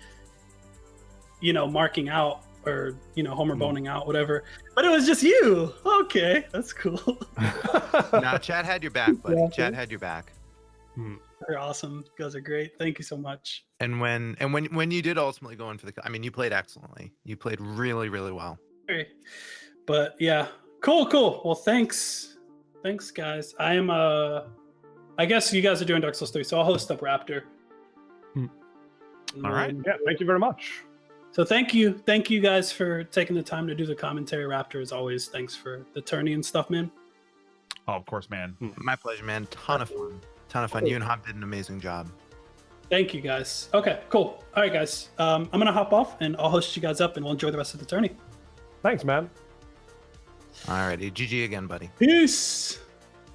marking out or, Homer boning out, whatever. But it was just you. Okay, that's cool. Nah, Chad had your back, buddy. Chad had your back. You're awesome. You guys are great. Thank you so much. And when you did ultimately go in for you played excellently. You played really, really well. But yeah, cool. Well, thanks, guys. I guess you guys are doing Dark Souls 3, so I'll host up Raptor. All right. Yeah, thank you very much. So thank you guys for taking the time to do the commentary. Raptor, as always, thanks for the tourney and stuff, man. Oh, of course, man. My pleasure, man. Ton of fun. You and Hob did an amazing job. Thank you, guys. Okay, cool. All right, guys. I'm gonna hop off and I'll host you guys up, and we'll enjoy the rest of the tourney. Thanks, man. Alrighty, GG again, buddy. Peace.